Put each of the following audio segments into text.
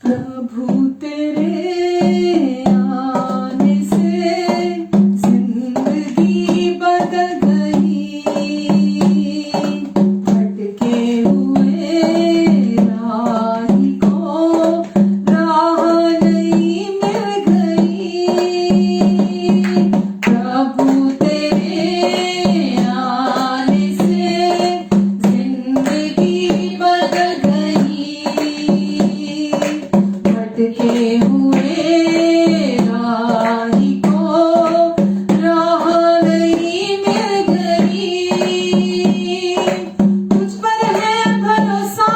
प्रभु तेरे आने से जिंदगी बदल गई, भटके हुए राही को राह नहीं मिल गई। प्रभु तेरे आने से जिंदगी बदल गई, भटके हुए राही को राह नहीं मिल गई। तुझ पर है भरोसा,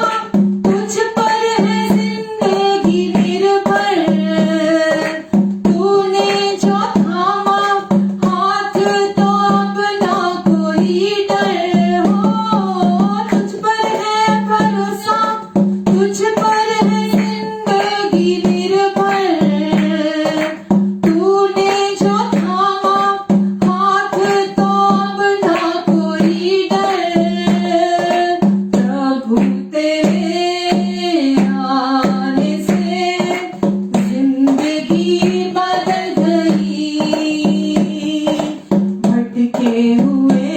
तुझ पर है जिंदगी निर्भर, तूने जो थामा हाथ तो अपना कोई डर हो। तुझ पर है भरोसा, तुझ पर है जिंदगी निर्भर, तूने जो थामा हाथ तो अपना कोई डर। प्रभु तेरे आने से जिंदगी बदल गई, भटके हुए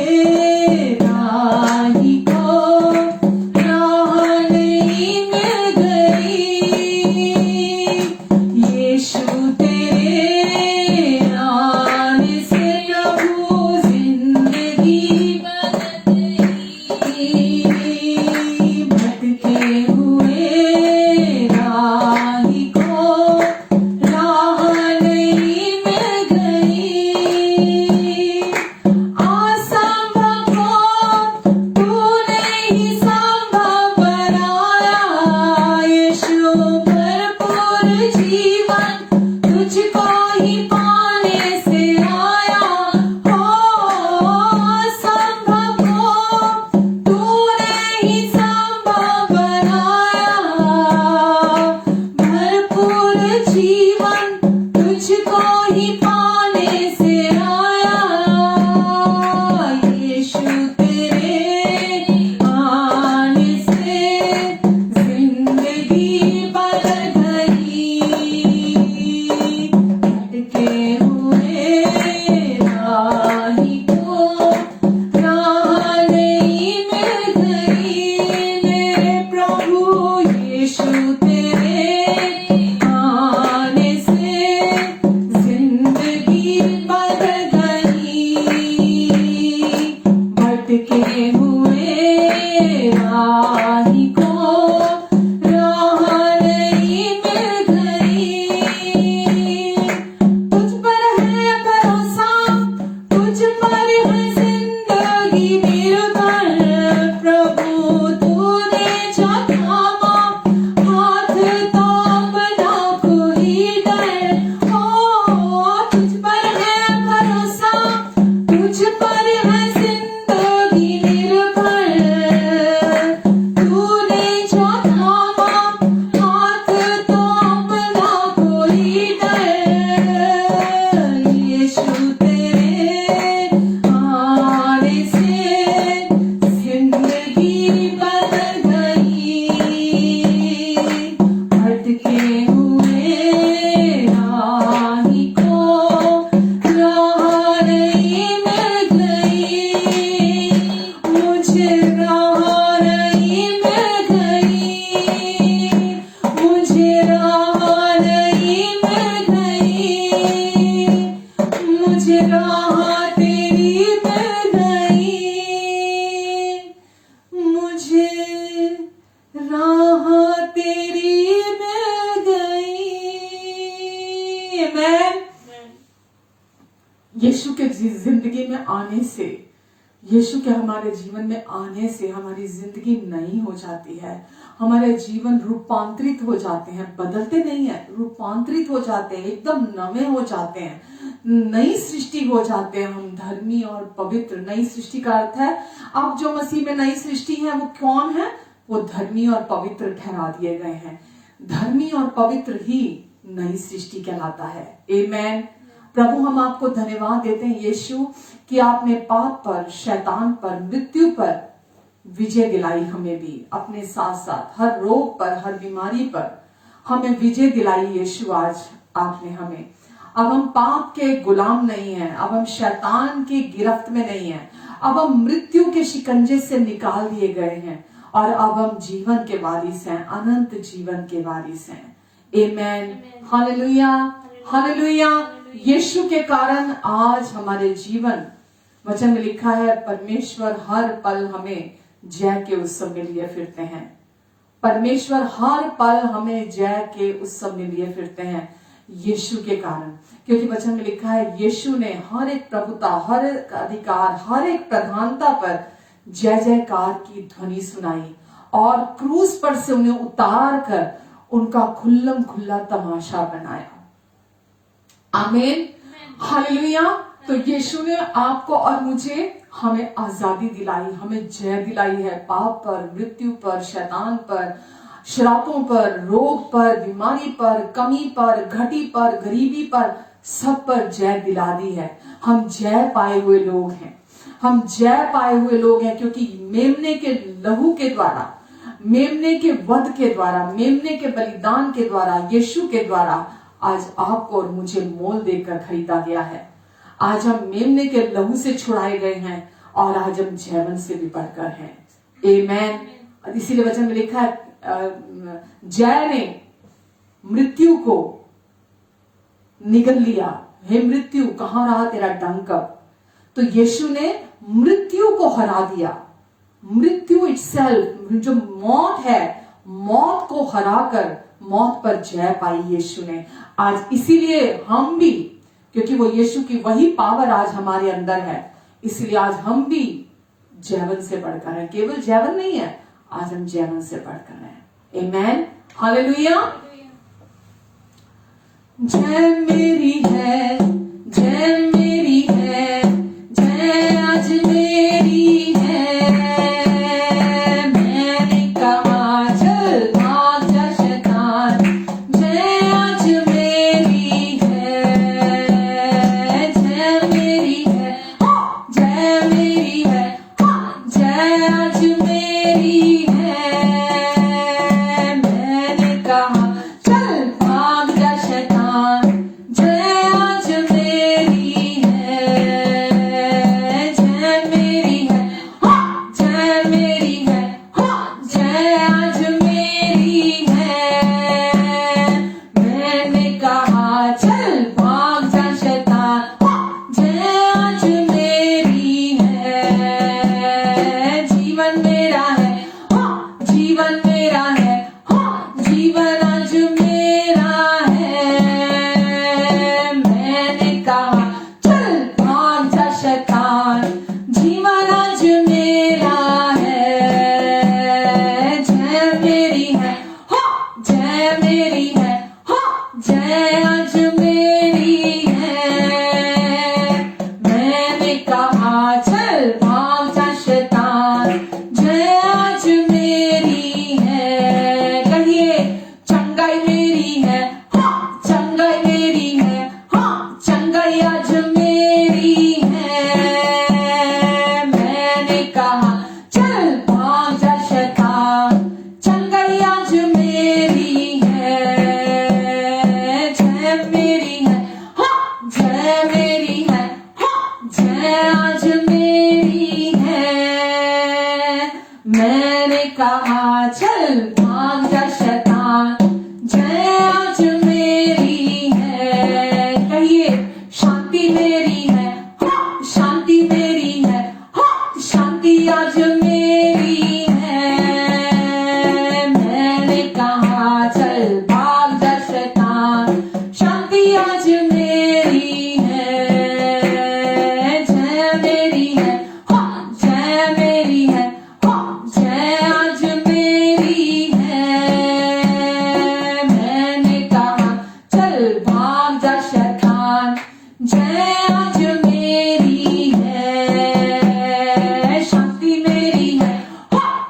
राही को राह नहीं मिल गई। यीशु तेरे आने से प्रभु जिंदगी बदल गई, भटके हुए राही को राह नहीं मिल गई। असंभव को तूने ही संभव बनाया, यीशु भरपूर जीवन तुझको ही पाने से आया हो। असंभव को तूने ही संभव बनाया, भरपूर जीवन तुझको ही पाने से आया। यीशु तेरे आने से जिंदगी बदल गई, भटके हुए राही को राह नहीं मिल गई। मेरे प्रभु यीशु तेरे आने से जिंदगी बदल गई, भटके हुए राही को राह नहीं मिल गई। तुझ पर है भरोसा, तुझ पर है जिंदगी निर्भर, प्रभु तूने जो थामा हाथ तो अपना कोई डर हो। तुझ पर है भरोसा, तुझ पर है जिंदगी निर्भर, तूने जो थामा हाथ तो अपना कोई डर। यीशु तेरे आने से जिंदगी बदल गई, भटके हुए राही को राह नहीं मिल गई। मुझे राह नहीं मिल गई, मुझे राह नहीं मिल गई, मुझे राह तेरी मिल गई, मुझे राह तेरी मिल गई। आमेन। यीशु के जिंदगी में आने से, यीशु के हमारे जीवन में आने से हमारी जिंदगी नई हो जाती है, हमारे जीवन रूपांतरित हो जाते हैं, बदलते नहीं है, रूपांतरित हो जाते हैं, एकदम नवे हो जाते हैं, नई सृष्टि हो जाते हैं हम, धर्मी और पवित्र। नई सृष्टि का अर्थ है अब जो मसीह में नई सृष्टि है वो कौन है? वो धर्मी और पवित्र ठहरा दिए गए हैं। धर्मी और पवित्र ही नई सृष्टि कहलाता है। आमेन। प्रभु हम आपको धन्यवाद देते हैं यीशु कि आपने पाप पर, शैतान पर, मृत्यु पर विजय दिलाई, हमें भी अपने साथ साथ हर रोग पर, हर बीमारी पर, हमें विजय दिलाई यीशु आज आपने हमें। अब हम पाप के गुलाम नहीं हैं, अब हम शैतान की गिरफ्त में नहीं हैं, अब हम मृत्यु के शिकंजे से निकाल दिए गए हैं और अब हम जीवन के वारिस हैं, अनंत जीवन के वारिस हैं। आमेन, हालेलुया, हालेलुया। यीशु के कारण आज हमारे जीवन, वचन में लिखा है परमेश्वर हर पल हमें जय के उत्सव में लिए फिरते हैं। परमेश्वर हर पल हमें जय के उत्सव में लिए फिरते हैं यीशु के कारण, क्योंकि वचन में लिखा है यीशु ने हर एक प्रभुता, हर एक अधिकार, हर एक प्रधानता पर जय जयकार की ध्वनि सुनाई और क्रूस पर से उन्हें उतार कर उनका खुल्लम खुल्ला तमाशा बनाया। आमीन, हालेलुया। तो यीशु ने आपको और मुझे, हमें आजादी दिलाई, हमें जय दिलाई है पाप पर, मृत्यु पर, शैतान पर, श्रापों पर, रोग पर, बीमारी पर, कमी पर, घटी पर, गरीबी पर, सब पर जय दिला दी है। हम जय पाए हुए लोग हैं, हम जय पाए हुए लोग हैं, क्योंकि मेमने के लहू के द्वारा, मेमने के वध के द्वारा, मेमने के बलिदान के द्वारा, यीशु के द्वारा आज आपको और मुझे मोल देकर खरीदा गया है। आज हम मेमने के लहू से छुड़ाए गए हैं और आज हम जयवन से भी बढ़कर हैं। आमेन। इसीलिए वचन में लिखा है जय ने मृत्यु को निगल लिया। हे मृत्यु, कहां रहा तेरा डंक? तो यीशु ने मृत्यु को हरा दिया। मृत्यु इटसेल्फ, जो मौत है, मौत को हराकर मौत पर जय पाई यीशु ने। आज इसीलिए हम भी, क्योंकि वो यीशु की वही पावर आज हमारे अंदर है, इसलिए आज हम भी जयवन से बढ़कर हैं। केवल जयवन नहीं है, आज हम जयवन से बढ़कर हैं। आमेन, हालेलुया। जय मेरी है, जय मेरी है, जय आज मेरी है। मैंने कहा चल भाग जा शैतान, जय आज मेरी है, जय मेरी है, जय मेरी है, जय आज मेरी है। मैंने कहा चल भाग जा शैतान, जय आज मेरी है, जय मेरी है, जय मेरी है, जय आज मेरी है। मैंने कहा चल भाग जा शैतान, जय आज मेरी है। जीवन मेरा है, जीवन मेरा है, जीवन आज मेरा है। मैंने कहा चल भाग जा शैतान, जीवन आज मेरा है। जय मेरी है, जय मेरी है, जय आज मेरी है। मैंने कहा चल भाग जा शैतान, जय आज मेरी है। कहिए चंगाई मेरी है, चंगाई मेरी है, चंगाई आज मेरी है। मैंने कहा चल भाग जा शैतान, चंगाई आज मेरी है। जय मेरी है, जय मेरी है, जय आज मेरी है। मैंने कहा चल भाग जा शैतान, जय आज मेरी है। कहिए शांति मेरी है, शांति मेरी है, शांति आज मेरी है। मैंने कहा चल भाग जा शैतान, शांति आज मेरी है। जय मेरी है, जय मेरी है, जय आज मेरी है। मैंने कहा चल भाग जा शैतान, जय आज मेरी है। शांति मेरी है,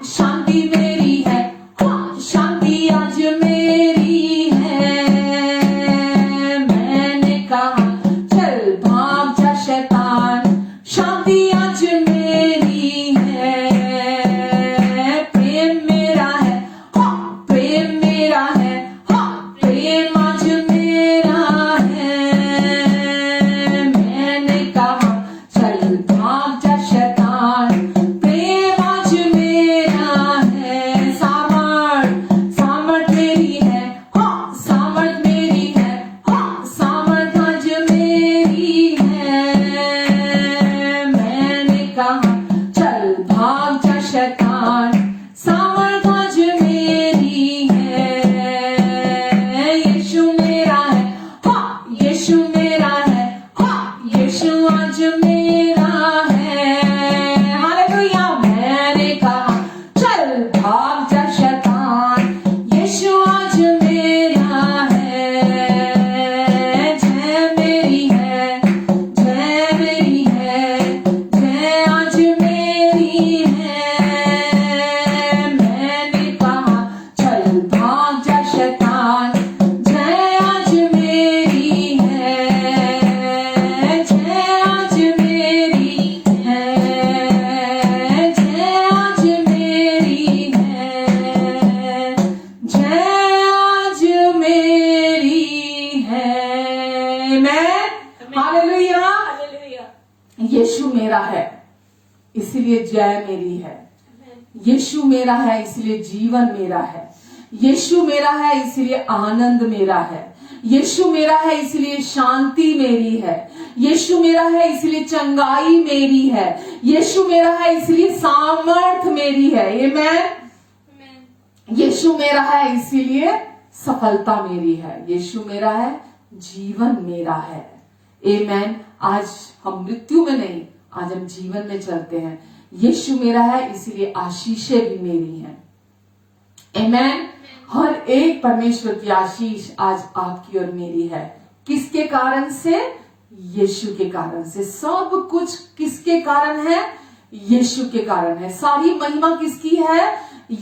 शांति मेरी है, शांति आज मेरा है इसलिए जय मेरी है। यीशु मेरा है इसलिए जीवन मेरा है। यीशु मेरा है इसलिए आनंद मेरा है। यीशु मेरा है इसलिए शांति मेरी है। यीशु मेरा है इसलिए चंगाई मेरी है। यीशु मेरा है इसलिए सामर्थ मेरी है। आमीन। यीशु मेरा है इसीलिए सफलता मेरी है। यीशु मेरा है, जीवन मेरा है। आमीन। आज हम मृत्यु में नहीं, आज हम जीवन में चलते हैं। यीशु मेरा है इसीलिए आशीषें भी मेरी हैं। आमीन। हर एक परमेश्वर की आशीष आज आपकी और मेरी है। किसके कारण से? यीशु के कारण से। सब कुछ किसके कारण है? यीशु के कारण है। सारी महिमा किसकी है?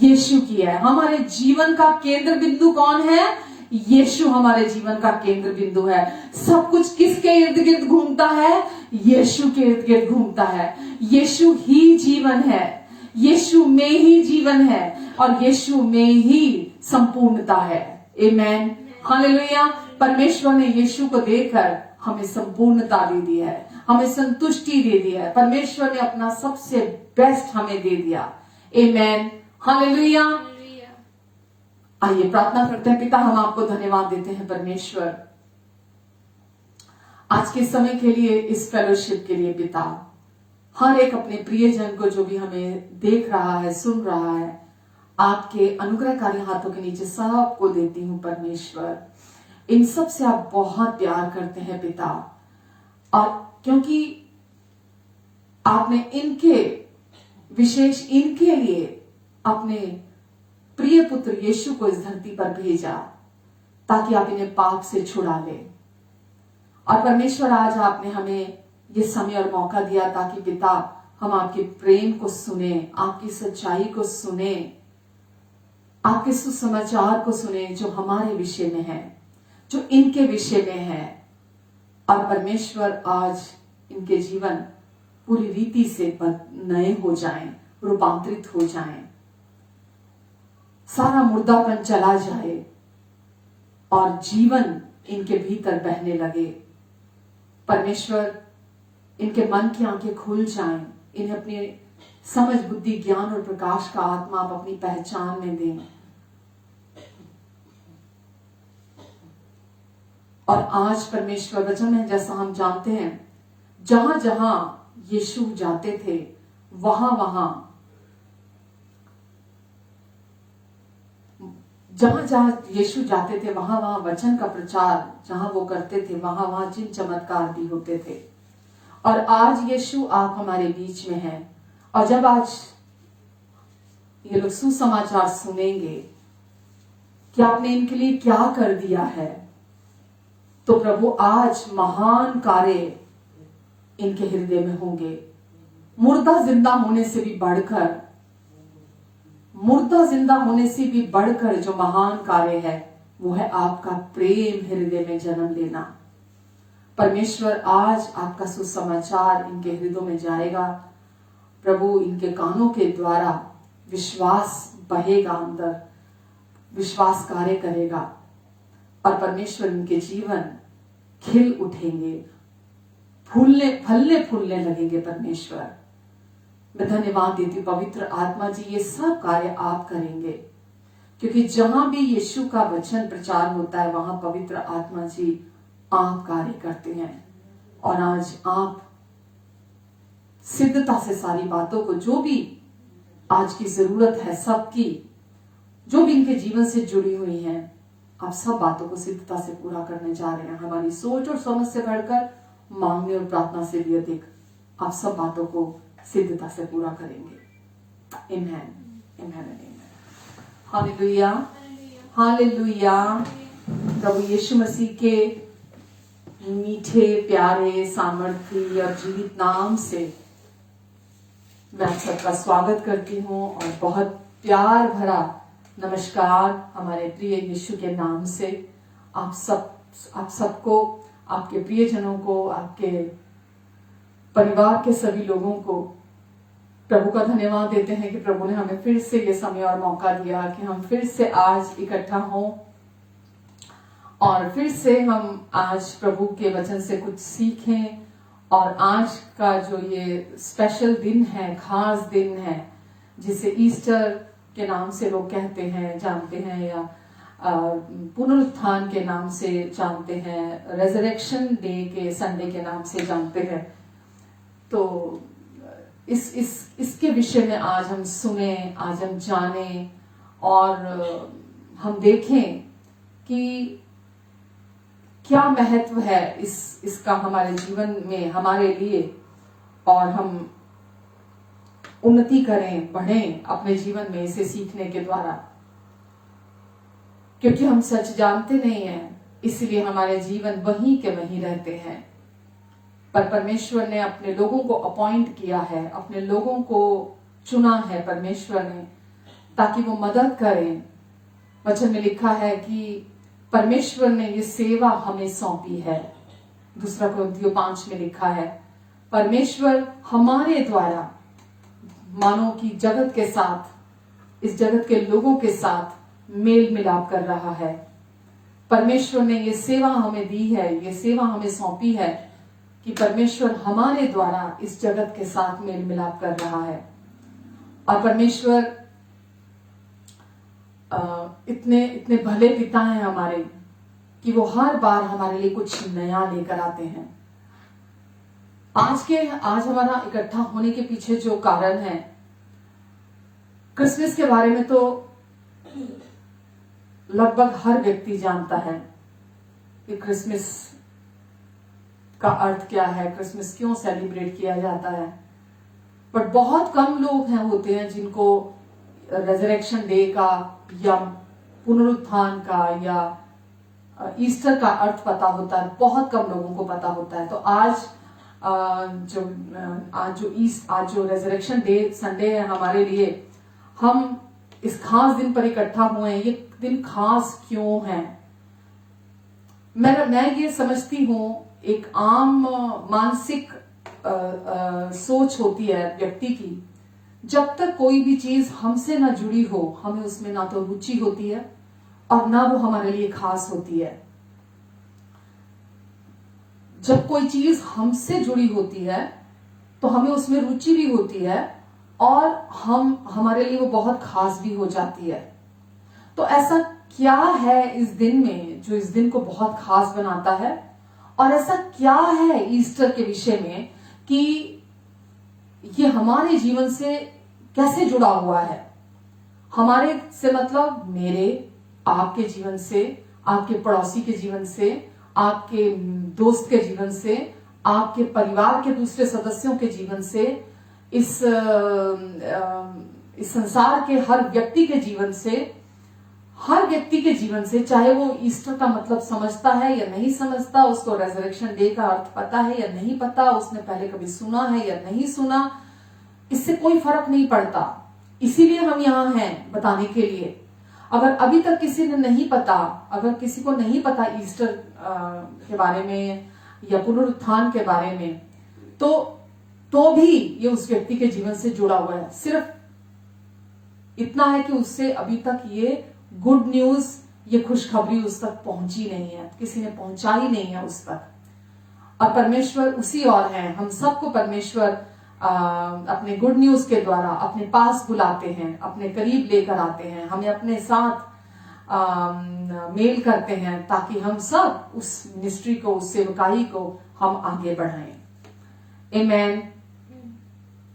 यीशु की है। हमारे जीवन का केंद्र बिंदु कौन है? यीशु हमारे जीवन का केंद्र बिंदु है। सब कुछ किसके इर्द गिर्द घूमता है? यीशु के इर्द गिर्द घूमता है। यीशु ही जीवन है। यीशु में ही जीवन है और यीशु में ही संपूर्णता है। आमीन। हालेलुया। परमेश्वर ने यीशु को देकर हमें संपूर्णता दे दी है, हमें संतुष्टि दे दी है। परमेश्वर ने अपना सबसे बेस्ट हमें दे दिया। आमीन। हालेलुया। आइए प्रार्थना करते हैं। पिता, हम आपको धन्यवाद देते हैं परमेश्वर, आज के समय के लिए, इस फेलोशिप के लिए। पिता, हर एक अपने प्रियजन को जो भी हमें देख रहा है, सुन रहा है, आपके अनुग्रहकारी हाथों के नीचे सबको देती हूं परमेश्वर। इन सब से आप बहुत प्यार करते हैं पिता, और क्योंकि आपने इनके विशेष इनके लिए अपने प्रिय पुत्र यीशु को इस धरती पर भेजा ताकि आप इन्हें पाप से छुड़ा ले। और परमेश्वर, आज आपने हमें ये समय और मौका दिया ताकि पिता हम आपके प्रेम को सुने, आपकी सच्चाई को सुने, आपके सुसमाचार को सुने जो हमारे विषय में है, जो इनके विषय में है। और परमेश्वर, आज इनके जीवन पूरी रीति से नए हो जाएं, रूपांतरित हो जाएं, सारा मुर्दापन चला जाए और जीवन इनके भीतर बहने लगे। परमेश्वर, इनके मन की आंखें खुल जाएं, इन्हें अपनी समझ, बुद्धि, ज्ञान और प्रकाश का आत्मा आप अपनी पहचान में दें। और आज परमेश्वर, वचन में जैसा हम जानते हैं, जहां जहां यीशु जाते थे वहां वहां यीशु जाते थे वहां वहां वचन का प्रचार जहां वो करते थे वहां वहां चिन्ह चमत्कार भी होते थे। और आज यीशु आप हमारे बीच में हैं, और जब आज ये लोग सुसमाचार सुनेंगे कि आपने इनके लिए क्या कर दिया है, तो प्रभु आज महान कार्य इनके हृदय में होंगे। मुर्दा जिंदा होने से भी बढ़कर, मुर्दा जिंदा होने से भी बढ़कर जो महान कार्य है वो है आपका प्रेम हृदय में जन्म लेना। परमेश्वर, आज आपका सुसमाचार इनके हृदय में जाएगा। प्रभु, इनके कानों के द्वारा विश्वास बहेगा, अंदर विश्वास कार्य करेगा, और परमेश्वर इनके जीवन खिल उठेंगे, फलने फूलने लगेंगे। परमेश्वर, मैं धन्यवाद देती हूँ पवित्र आत्मा जी, ये सब कार्य आप करेंगे, क्योंकि जहां भी यीशु का वचन प्रचार होता है वहां पवित्र आत्मा जी आप कार्य करते हैं। और आज आप सिद्धता से सारी बातों को, जो भी आज की जरूरत है सबकी, जो भी इनके जीवन से जुड़ी हुई हैं, आप सब बातों को सिद्धता से पूरा करने जा रहे हैं। हमारी सोच और समझ से बढ़कर, मांगने और प्रार्थना से भी अधिक, आप सब बातों को सिद्धता से पूरा करेंगे। आमीन, आमीन, आमीन। हालेलुया, हालेलुया। प्रभु यीशु मसीह के मीठे, प्यारे, सामर्थी और जीवित नाम से मैं सबका स्वागत करती हूँ, और बहुत प्यार भरा नमस्कार हमारे प्रिय यीशु के नाम से आप सबको, आपके प्रियजनों को, आपके परिवार के सभी लोगों को प्रभु का धन्यवाद देते हैं कि प्रभु ने हमें फिर से ये समय और मौका दिया कि हम फिर से आज इकट्ठा हों, और फिर से हम आज प्रभु के वचन से कुछ सीखें और आज का जो ये स्पेशल दिन है, खास दिन है, जिसे ईस्टर के नाम से लोग कहते हैं, जानते हैं, या पुनरुत्थान के नाम से जानते हैं, रेजरेक्शन डे के संडे के नाम से जानते हैं। तो इसके विषय में आज हम सुने, आज हम जाने और हम देखें कि क्या महत्व है इसका हमारे जीवन में, हमारे लिए, और हम उन्नति करें, बढ़ें अपने जीवन में इसे सीखने के द्वारा। क्योंकि हम सच जानते नहीं हैं, इसलिए हमारे जीवन वहीं के वहीं रहते हैं। पर परमेश्वर ने अपने लोगों को अपॉइंट किया है, अपने लोगों को चुना है परमेश्वर ने, ताकि वो मदद करें। वचन में लिखा है कि परमेश्वर ने ये सेवा हमें सौंपी है। 2 कोरिन्थियों 5 में लिखा है, परमेश्वर हमारे द्वारा मानो कि जगत के साथ, इस जगत के लोगों के साथ मेल मिलाप कर रहा है। परमेश्वर ने ये सेवा हमें दी है, ये सेवा हमें सौंपी है कि परमेश्वर हमारे द्वारा इस जगत के साथ मेल मिलाप कर रहा है। और परमेश्वर इतने इतने भले पिता हैं हमारे कि वो हर बार हमारे लिए कुछ नया लेकर आते हैं। आज हमारा इकट्ठा होने के पीछे जो कारण है, क्रिसमस के बारे में तो लगभग हर व्यक्ति जानता है कि क्रिसमस का अर्थ क्या है, क्रिसमस क्यों सेलिब्रेट किया जाता है। पर बहुत कम लोग होते हैं जिनको रेजरेक्शन डे का या पुनरुत्थान का या ईस्टर का अर्थ पता होता है। बहुत कम लोगों को पता होता है। तो आज जो रेजरेक्शन डे संडे है हमारे लिए, हम इस खास दिन पर इकट्ठा हुए हैं। ये दिन खास क्यों है? मैं ये समझती हूँ, एक आम मानसिक सोच होती है व्यक्ति की, जब तक कोई भी चीज हमसे ना जुड़ी हो, हमें उसमें ना तो रुचि होती है और ना वो हमारे लिए खास होती है। जब कोई चीज हमसे जुड़ी होती है तो हमें उसमें रुचि भी होती है और हमारे लिए वो बहुत खास भी हो जाती है। तो ऐसा क्या है इस दिन में जो इस दिन को बहुत खास बनाता है? और ऐसा क्या है ईस्टर के विषय में कि ये हमारे जीवन से कैसे जुड़ा हुआ है? हमारे से मतलब मेरे, आपके जीवन से, आपके पड़ोसी के जीवन से, आपके दोस्त के जीवन से, आपके परिवार के दूसरे सदस्यों के जीवन से, इस संसार के हर व्यक्ति के जीवन से, हर व्यक्ति के जीवन से, चाहे वो ईस्टर का मतलब समझता है या नहीं समझता, उसको रेजरेक्शन डे का अर्थ पता है या नहीं पता, उसने पहले कभी सुना है या नहीं सुना, इससे कोई फर्क नहीं पड़ता। इसीलिए हम यहाँ हैं बताने के लिए। अगर अभी तक किसी ने नहीं पता, अगर किसी को नहीं पता ईस्टर के बारे में या पुनरुत्थान के बारे में, तो भी ये उस व्यक्ति के जीवन से जुड़ा हुआ है। सिर्फ इतना है कि उससे अभी तक ये गुड न्यूज, ये खुशखबरी उस तक पहुंची नहीं है, किसी ने पहुंचाई नहीं है उस तक। और परमेश्वर उसी और है। हम सबको परमेश्वर अपने गुड न्यूज के द्वारा अपने पास बुलाते हैं, अपने करीब लेकर आते हैं, हमें अपने साथ मेल करते हैं, ताकि हम सब उस मिनिस्ट्री को, उस सेवकाई को हम आगे बढ़ाएं। आमेन।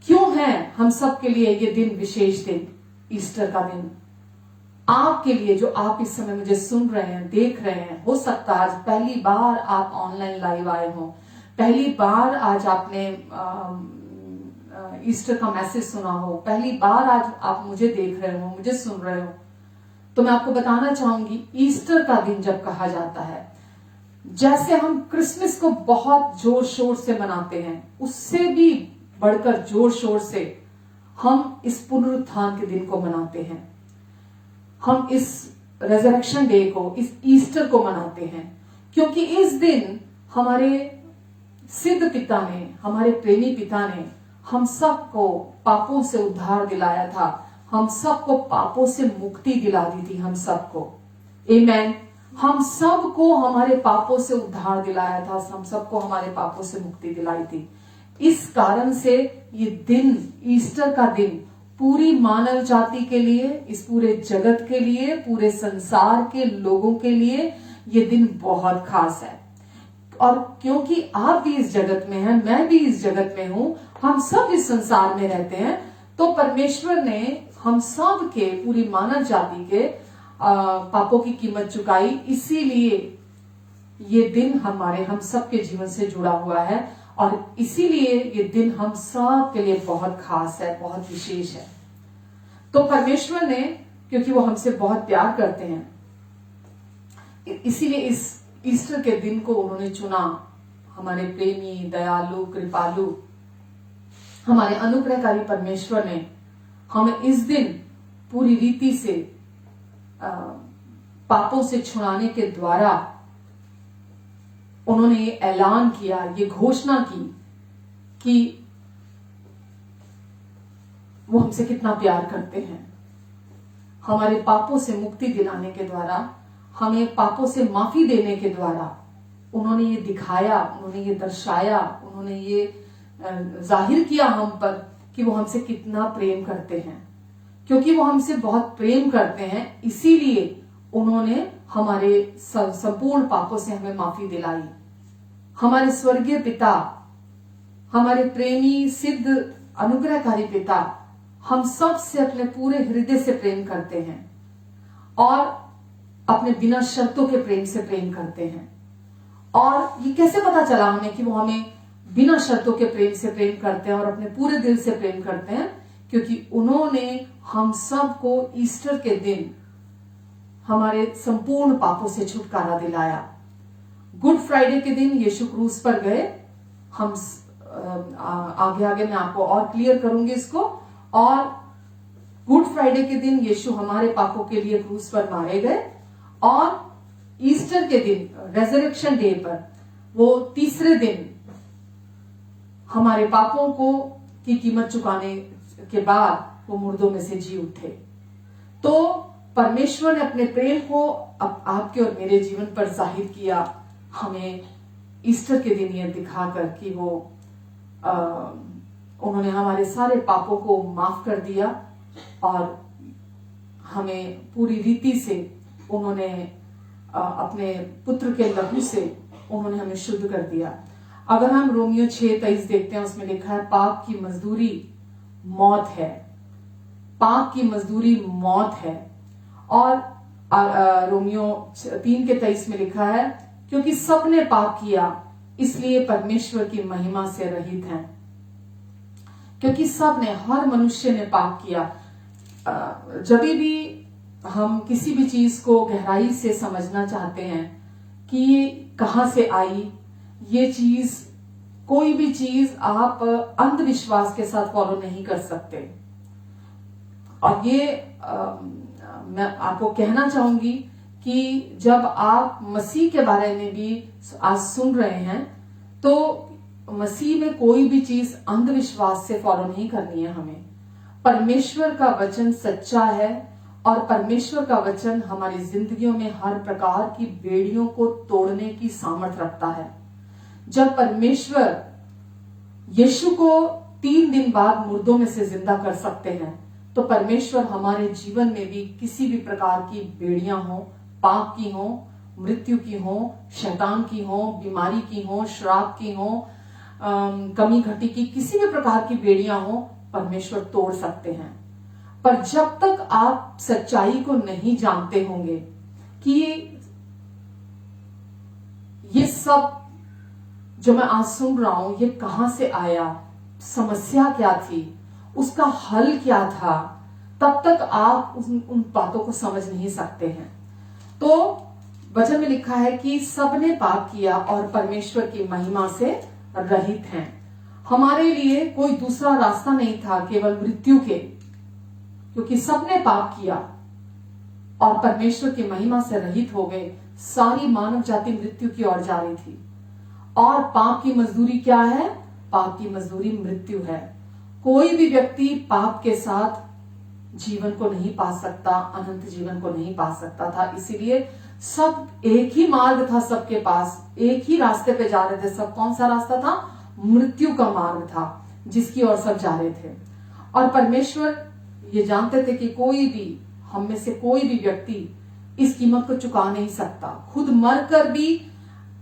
क्यों है हम सब के लिए ये दिन विशेष दिन, ईस्टर का दिन? आपके लिए जो आप इस समय मुझे सुन रहे हैं, देख रहे हैं, हो सकता है आज पहली बार आप ऑनलाइन लाइव आए हो, पहली बार आज आपने ईस्टर का मैसेज सुना हो, पहली बार आज आप मुझे देख रहे हो, मुझे सुन रहे हो, तो मैं आपको बताना चाहूंगी, ईस्टर का दिन जब कहा जाता है, जैसे हम क्रिसमस को बहुत जोर शोर से मनाते हैं, उससे भी बढ़कर जोर शोर से हम इस पुनरुत्थान के दिन को मनाते हैं। हम इस रेजरेक्शन डे को, इस ईस्टर को मनाते हैं, क्योंकि इस दिन हमारे सिद्ध पिता ने, हमारे प्रेमी पिता ने हम सबको पापों से उद्धार दिलाया था, हम सबको पापों से मुक्ति दिला दी थी, हम सबको। आमेन। हम सबको हमारे पापों से उद्धार दिलाया था, हम सबको हमारे पापों से मुक्ति दिलाई थी। इस कारण से ये दिन, ईस्टर का दिन पूरी मानव जाति के लिए, इस पूरे जगत के लिए, पूरे संसार के लोगों के लिए ये दिन बहुत खास है। और क्योंकि आप भी इस जगत में हैं, मैं भी इस जगत में हूं, हम सब इस संसार में रहते हैं, तो परमेश्वर ने हम सब के, पूरी मानव जाति के पापों की कीमत चुकाई। इसीलिए ये दिन हम सब के जीवन से जुड़ा हुआ है और इसीलिए ये दिन हम सब के लिए बहुत खास है, बहुत विशेष है। तो परमेश्वर ने, क्योंकि वो हमसे बहुत प्यार करते हैं, इसीलिए इस ईस्टर के दिन को उन्होंने चुना। हमारे प्रेमी, दयालु, कृपालु, हमारे अनुग्रहकारी परमेश्वर ने हमें इस दिन पूरी रीति से पापों से छुड़ाने के द्वारा उन्होंने ये ऐलान किया, ये घोषणा की कि वो हमसे कितना प्यार करते हैं। हमारे पापों से मुक्ति दिलाने के द्वारा, हमें पापों से माफी देने के द्वारा उन्होंने ये दिखाया, उन्होंने ये दर्शाया, उन्होंने ये जाहिर किया हम पर कि वो हमसे कितना प्रेम करते हैं। क्योंकि वो हमसे बहुत प्रेम करते हैं, इसीलिए उन्होंने हमारे संपूर्ण पापों से हमें माफी दिलाई। हमारे स्वर्गीय पिता, हमारे प्रेमी, सिद्ध, अनुग्रहकारी पिता हम सब से अपने पूरे हृदय से प्रेम करते हैं और अपने बिना शर्तों के प्रेम से प्रेम करते हैं। और ये कैसे पता चला हमें कि वो हमें बिना शर्तों के प्रेम से प्रेम करते हैं और अपने पूरे दिल से प्रेम करते हैं? क्योंकि उन्होंने हम सब को ईस्टर के दिन हमारे संपूर्ण पापों से छुटकारा दिलाया। गुड फ्राइडे के दिन यीशु क्रूस पर गए। हम आगे आगे मैं आपको और क्लियर करूंगी इसको। और गुड फ्राइडे के दिन यीशु हमारे पापों के लिए क्रूस पर मारे गए और ईस्टर के दिन, रेजरेक्शन डे पर, वो तीसरे दिन हमारे पापों को की कीमत चुकाने के बाद वो मुर्दों में से जी उठे। तो परमेश्वर ने अपने प्रेम को अब आपके और मेरे जीवन पर जाहिर किया, हमें ईस्टर के दिन ये दिखाकर कि वो उन्होंने हमारे सारे पापों को माफ कर दिया और हमें पूरी रीति से उन्होंने अपने पुत्र के लहू से उन्होंने हमें शुद्ध कर दिया। अगर हम रोमियो 6:23 देखते हैं, उसमें लिखा है पाप की मजदूरी मौत है, पाप की मजदूरी मौत है। और रोमियो 3:23 में लिखा है क्योंकि सबने पाप किया इसलिए परमेश्वर की महिमा से रहित हैं। क्योंकि सबने, हर मनुष्य ने पाप किया। जब भी हम किसी भी चीज को गहराई से समझना चाहते हैं कि ये कहां से आई, ये चीज, कोई भी चीज आप अंधविश्वास के साथ फॉलो नहीं कर सकते। और ये मैं आपको कहना चाहूंगी कि जब आप मसीह के बारे में भी आज सुन रहे हैं, तो मसीह में कोई भी चीज अंधविश्वास से फॉलो नहीं करनी है हमें। परमेश्वर का वचन सच्चा है और परमेश्वर का वचन हमारी जिंदगियों में हर प्रकार की बेड़ियों को तोड़ने की सामर्थ रखता है। जब परमेश्वर यीशु को 3 दिन बाद मुर्दों में से जिंदा कर सकते हैं, तो परमेश्वर हमारे जीवन में भी किसी भी प्रकार की बेड़ियां हो, पाप की हो, मृत्यु की हो, शैतान की हो, बीमारी की हो, श्राप की हो, कमी घटी की, किसी भी प्रकार की बेड़ियां हो, परमेश्वर तोड़ सकते हैं। पर जब तक आप सच्चाई को नहीं जानते होंगे कि ये सब जो मैं आज सुन रहा हूं, ये कहां से आया, समस्या क्या थी, उसका हल क्या था, तब तक आप उन बातों को समझ नहीं सकते हैं। तो वचन में लिखा है कि सबने पाप किया और परमेश्वर की महिमा से रहित हैं। हमारे लिए कोई दूसरा रास्ता नहीं था केवल मृत्यु के, क्योंकि सबने पाप किया और परमेश्वर की महिमा से रहित हो गए। सारी मानव जाति मृत्यु की ओर जा रही थी। और पाप की मजदूरी क्या है? पाप की मजदूरी मृत्यु है। कोई भी व्यक्ति पाप के साथ जीवन को नहीं पा सकता, अनंत जीवन को नहीं पा सकता था। इसीलिए सब एक ही मार्ग था, सबके पास एक ही रास्ते पे जा रहे थे सब। कौन सा रास्ता था? मृत्यु का मार्ग था जिसकी ओर सब जा रहे थे। और परमेश्वर ये जानते थे कि कोई भी, हम में से कोई भी व्यक्ति इस कीमत को चुका नहीं सकता, खुद मरकर भी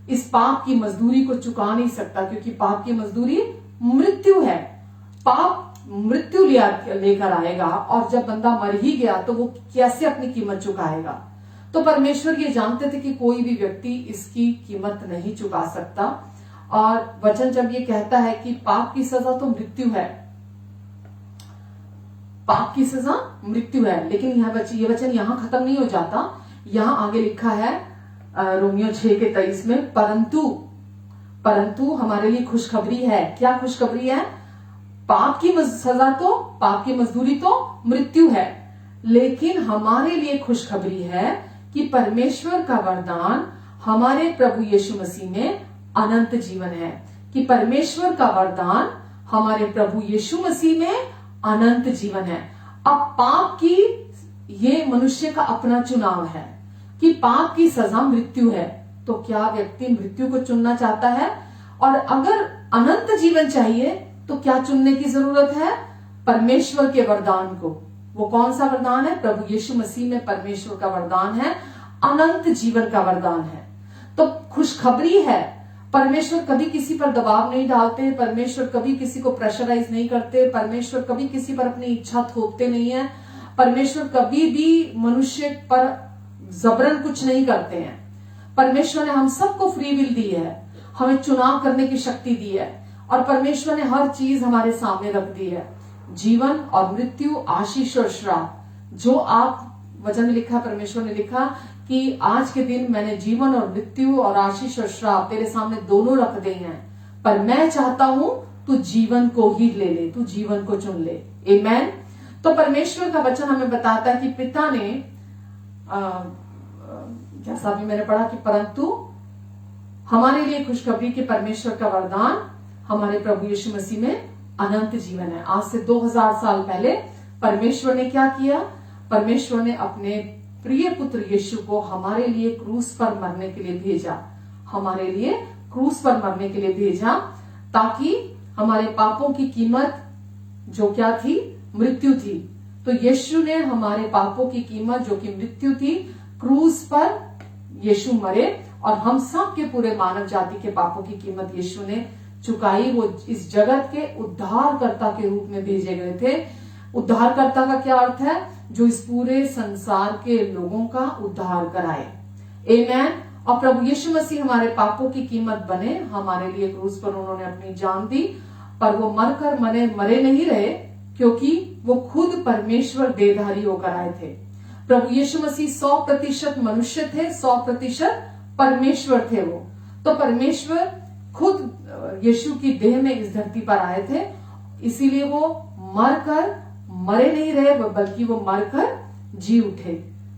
इस पाप की मजदूरी को चुका नहीं सकता, क्योंकि पाप की मजदूरी मृत्यु है। पाप मृत्यु लेकर आएगा, और जब बंदा मर ही गया तो वो कैसे अपनी कीमत चुकाएगा? तो परमेश्वर ये जानते थे कि कोई भी व्यक्ति इसकी कीमत नहीं चुका सकता। और वचन जब ये कहता है कि पाप की सजा तो मृत्यु है, पाप की सजा मृत्यु है, लेकिन ये वचन यहां खत्म नहीं हो जाता। यहां आगे लिखा है रोमियो 6:23 में, परंतु हमारे लिए खुशखबरी है। क्या खुशखबरी है? पाप की सजा तो, पाप की मजदूरी तो मृत्यु है, लेकिन हमारे लिए खुशखबरी है कि परमेश्वर का वरदान हमारे प्रभु यीशु मसीह में अनंत जीवन है। कि परमेश्वर का वरदान हमारे प्रभु यीशु मसीह में अनंत जीवन है। अब पाप की, ये मनुष्य का अपना चुनाव है कि पाप की सजा मृत्यु है। तो क्या व्यक्ति मृत्यु को चुनना चाहता है? और अगर अनंत जीवन चाहिए तो क्या चुनने की जरूरत है? परमेश्वर के वरदान को। वो कौन सा वरदान है? प्रभु यीशु मसीह में परमेश्वर का वरदान है, अनंत जीवन का वरदान है। तो खुशखबरी है। परमेश्वर कभी किसी पर दबाव नहीं डालते, परमेश्वर कभी किसी को प्रेशराइज नहीं करते, परमेश्वर कभी किसी पर अपनी इच्छा थोपते नहीं है, परमेश्वर कभी भी मनुष्य पर जबरन कुछ नहीं करते हैं। परमेश्वर ने हम सबको फ्री विल दी है, हमें चुनाव करने की शक्ति दी है, और परमेश्वर ने हर चीज हमारे सामने रख दी है, जीवन और मृत्यु, आशीष और श्राप। जो आप वचन में लिखा, परमेश्वर ने लिखा कि आज के दिन मैंने जीवन और मृत्यु और आशीष और श्राप तेरे सामने दोनों रख दिए हैं, पर मैं चाहता हूं तू जीवन को ही ले ले, तू जीवन को चुन ले। आमेन। तो परमेश्वर का वचन हमें बताता है कि पिता ने, जैसा भी मैंने पढ़ा, कि परंतु हमारे लिए खुशखबरी कि परमेश्वर का वरदान हमारे प्रभु यीशु मसीह में अनंत जीवन है। आज से 2000 साल पहले परमेश्वर ने क्या किया? परमेश्वर ने अपने प्रिय पुत्र यीशु को हमारे लिए क्रूस पर मरने के लिए भेजा, हमारे लिए क्रूस पर मरने के लिए भेजा, ताकि हमारे पापों की कीमत जो क्या थी? मृत्यु थी। तो यीशु ने हमारे पापों की कीमत जो कि मृत्यु थी, क्रूस पर यीशु मरे, और हम सब के पूरे मानव जाति के पापों की कीमत यीशु ने चुकाई। वो इस जगत के उद्धारकर्ता के रूप में भेजे गए थे। उद्धारकर्ता का क्या अर्थ है? जो इस पूरे संसार के लोगों का उद्धार कराए। आमेन। और प्रभु यीशु मसीह हमारे पापों की कीमत बने, हमारे लिए क्रूस पर उन्होंने अपनी जान दी, पर वो मरकर मरे नहीं रहे, क्योंकि वो खुद परमेश्वर देहधारी होकर आए थे। प्रभु यीशु मसीह 100% मनुष्य थे, 100% परमेश्वर थे वो। तो परमेश्वर खुद यीशु की देह में इस धरती पर आए थे, इसीलिए वो मरे नहीं रहे, बल्कि वो मरकर जी उठे।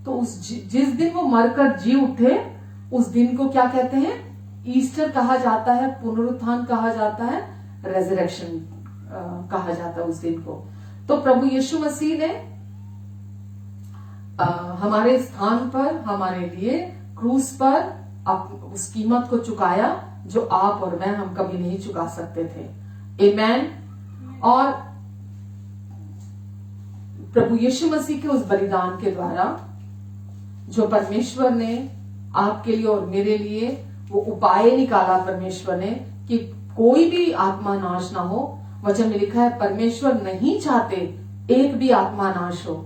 तो जिस दिन वो मरकर जी उठे, उस दिन को क्या कहते हैं? ईस्टर कहा जाता है, पुनरुत्थान कहा जाता है, रेजरेक्शन कहा जाता है उस दिन को। तो प्रभु यीशु मसीह ने हमारे स्थान पर, हमारे लिए क्रूस पर उस कीमत को चुकाया जो आप और मैं, हम कभी नहीं चुका सकते थे। आमेन। और प्रभु यीशु मसीह के उस बलिदान के द्वारा जो परमेश्वर ने आपके लिए और मेरे लिए वो उपाय निकाला, परमेश्वर ने, कि कोई भी आत्मा नाश ना हो। वचन में लिखा है परमेश्वर नहीं चाहते एक भी आत्मा नाश हो,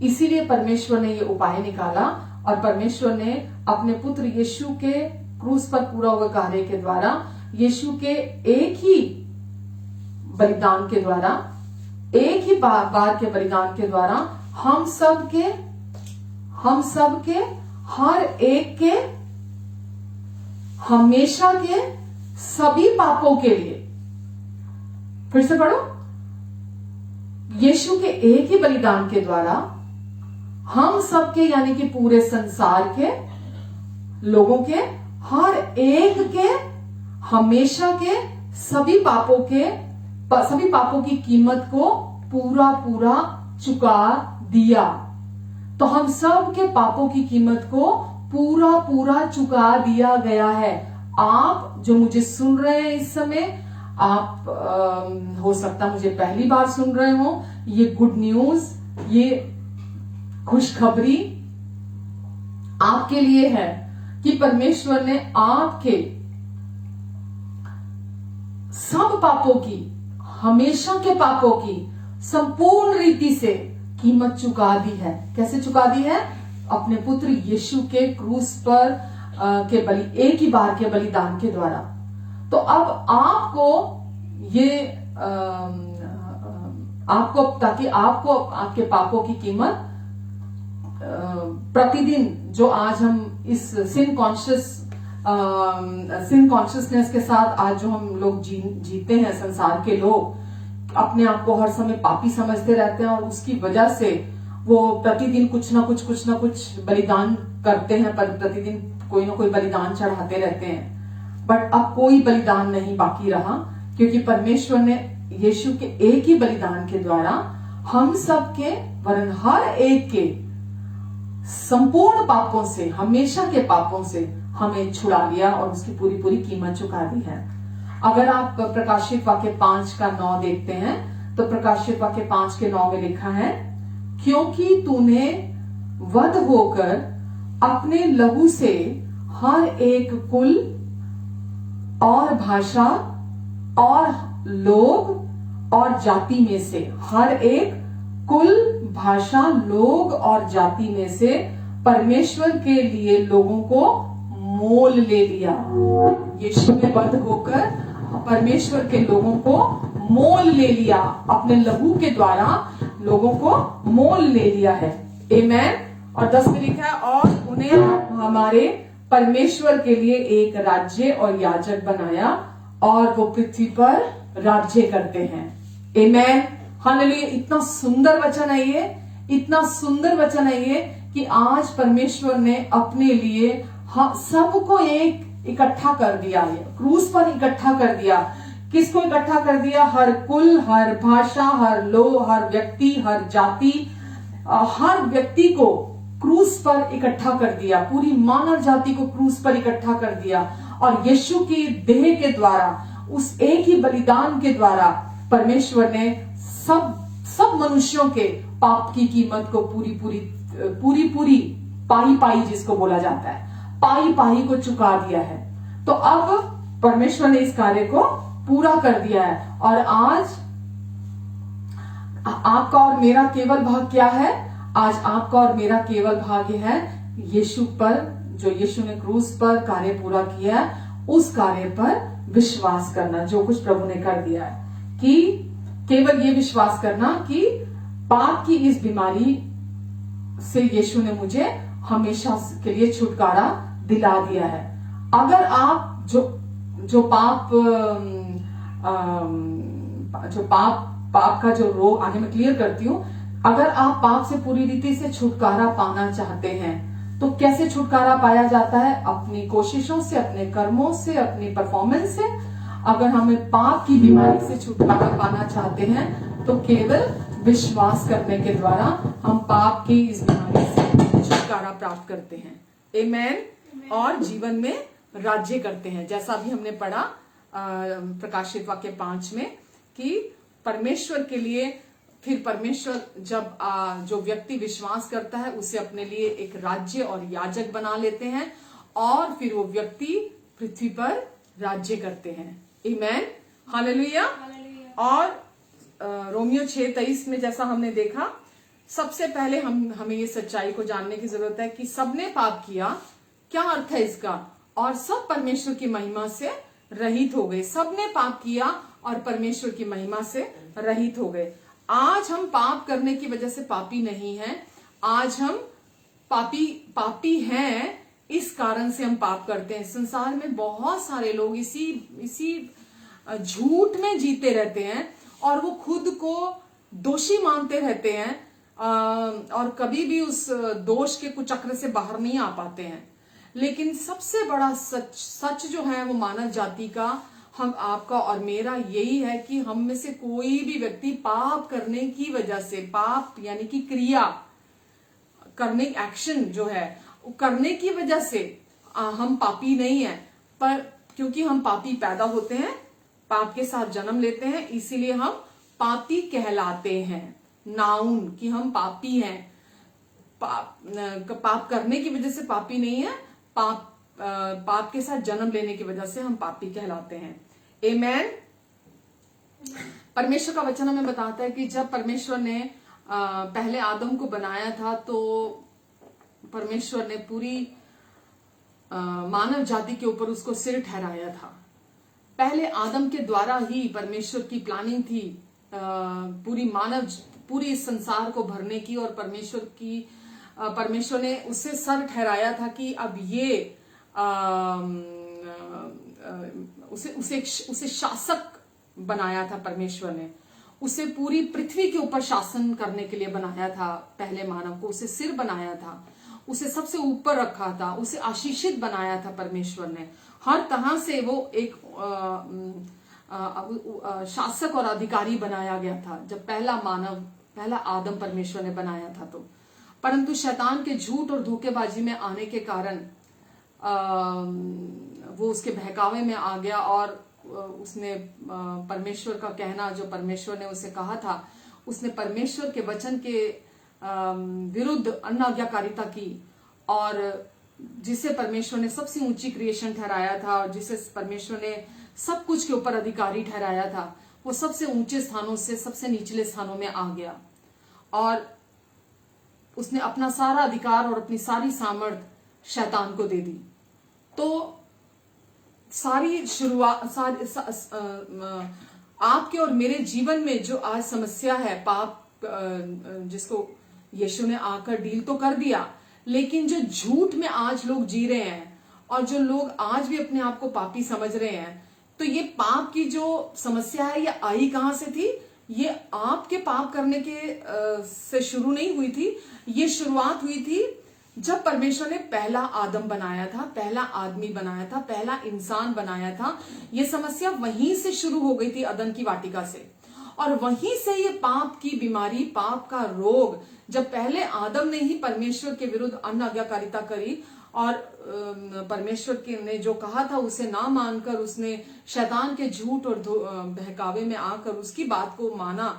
इसीलिए परमेश्वर ने ये उपाय निकाला, और परमेश्वर ने अपने पुत्र यीशु के क्रूस पर पूरा हुए कार्य के द्वारा, यीशु के एक ही बलिदान के द्वारा, एक ही बार के बलिदान के द्वारा हम सब के हर एक के हमेशा के सभी पापों के लिए, फिर से पढ़ो, यीशु के एक ही बलिदान के द्वारा हम सबके, यानी कि पूरे संसार के लोगों के हर एक के हमेशा के सभी पापों की कीमत को पूरा चुका दिया। तो हम सब के पापों की कीमत को पूरा पूरा चुका दिया गया है। आप जो मुझे सुन रहे हैं इस समय, आप हो सकता मुझे पहली बार सुन रहे हो, ये गुड न्यूज, ये खुशखबरी आपके लिए है कि परमेश्वर ने आपके सब पापों की, हमेशा के पापों की संपूर्ण रीति से कीमत चुका दी है। कैसे चुका दी है? अपने पुत्र यीशु के क्रूस पर के बलि, एक ही बार के बलिदान के द्वारा। तो अब आपको ये आपको, ताकि आपको आपके पापों की कीमत प्रतिदिन, जो आज हम इस सिन कॉन्शियसनेस के साथ आज जो हम लोग जीते हैं, संसार के लोग अपने आप को हर समय पापी समझते रहते हैं और उसकी वजह से वो प्रतिदिन कुछ ना कुछ बलिदान करते हैं, पर प्रतिदिन कोई ना कोई बलिदान चढ़ाते रहते हैं। बट अब कोई बलिदान नहीं बाकी रहा, क्योंकि परमेश्वर ने यीशु के एक ही बलिदान के द्वारा हम सब के, वरन हर एक के संपूर्ण पापों से, हमेशा के पापों से हमें छुड़ा लिया और उसकी पूरी कीमत चुका दी है। अगर आप प्रकाशित वाक्य 5 का 9 देखते हैं, तो प्रकाशित वाक्य 5 के 9 में लिखा है, क्योंकि तूने वध होकर अपने लहू से हर एक कुल और भाषा और लोग और जाति में से, हर एक कुल, भाषा, लोग और जाति में से परमेश्वर के लिए लोगों को मोल ले लिया। यीशु ने वध होकर परमेश्वर के लोगों को मोल ले लिया, अपने लहू के द्वारा लोगों को मोल ले लिया है। आमेन। और 10 में लिखा है, और उन्हें हमारे परमेश्वर के लिए एक राज्य और याजक बनाया और वो पृथ्वी पर राज्य करते हैं। आमेन। हालेलुया। इतना सुंदर वचन है ये, इतना सुंदर वचन है ये कि आज परमेश्वर ने अपने लिए सबको एक इकट्ठा कर दिया है, क्रूस पर इकट्ठा कर दिया। किसको इकट्ठा कर दिया? हर कुल, हर भाषा, हर लोग, हर व्यक्ति, हर जाति, हर व्यक्ति को क्रूस पर इकट्ठा कर दिया। पूरी मानव जाति को क्रूस पर इकट्ठा कर दिया और यीशु की देह के द्वारा, उस एक ही बलिदान के द्वारा परमेश्वर ने सब मनुष्यों के पाप की कीमत को पूरी पाई जिसको बोला जाता है, पाई को चुका दिया है। तो अब परमेश्वर ने इस कार्य को पूरा कर दिया है और आज आपका और मेरा केवल भाग क्या है? आज आपका और मेरा केवल भाग्य है यीशु पर, जो यीशु ने क्रूस पर कार्य पूरा किया है, उस कार्य पर विश्वास करना, जो कुछ प्रभु ने कर दिया है। कि केवल ये विश्वास करना कि पाप की इस बीमारी से यीशु ने मुझे हमेशा के लिए छुटकारा दिला दिया है। अगर आप जो पाप का जो रोग, आगे मैं क्लियर करती हूँ, अगर आप पाप से पूरी रीति से छुटकारा पाना चाहते हैं तो कैसे छुटकारा पाया जाता है? अपनी कोशिशों से, अपने कर्मों से, अपनी परफॉर्मेंस से। अगर हमें पाप की बीमारी से छुटकारा पाना चाहते हैं तो केवल विश्वास करने के द्वारा हम पाप की इस बीमारी से छुटकारा प्राप्त करते हैं। आमेन। और जीवन में राज्य करते हैं, जैसा भी हमने पढ़ा प्रकाशित वाक्य 5 में कि परमेश्वर के लिए, फिर परमेश्वर जब जो व्यक्ति विश्वास करता है उसे अपने लिए एक राज्य और याजक बना लेते हैं और फिर वो व्यक्ति पृथ्वी पर राज्य करते हैं। आमेन। हालेलुया। और रोमियो 6:23 में जैसा हमने देखा, सबसे पहले हमें ये सच्चाई को जानने की जरूरत है कि सबने पाप किया। क्या अर्थ है इसका? और सब परमेश्वर की महिमा से रहित हो गए। सबने पाप किया और परमेश्वर की महिमा से रहित हो गए। आज हम पाप करने की वजह से पापी नहीं हैं। आज हम पापी हैं, इस कारण से हम पाप करते हैं। संसार में बहुत सारे लोग इसी झूठ में जीते रहते हैं और वो खुद को दोषी मानते रहते हैं और कभी भी उस दोष के कुचक्र से बाहर नहीं आ पाते हैं। लेकिन सबसे बड़ा सच जो है वो मानव जाति का, हम आपका और मेरा यही है कि हम में से कोई भी व्यक्ति पाप करने की वजह से, पाप यानी कि क्रिया करने, एक्शन जो है करने की वजह से हम पापी नहीं है, पर क्योंकि हम पापी पैदा होते हैं, पाप के साथ जन्म लेते हैं, इसीलिए हम पापी कहलाते हैं। नाउन कि हम पापी हैं, पाप करने की वजह से पापी नहीं है, पाप के साथ जन्म लेने की वजह से हम पापी कहलाते हैं। आमेन। परमेश्वर का वचन हमें बताता है कि जब परमेश्वर ने पहले आदम को बनाया था, तो परमेश्वर ने पूरी मानव जाति के ऊपर उसको सिर ठहराया था। पहले आदम के द्वारा ही परमेश्वर की प्लानिंग थी पूरी इस संसार को भरने की, और परमेश्वर ने उसे सर ठहराया था कि अब ये उसे शासक बनाया था। परमेश्वर ने उसे पूरी पृथ्वी के ऊपर शासन करने के लिए बनाया था। पहले मानव को उसे सिर बनाया था, उसे सबसे ऊपर रखा था, उसे आशीषित बनाया था। परमेश्वर ने हर तरह से वो एक शासक और अधिकारी बनाया गया था जब पहला आदम परमेश्वर ने बनाया था। तो परंतु शैतान के झूठ और धोखेबाजी में आने के कारण वो उसके बहकावे में आ गया, और उसने परमेश्वर का कहना, जो परमेश्वर ने उसे कहा था, उसने परमेश्वर के वचन के विरुद्ध अनाज्ञाकारिता की, और जिसे परमेश्वर ने सबसे ऊंची क्रिएशन ठहराया था और जिसे परमेश्वर ने सब कुछ के ऊपर अधिकारी ठहराया था, वो सबसे ऊंचे स्थानों से सबसे निचले स्थानों में आ गया, और उसने अपना सारा अधिकार और अपनी सारी सामर्थ शैतान को दे दी। तो सारी शुरुआत आपके और मेरे जीवन में जो आज समस्या है, पाप, जिसको यीशु ने आकर डील तो कर दिया, लेकिन जो झूठ में आज लोग जी रहे हैं और जो लोग आज भी अपने आप को पापी समझ रहे हैं, तो ये पाप की जो समस्या है ये आई कहां से थी? ये आपके पाप करने के से शुरू नहीं हुई थी। ये शुरुआत हुई थी जब परमेश्वर ने पहला आदम बनाया था, पहला आदमी बनाया था, पहला इंसान बनाया था। ये समस्या वहीं से शुरू हो गई थी, अदन की वाटिका से, और वहीं से ये पाप की बीमारी, पाप का रोग, जब पहले आदम ने ही परमेश्वर के विरुद्ध अनाज्ञाकारिता करी और परमेश्वर के ने जो कहा था उसे ना मानकर उसने शैतान के झूठ और बहकावे में आकर उसकी बात को माना,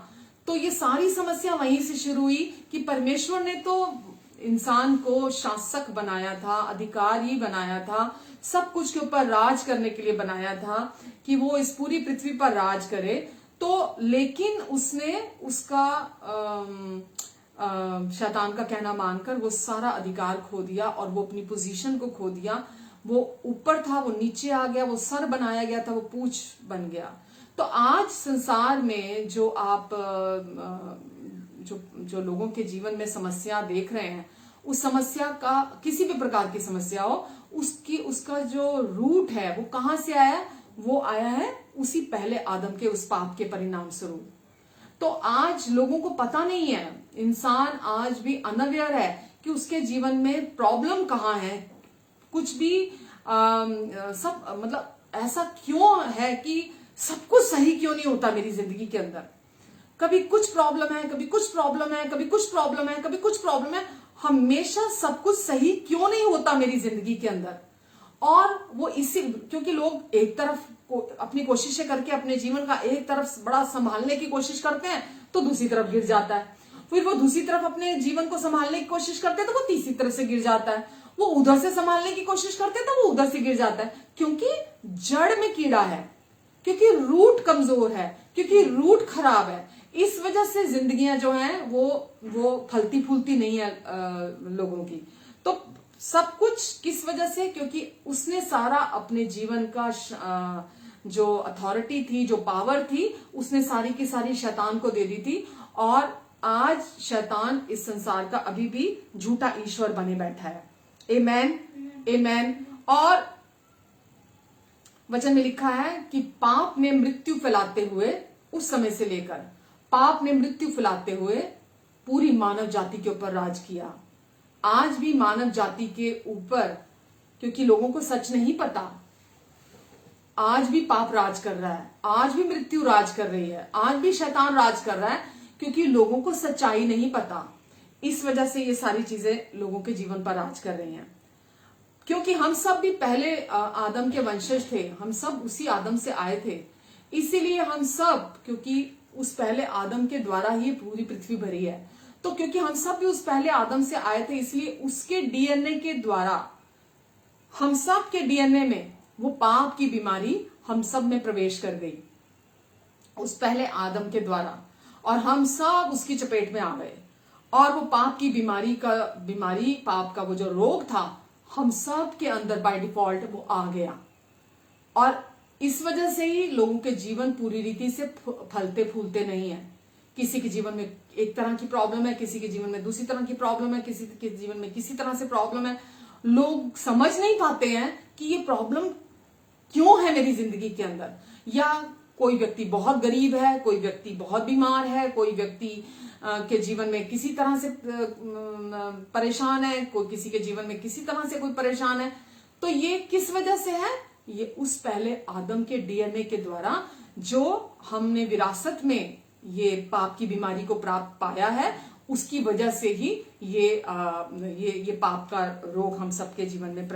तो ये सारी समस्या वहीं से शुरू हुई कि परमेश्वर ने तो इंसान को शासक बनाया था, अधिकारी बनाया था, सब कुछ के ऊपर राज करने के लिए बनाया था कि वो इस पूरी पृथ्वी पर राज करे। तो लेकिन उसने उसका शैतान का कहना मानकर वो सारा अधिकार खो दिया और वो अपनी पोजीशन को खो दिया। वो ऊपर था, वो नीचे आ गया, वो सर बनाया गया था, वो पूंछ बन गया। तो आज संसार में जो आप जो लोगों के जीवन में समस्या देख रहे हैं, उस समस्या का, किसी भी प्रकार की समस्या हो, उसका जो रूट है वो कहां से आया? वो आया है उसी पहले आदम के उस पाप के परिणाम स्वरूप। तो आज लोगों को पता नहीं है, इंसान आज भी अनअवेयर है कि उसके जीवन में प्रॉब्लम कहाँ है। कुछ भी सब मतलब ऐसा क्यों है कि सब कुछ सही क्यों नहीं होता मेरी जिंदगी के अंदर? कभी कुछ प्रॉब्लम है, कभी कुछ प्रॉब्लम है, कभी कुछ प्रॉब्लम है, कभी कुछ प्रॉब्लम है। हमेशा सब कुछ सही क्यों नहीं होता मेरी जिंदगी के अंदर? और वो इसी क्योंकि लोग एक तरफ अपनी कोशिशें करके अपने जीवन का एक तरफ बड़ा संभालने की कोशिश करते हैं तो दूसरी तरफ गिर जाता है, फिर वो दूसरी तरफ अपने जीवन को संभालने की कोशिश करते हैं तो वो तीसरी तरफ से गिर जाता है, वो उधर से संभालने की कोशिश करते हैं तो वो उधर से गिर जाता है, क्योंकि जड़ में कीड़ा है, क्योंकि रूट कमजोर है, क्योंकि रूट खराब है। इस वजह से जिंदगियां जो हैं वो फलती फूलती नहीं है लोगों की। तो सब कुछ किस वजह से? क्योंकि उसने सारा अपने जीवन का जो अथॉरिटी थी, जो पावर थी, उसने सारी की सारी शैतान को दे दी थी। और आज शैतान इस संसार का अभी भी झूठा ईश्वर बने बैठा है। आमेन, आमेन। और वचन में लिखा है कि पाप ने मृत्यु फैलाते हुए, उस समय से लेकर पाप ने मृत्यु फैलाते हुए पूरी मानव जाति के ऊपर राज किया। आज भी मानव जाति के ऊपर, क्योंकि लोगों को सच नहीं पता, आज भी पाप राज कर रहा है, आज भी मृत्यु राज कर रही है, आज भी शैतान राज कर रहा है, क्योंकि लोगों को सच्चाई नहीं पता। इस वजह से ये सारी चीजें लोगों के जीवन पर राज कर रही हैं। क्योंकि हम सब भी पहले आदम के वंशज थे, हम सब उसी आदम से आए थे, इसीलिए हम सब, क्योंकि उस पहले आदम के द्वारा ही पूरी पृथ्वी भरी है, तो क्योंकि हम सब भी उस पहले आदम से आए थे, इसलिए उसके डीएनए के द्वारा हम सब के डीएनए में वो पाप की बीमारी हम सब में प्रवेश कर गई उस पहले आदम के द्वारा, और हम सब उसकी चपेट में आ गए, और वो पाप की बीमारी पाप का वो जो रोग था हम सब के अंदर बाय डिफॉल्ट वो आ गया। और इस वजह से ही लोगों के जीवन पूरी रीति से फलते फूलते नहीं है। किसी के जीवन में एक तरह की प्रॉब्लम है, किसी के जीवन में दूसरी तरह की प्रॉब्लम है, किसी के जीवन में किसी तरह से प्रॉब्लम है। लोग समझ नहीं पाते हैं कि ये प्रॉब्लम क्यों है मेरी जिंदगी के अंदर। या कोई व्यक्ति बहुत गरीब है, कोई व्यक्ति बहुत बीमार है, कोई व्यक्ति के जीवन में किसी तरह से परेशान है, कोई किसी के जीवन में किसी तरह से कोई परेशान है। तो ये किस वजह से है? ये उस पहले आदम के डीएनए के द्वारा जो हमने विरासत में ये पाप की बीमारी को प्राप्त पाया है, उसकी वजह से ही ये पाप का रोग हम सबके जीवन में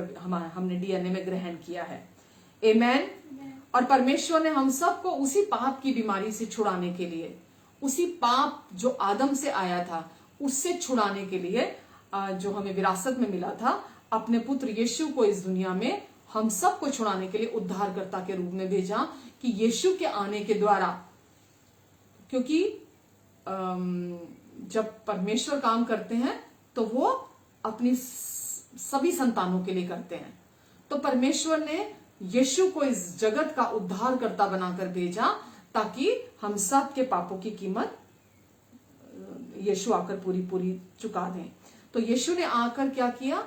हमने डीएनए में ग्रहण किया है। आमेन। और परमेश्वर ने हम सबको उसी पाप की बीमारी से छुड़ाने के लिए, उसी पाप जो आदम से आया था उससे छुड़ाने के लिए, जो हमें विरासत में मिला था, अपने पुत्र यीशु को इस दुनिया में हम सबको छुड़ाने के लिए उद्धारकर्ता के रूप में भेजा। कि यीशु के आने के द्वारा, क्योंकि जब परमेश्वर काम करते हैं तो वो अपनी सभी संतानों के लिए करते हैं। तो परमेश्वर ने यीशु को इस जगत का उद्धारकर्ता बनाकर भेजा ताकि हम सब के पापों की कीमत यीशु आकर पूरी चुका दें। तो यीशु ने आकर क्या किया?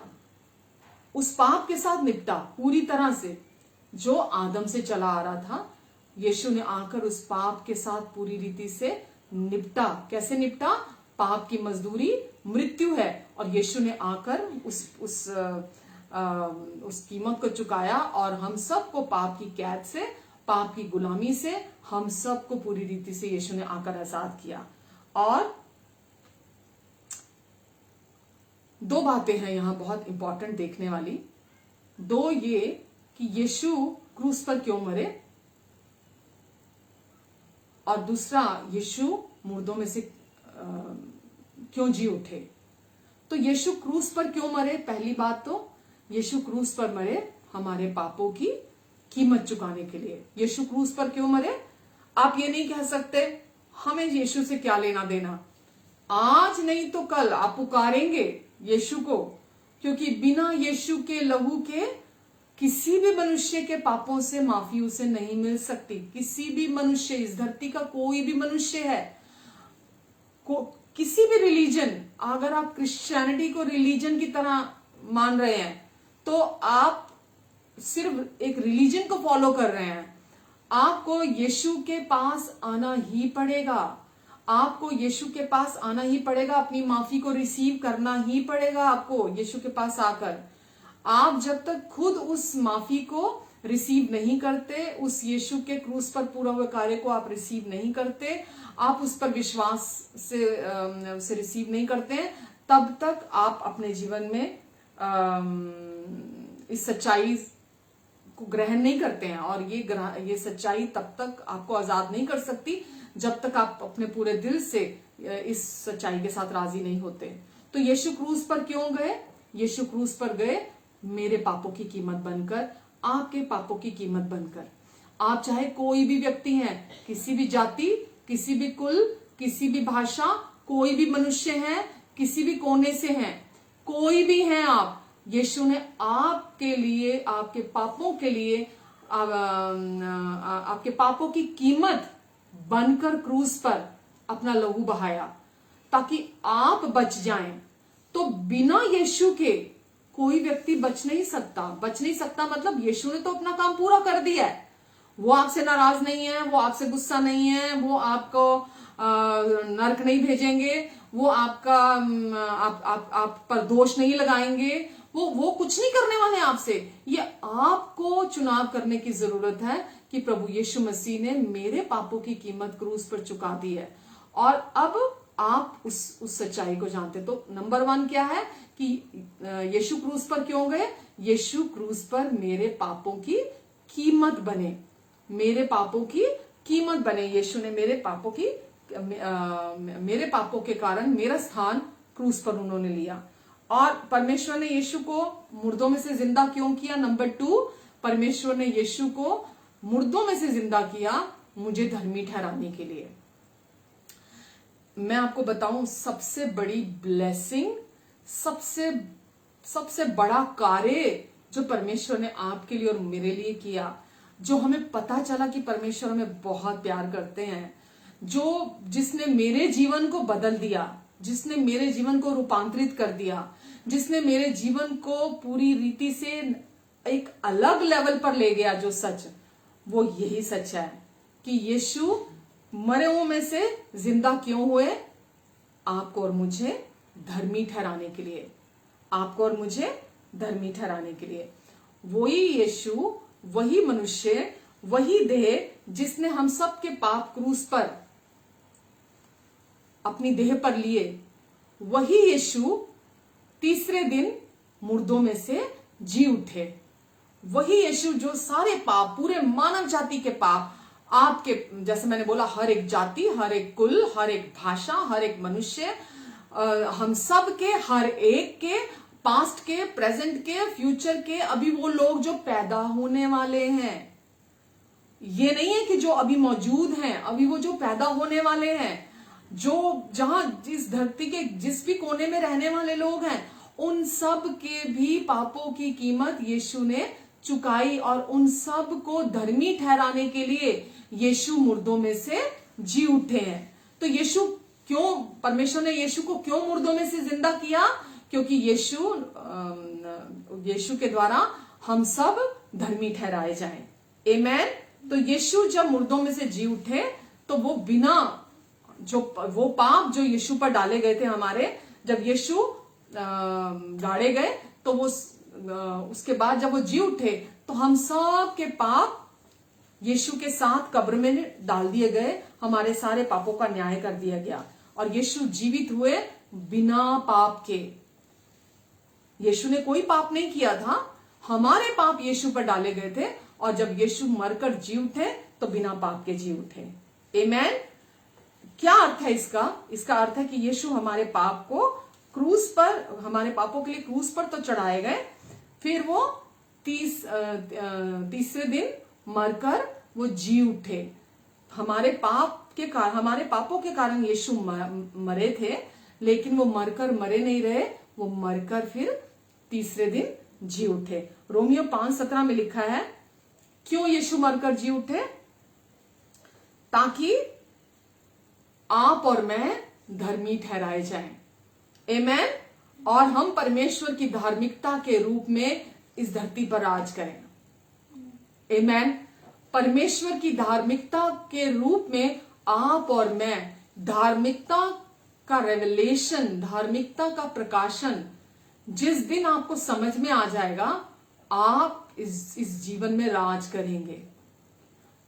उस पाप के साथ निपटा पूरी तरह से जो आदम से चला आ रहा था। यीशु ने आकर उस पाप के साथ पूरी रीति से निपटा। कैसे निपटा? पाप की मजदूरी मृत्यु है, और यीशु ने आकर उस कीमत को चुकाया, और हम सबको पाप की कैद से, पाप की गुलामी से हम सबको पूरी रीति से यीशु ने आकर आजाद किया। और दो बातें हैं यहां बहुत इंपॉर्टेंट देखने वाली। दो ये कि यीशु क्रूस पर क्यों मरे, और दूसरा यीशु मुर्दों में से क्यों जी उठे। तो यीशु क्रूस पर क्यों मरे? पहली बात तो यीशु क्रूस पर मरे हमारे पापों की कीमत चुकाने के लिए। यीशु क्रूस पर क्यों मरे? आप ये नहीं कह सकते हमें यीशु से क्या लेना देना, आज नहीं तो कल आप पुकारेंगे यीशु को, क्योंकि बिना यीशु के लहू के किसी भी मनुष्य के पापों से माफी उसे नहीं मिल सकती। किसी भी मनुष्य, इस धरती का कोई भी मनुष्य है, किसी भी रिलीजन, अगर आप क्रिश्चियनिटी को रिलीजन की तरह मान रहे हैं तो आप सिर्फ एक रिलीजन को फॉलो कर रहे हैं। आपको यीशु के पास आना ही पड़ेगा, आपको यीशु के पास आना ही पड़ेगा, अपनी माफी को रिसीव करना ही पड़ेगा आपको यीशु के पास आकर। आप जब तक खुद उस माफी को रिसीव नहीं करते, उस यीशु के क्रूस पर पूरा हुए कार्य को आप रिसीव नहीं करते, आप उस पर विश्वास से रिसीव नहीं करते हैं, तब तक आप अपने जीवन में इस सच्चाई को ग्रहण नहीं करते हैं। और ये सच्चाई तब तक आपको आजाद नहीं कर सकती जब तक आप अपने पूरे दिल से इस सच्चाई के साथ राजी नहीं होते। तो यीशु क्रूस पर क्यों गए? यीशु क्रूस पर गए मेरे पापों की कीमत बनकर, आपके पापों की कीमत बनकर। आप चाहे कोई भी व्यक्ति हैं, किसी भी जाति, किसी भी कुल, किसी भी भाषा, कोई भी मनुष्य है, किसी भी कोने से हैं, कोई भी हैं आप, यीशु ने आपके लिए, आपके पापों के लिए, आपके पापों की कीमत बनकर क्रूस पर अपना लहू बहाया ताकि आप बच जाएं। तो बिना यीशु के कोई व्यक्ति बच नहीं सकता। बच नहीं सकता मतलब यीशु ने तो अपना काम पूरा कर दिया है। वो आपसे नाराज नहीं है, वो आपसे गुस्सा नहीं है, वो आपको नरक नहीं भेजेंगे, वो आप पर दोष नहीं लगाएंगे, वो कुछ नहीं करने वाले आपसे। ये आपको चुनाव करने की जरूरत है कि प्रभु यीशु मसीह ने मेरे पापों की कीमत क्रूस पर चुका दी है, और अब आप उस सच्चाई को जानते। तो नंबर 1 क्या है कि यीशु क्रूस पर क्यों गए? यीशु क्रूस पर मेरे पापों की कीमत बने, मेरे पापों की कीमत बने। यीशु ने मेरे पापों के कारण मेरा स्थान क्रूस पर उन्होंने लिया। और परमेश्वर ने यीशु को मुर्दों में से जिंदा क्यों किया? नंबर 2, परमेश्वर ने यीशु को मुर्दों में से जिंदा किया मुझे धर्मी ठहराने के लिए। मैं आपको बताऊं, सबसे बड़ी ब्लेसिंग, सबसे बड़ा कार्य जो परमेश्वर ने आपके लिए और मेरे लिए किया, जो हमें पता चला कि परमेश्वर हमें बहुत प्यार करते हैं, जिसने मेरे जीवन को बदल दिया, जिसने मेरे जीवन को रूपांतरित कर दिया, जिसने मेरे जीवन को पूरी रीति से एक अलग लेवल पर ले गया, जो सच, वो यही सच है कि यीशु मरे हुओं में से जिंदा क्यों हुए? आपको और मुझे धर्मी ठहराने के लिए, आपको और मुझे धर्मी ठहराने के लिए। वही यीशु, वही मनुष्य, वही देह जिसने हम सब के पाप क्रूस पर अपनी देह पर लिए, वही यीशु तीसरे दिन मुर्दों में से जी उठे। वही यीशु जो सारे पाप, पूरे मानव जाति के पाप, आपके, जैसे मैंने बोला, हर एक जाति, हर एक कुल, हर एक भाषा, हर एक मनुष्य, हम सब के, हर एक के, पास्ट के, प्रेजेंट के, फ्यूचर के, अभी वो लोग जो पैदा होने वाले हैं, ये नहीं है कि जो अभी मौजूद हैं, अभी वो जो पैदा होने वाले हैं, जो जहां जिस धरती के जिस भी कोने में रहने वाले लोग हैं, उन सब के भी पापों की कीमत यीशु ने चुकाई और उन सब को धर्मी ठहराने के लिए यीशु मुर्दों में से जी उठे हैं। तो यीशु क्यों, परमेश्वर ने यीशु को क्यों मुर्दों में से जिंदा किया? क्योंकि यीशु के द्वारा हम सब धर्मी ठहराए जाएं। आमेन। तो यीशु जब मुर्दों में से जी उठे तो वो बिना वो पाप जो यीशु पर डाले गए थे हमारे, जब यीशु गाड़े गए तो वो उसके बाद जब वो जी उठे तो हम सब के पाप यीशु के साथ कब्र में डाल दिए गए, हमारे सारे पापों का न्याय कर दिया गया और यीशु जीवित हुए बिना पाप के। यीशु ने कोई पाप नहीं किया था, हमारे पाप यीशु पर डाले गए थे और जब यीशु मरकर जी उठे तो बिना पाप के जी उठे। आमेन। क्या अर्थ है इसका? इसका अर्थ है कि यीशु हमारे पाप को क्रूस पर, हमारे पापों के लिए क्रूस पर तो चढ़ाए गए, फिर वो तीसरे दिन मरकर वो जी उठे। हमारे पापों के कारण यीशु मरे थे, लेकिन वो मरकर मरे नहीं रहे, वो मरकर फिर तीसरे दिन जी उठे। रोमियो 5:17 में लिखा है, क्यों यीशु मरकर जी उठे? ताकि आप और मैं धर्मी ठहराए जाएं। आमेन। और हम परमेश्वर की धार्मिकता के रूप में इस धरती पर राज करें। आमेन। परमेश्वर की धार्मिकता के रूप में आप और मैं धार्मिकता का रेवलेशन, धार्मिकता का प्रकाशन जिस दिन आपको समझ में आ जाएगा, आप इस जीवन में राज करेंगे।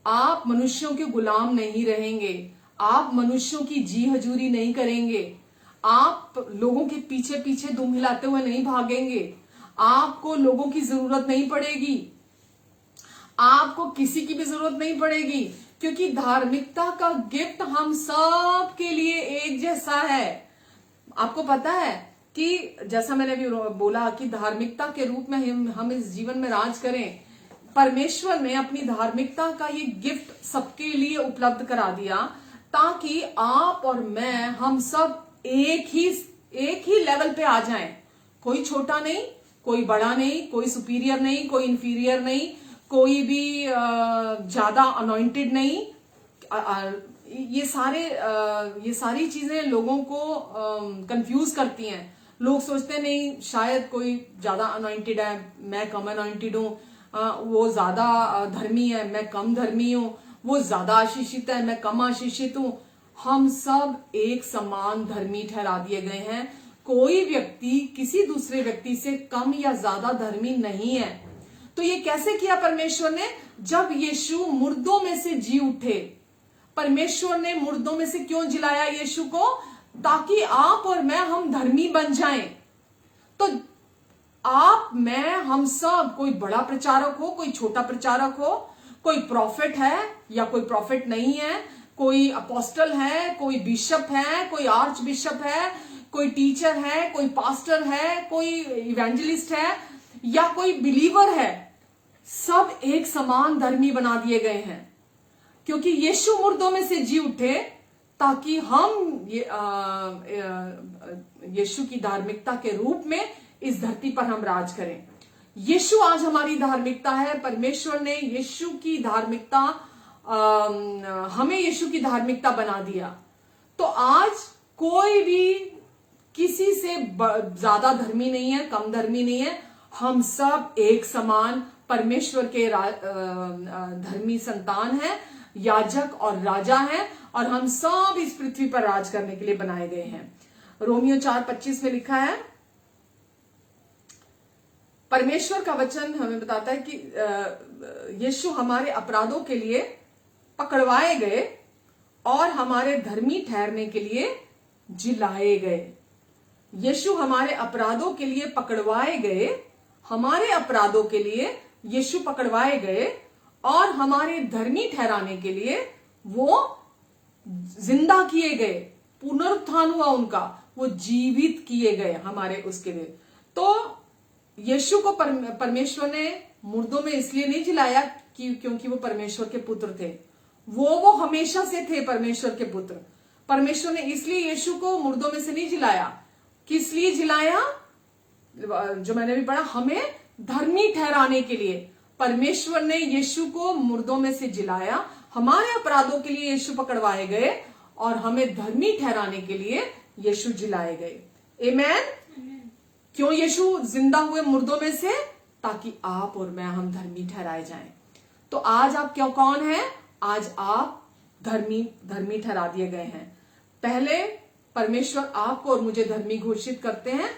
आप मनुष्यों के गुलाम नहीं रहेंगे, आप मनुष्यों की जी हजूरी नहीं करेंगे, आप लोगों के पीछे पीछे दुम हिलाते हुए नहीं भागेंगे, आपको लोगों की जरूरत नहीं पड़ेगी, आपको किसी की भी जरूरत नहीं पड़ेगी, क्योंकि धार्मिकता का गिफ्ट हम सब के लिए एक जैसा है। आपको पता है कि जैसा मैंने भी बोला कि धार्मिकता के रूप में हम इस जीवन में राज करें, परमेश्वर ने अपनी धार्मिकता का ये गिफ्ट सबके लिए उपलब्ध करा दिया ताकि आप और मैं, हम सब एक ही लेवल पे आ जाएं। कोई छोटा नहीं, कोई बड़ा नहीं, कोई सुपीरियर नहीं, कोई इंफीरियर नहीं, कोई भी ज्यादा अनॉइंटेड नहीं। ये सारी चीजें लोगों को कंफ्यूज करती हैं। लोग सोचते नहीं शायद कोई ज्यादा अनॉइंटेड है, मैं कम अनॉइंटेड हूं, वो ज्यादा धर्मी है, मैं कम धर्मी हूं, वो ज्यादा आशीषित है, मैं कम आशीषित हूं। हम सब एक समान धर्मी ठहरा दिए गए हैं। कोई व्यक्ति किसी दूसरे व्यक्ति से कम या ज्यादा धर्मी नहीं है। तो ये कैसे किया परमेश्वर ने? जब यीशु मुर्दों में से जी उठे। परमेश्वर ने मुर्दों में से क्यों जिलाया यीशु को? ताकि आप और मैं हम धर्मी बन जाएं। तो आप, मैं, हम सब, कोई बड़ा प्रचारक हो, कोई छोटा प्रचारक हो, कोई प्रॉफिट है या कोई प्रॉफिट नहीं है, कोई अपोस्टल है, कोई बिशप है, कोई आर्च बिशप है, कोई टीचर है, कोई पास्टर है, कोई इवेंजलिस्ट है या कोई बिलीवर है, सब एक समान धर्मी बना दिए गए हैं, क्योंकि यीशु मुर्दों में से जी उठे ताकि हम यीशु की धार्मिकता के रूप में इस धरती पर हम राज करें। यीशु आज हमारी धार्मिकता है। परमेश्वर ने यीशु की धार्मिकता, हमें यीशु की धार्मिकता बना दिया। तो आज कोई भी किसी से ज्यादा धर्मी नहीं है, कम धर्मी नहीं है। हम सब एक समान परमेश्वर के धर्मी संतान हैं, याजक और राजा हैं, और हम सब इस पृथ्वी पर राज करने के लिए बनाए गए हैं। रोमियो 4:25 में लिखा है, परमेश्वर का वचन हमें बताता है कि यीशु हमारे अपराधों के लिए पकड़वाए गए और हमारे धर्मी ठहरने के लिए जिलाए गए। यीशु हमारे अपराधों के लिए पकड़वाए गए, हमारे अपराधों के लिए यीशु पकड़वाए गए और हमारे धर्मी ठहराने के लिए वो जिंदा किए गए, पुनरुत्थान हुआ उनका, वो जीवित किए गए हमारे उसके लिए। तो यीशु को परमेश्वर ने मुर्दों में इसलिए नहीं जिलाया क्योंकि वो परमेश्वर के पुत्र थे। वो हमेशा से थे परमेश्वर के पुत्र। परमेश्वर ने इसलिए यीशु को मुर्दों में से नहीं जिलाया। किस लिए जिलाया? जो मैंने भी पढ़ा, हमें धर्मी ठहराने के लिए परमेश्वर ने यीशु को मुर्दों में से जिलाया। हमारे अपराधों के लिए यीशु पकड़वाए गए और हमें धर्मी ठहराने के लिए यीशु जिलाए गए। आमेन। क्यों यीशु जिंदा हुए मुर्दों में से? ताकि आप और मैं, हम धर्मी ठहराए जाएं। तो आज आप क्यों कौन है? आज आप धर्मी ठहरा दिए गए हैं। पहले परमेश्वर आपको और मुझे धर्मी घोषित करते हैं,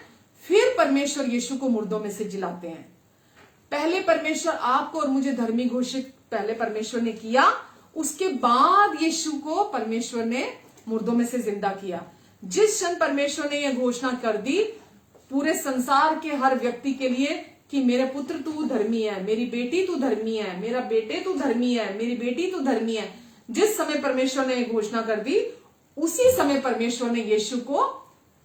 फिर परमेश्वर यीशु को मुर्दों में से जिलाते हैं। पहले परमेश्वर आपको और मुझे धर्मी घोषित पहले परमेश्वर ने किया, उसके बाद यीशु को परमेश्वर ने मुर्दों में से जिंदा किया। जिस क्षण परमेश्वर ने यह घोषणा कर दी पूरे संसार के हर व्यक्ति के लिए कि मेरे पुत्र तू धर्मी है, मेरी बेटी तू धर्मी है, मेरा बेटे तू धर्मी है, मेरी बेटी तू धर्मी है, जिस समय परमेश्वर ने यह घोषणा कर दी, उसी समय परमेश्वर ने यीशु को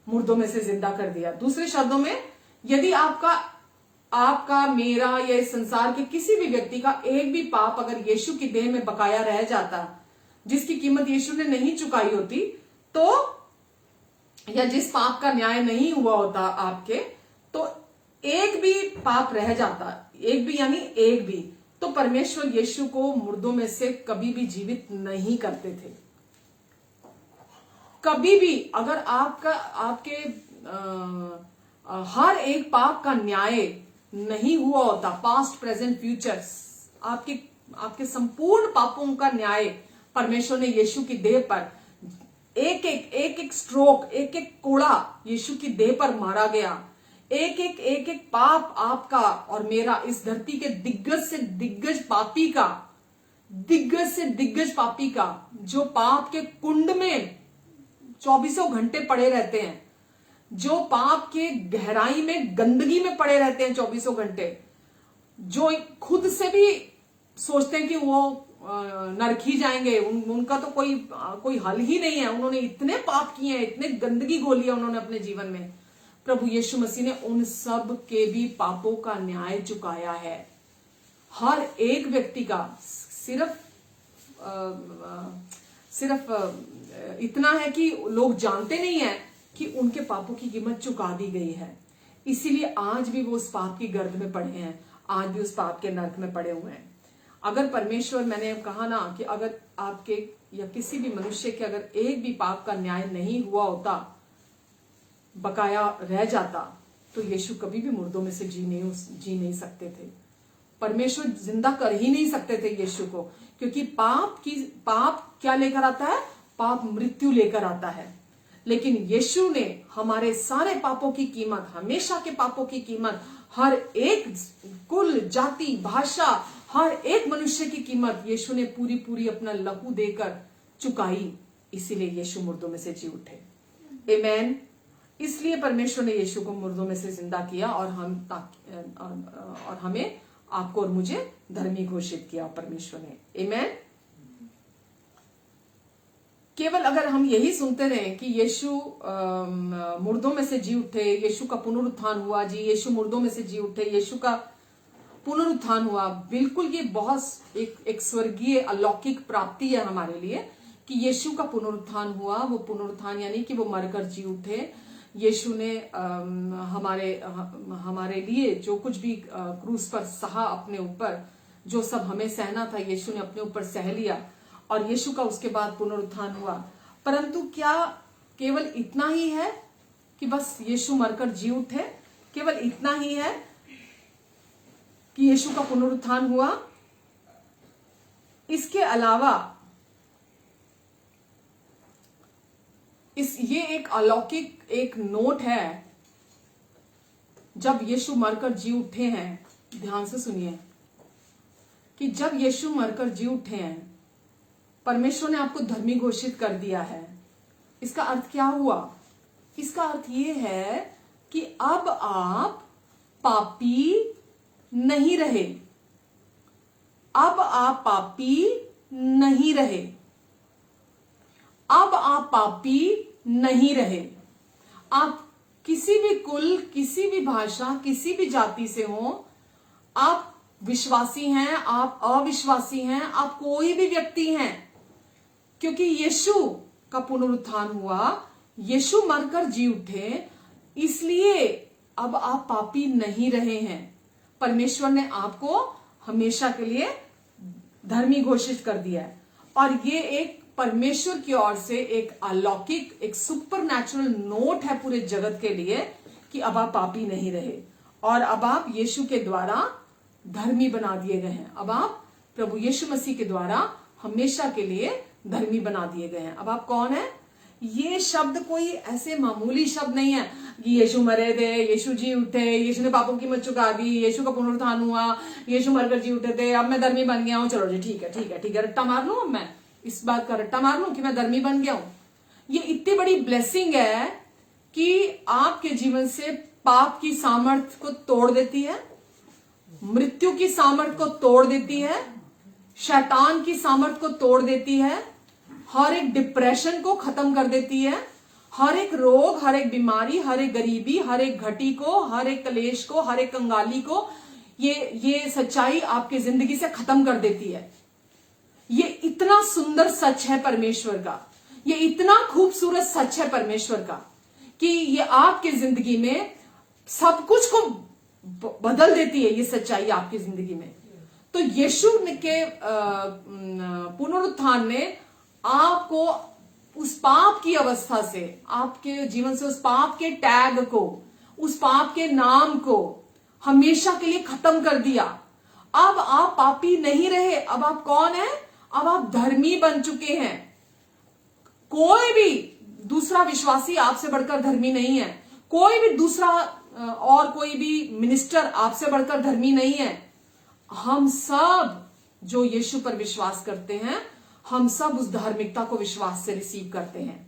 मुर्दों में से जिंदा कर दिया। दूसरे शब्दों में, यदि आपका मेरा या इस संसार के किसी भी व्यक्ति का एक भी पाप अगर यीशु की देह में बकाया रह जाता, जिसकी कीमत यीशु ने नहीं चुकाई होती, तो या जिस पाप का न्याय नहीं हुआ होता आपके, तो एक भी पाप रह जाता, एक भी यानी एक भी, तो परमेश्वर यीशु को मुर्दों में से कभी भी जीवित नहीं करते थे। कभी भी अगर आपके हर एक पाप का न्याय नहीं हुआ होता, पास्ट प्रेजेंट फ्यूचर, आपके संपूर्ण पापों का न्याय परमेश्वर ने यीशु की देह पर एक एक स्ट्रोक, एक एक कोड़ा यीशु की देह पर मारा गया। एक एक पाप आपका और मेरा, इस धरती के दिग्गज से दिग्गज पापी का जो पाप के कुंड में 24 घंटे पड़े रहते हैं, जो पाप के गहराई में, गंदगी में पड़े रहते हैं 24 घंटे, जो खुद से भी सोचते हैं कि वो नरक ही जाएंगे, उनका तो कोई हल ही नहीं है। उन्होंने इतने पाप किए हैं, इतने गंदगी घोली है उन्होंने अपने जीवन में। प्रभु यीशु मसीह ने उन सब के भी पापों का न्याय चुकाया है। हर एक व्यक्ति का सिर्फ इतना है कि लोग जानते नहीं है कि उनके पापों की कीमत चुका दी गई है। इसीलिए आज भी वो उस पाप की गर्द में पड़े हैं, आज भी उस पाप के नरक में पड़े हुए हैं। अगर परमेश्वर, मैंने कहा ना कि अगर आपके या किसी भी मनुष्य के अगर एक भी पाप का न्याय नहीं हुआ होता, बकाया रह जाता, तो यीशु कभी भी मुर्दों में से जी नहीं सकते थे। परमेश्वर जिंदा कर ही नहीं सकते थे यीशु को, क्योंकि पाप क्या लेकर आता है? पाप मृत्यु लेकर आता है। लेकिन यीशु ने हमारे सारे पापों की कीमत, हमेशा के पापों की कीमत, हर एक कुल, जाति, भाषा, हर एक मनुष्य की कीमत यीशु ने पूरी अपना लहू देकर चुकाई। इसीलिए यीशु मुर्दों में से जी उठे। आमेन। इसलिए परमेश्वर ने यीशु को मुर्दों में से जिंदा किया और हमें, आपको और मुझे धर्मी घोषित किया परमेश्वर ने। आमेन। केवल अगर हम यही सुनते रहे कि यीशु मुर्दों में से जी उठे, यीशु का पुनरुत्थान हुआ, जी यीशु मुर्दों में से जी उठे, यीशु का पुनरुत्थान हुआ, बिल्कुल ये बहुत एक स्वर्गीय अलौकिक प्राप्ति है हमारे लिए कि यीशु का पुनरुत्थान हुआ। वो पुनरुत्थान यानी कि वो मरकर जी उठे। यीशु ने हमारे लिए जो कुछ भी क्रूस पर सहा, अपने ऊपर जो सब हमें सहना था यीशु ने अपने ऊपर सह लिया और यीशु का उसके बाद पुनरुत्थान हुआ। परंतु क्या केवल इतना ही है कि बस यीशु मरकर जी उठे? केवल इतना ही है कि यीशु का पुनरुत्थान हुआ? इसके अलावा ये एक अलौकिक एक नोट है। जब यीशु मरकर जी उठे हैं, ध्यान से सुनिए कि जब यीशु मरकर जी उठे हैं, परमेश्वर ने आपको धर्मी घोषित कर दिया है। इसका अर्थ क्या हुआ? इसका अर्थ ये है कि अब आप पापी नहीं रहे। अब आप पापी नहीं रहे। अब आप पापी नहीं रहे। आप किसी भी कुल, किसी भी भाषा, किसी भी जाति से हो, आप विश्वासी हैं, आप अविश्वासी हैं, आप कोई भी व्यक्ति हैं, क्योंकि यीशु का पुनरुत्थान हुआ, यीशु मरकर जी उठे, इसलिए अब आप पापी नहीं रहे हैं। परमेश्वर ने आपको हमेशा के लिए धर्मी घोषित कर दिया है। और ये एक परमेश्वर की ओर से एक अलौकिक, एक सुपर नेचुरल नोट है पूरे जगत के लिए कि अब आप पापी नहीं रहे और अब आप यीशु के द्वारा धर्मी बना दिए गए हैं। अब आप प्रभु यीशु मसीह के द्वारा हमेशा के लिए धर्मी बना दिए गए हैं। अब आप कौन है? ये शब्द कोई ऐसे मामूली शब्द नहीं है कि यीशु मरे थे, यीशु जी उठे, यीशु ने पापों की मत चुका दी, यीशु का पुनरुत्थान हुआ, यीशु मरकर जी उठे थे, अब मैं धर्मी बन गया हूं, चलो जी ठीक है ठीक है ठीक है, रट्टा मार लूं, अब मैं इस बात का रट्टा मार लूं कि मैं धर्मी बन गया हूं। ये इतनी बड़ी ब्लेसिंग है कि आपके जीवन से पाप की सामर्थ्य को तोड़ देती है, मृत्यु की सामर्थ्य को तोड़ देती है, शैतान की सामर्थ्य को तोड़ देती है, हर एक डिप्रेशन को खत्म कर देती है, हर एक रोग, हर एक बीमारी, हर एक गरीबी, हर एक घटी को, हर एक कलेश को, हर एक कंगाली को ये सच्चाई आपकी जिंदगी से खत्म कर देती है। ये इतना सुंदर सच है परमेश्वर का, ये इतना खूबसूरत सच है परमेश्वर का कि ये आपके जिंदगी में सब कुछ को बदल देती है। ये सच्चाई आपकी जिंदगी में, तो यीशु के पुनरुत्थान ने आपको उस पाप की अवस्था से, आपके जीवन से उस पाप के टैग को, उस पाप के नाम को हमेशा के लिए खत्म कर दिया। अब आप पापी नहीं रहे। अब आप कौन है? अब आप धर्मी बन चुके हैं। कोई भी दूसरा विश्वासी आपसे बढ़कर धर्मी नहीं है। कोई भी दूसरा और कोई भी मिनिस्टर आपसे बढ़कर धर्मी नहीं है। हम सब जो यीशु पर विश्वास करते हैं, हम सब उस धार्मिकता को विश्वास से रिसीव करते हैं।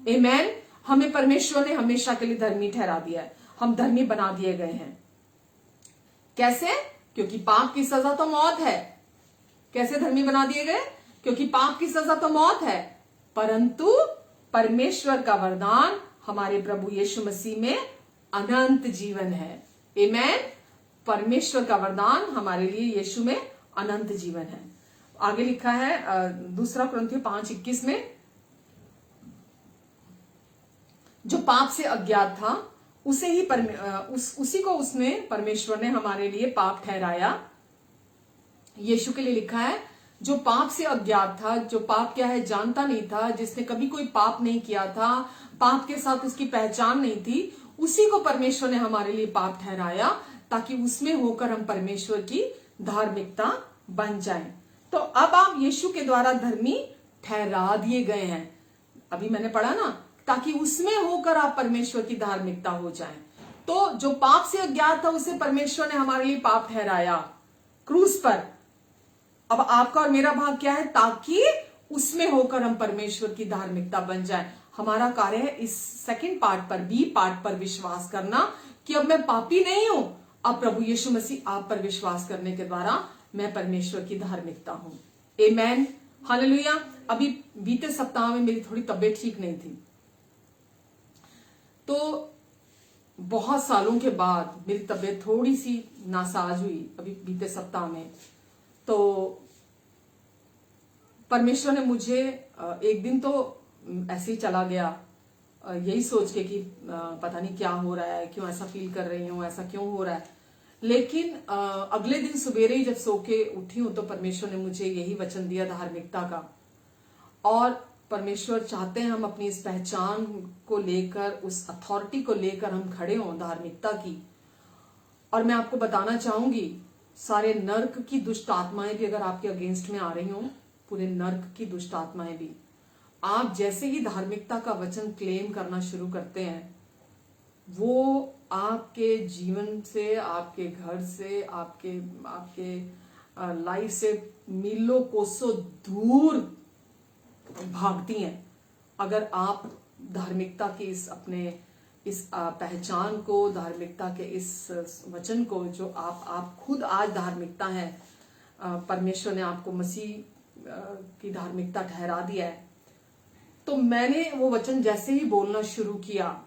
आमेन। हमें परमेश्वर ने हमेशा के लिए धर्मी ठहरा दिया है। हम धर्मी बना दिए गए हैं। कैसे? क्योंकि पाप की सजा तो मौत है। कैसे धर्मी बना दिए गए? क्योंकि पाप की सजा तो मौत है, परंतु परमेश्वर का वरदान हमारे प्रभु यीशु मसीह में अनंत जीवन है। आमेन। परमेश्वर का वरदान हमारे लिए यीशु में अनंत जीवन है। आगे लिखा है 2 कुरिन्थियों 5:21 में, जो पाप से अज्ञात था उसे ही उसी को उसने परमेश्वर ने हमारे लिए पाप ठहराया। यीशु के लिए लिखा है जो पाप से अज्ञात था, जो पाप क्या है जानता नहीं था, जिसने कभी कोई पाप नहीं किया था, पाप के साथ उसकी पहचान नहीं थी, उसी को परमेश्वर ने हमारे लिए पाप ठहराया ताकि उसमें होकर हम परमेश्वर की धार्मिकता बन जाएं। तो अब आप यीशु के द्वारा धर्मी ठहरा दिए गए हैं। अभी मैंने पढ़ा ना, ताकि उसमें होकर आप परमेश्वर की धार्मिकता हो जाएं। तो जो पाप से अज्ञात था उसे परमेश्वर ने हमारे लिए पाप ठहराया क्रूस पर। अब आपका और मेरा भाग क्या है? ताकि उसमें होकर हम परमेश्वर की धार्मिकता बन जाएं। हमारा कार्य है इस सेकंड पार्ट पर, बी पार्ट पर विश्वास करना कि अब मैं पापी नहीं हूं, अब प्रभु यीशु मसीह आप पर विश्वास करने के द्वारा मैं परमेश्वर की धार्मिकता हूं। आमेन, हालेलुया। अभी बीते सप्ताह में मेरी थोड़ी तबीयत ठीक नहीं थी, तो बहुत सालों के बाद मेरी तबीयत थोड़ी सी नासाज हुई अभी बीते सप्ताह में। तो परमेश्वर ने मुझे एक दिन तो ऐसे ही चला गया, यही सोच के कि पता नहीं क्या हो रहा है, क्यों ऐसा फील कर रही हूं, ऐसा क्यों हो रहा है। लेकिन अगले दिन सवेरे ही जब सो के उठी हूं तो परमेश्वर ने मुझे यही वचन दिया धार्मिकता का। और परमेश्वर चाहते हैं हम अपनी इस पहचान को लेकर, उस अथॉरिटी को लेकर हम खड़े हों धार्मिकता की। और मैं आपको बताना चाहूंगी, सारे नर्क की दुष्ट आत्माएं भी अगर आपके अगेंस्ट में आ रही हों, पूरे नर्क की दुष्ट आत्माएं भी, आप जैसे ही धार्मिकता का वचन क्लेम करना शुरू करते हैं, वो आपके जीवन से, आपके घर से, आपके लाइफ से मीलों कोसों दूर भागती हैं। अगर आप धार्मिकता की इस पहचान को, धार्मिकता के इस वचन को, जो आप खुद आज धार्मिकता है, परमेश्वर ने आपको मसीह की धार्मिकता ठहरा दिया है। तो मैंने वो वचन जैसे ही बोलना शुरू किया,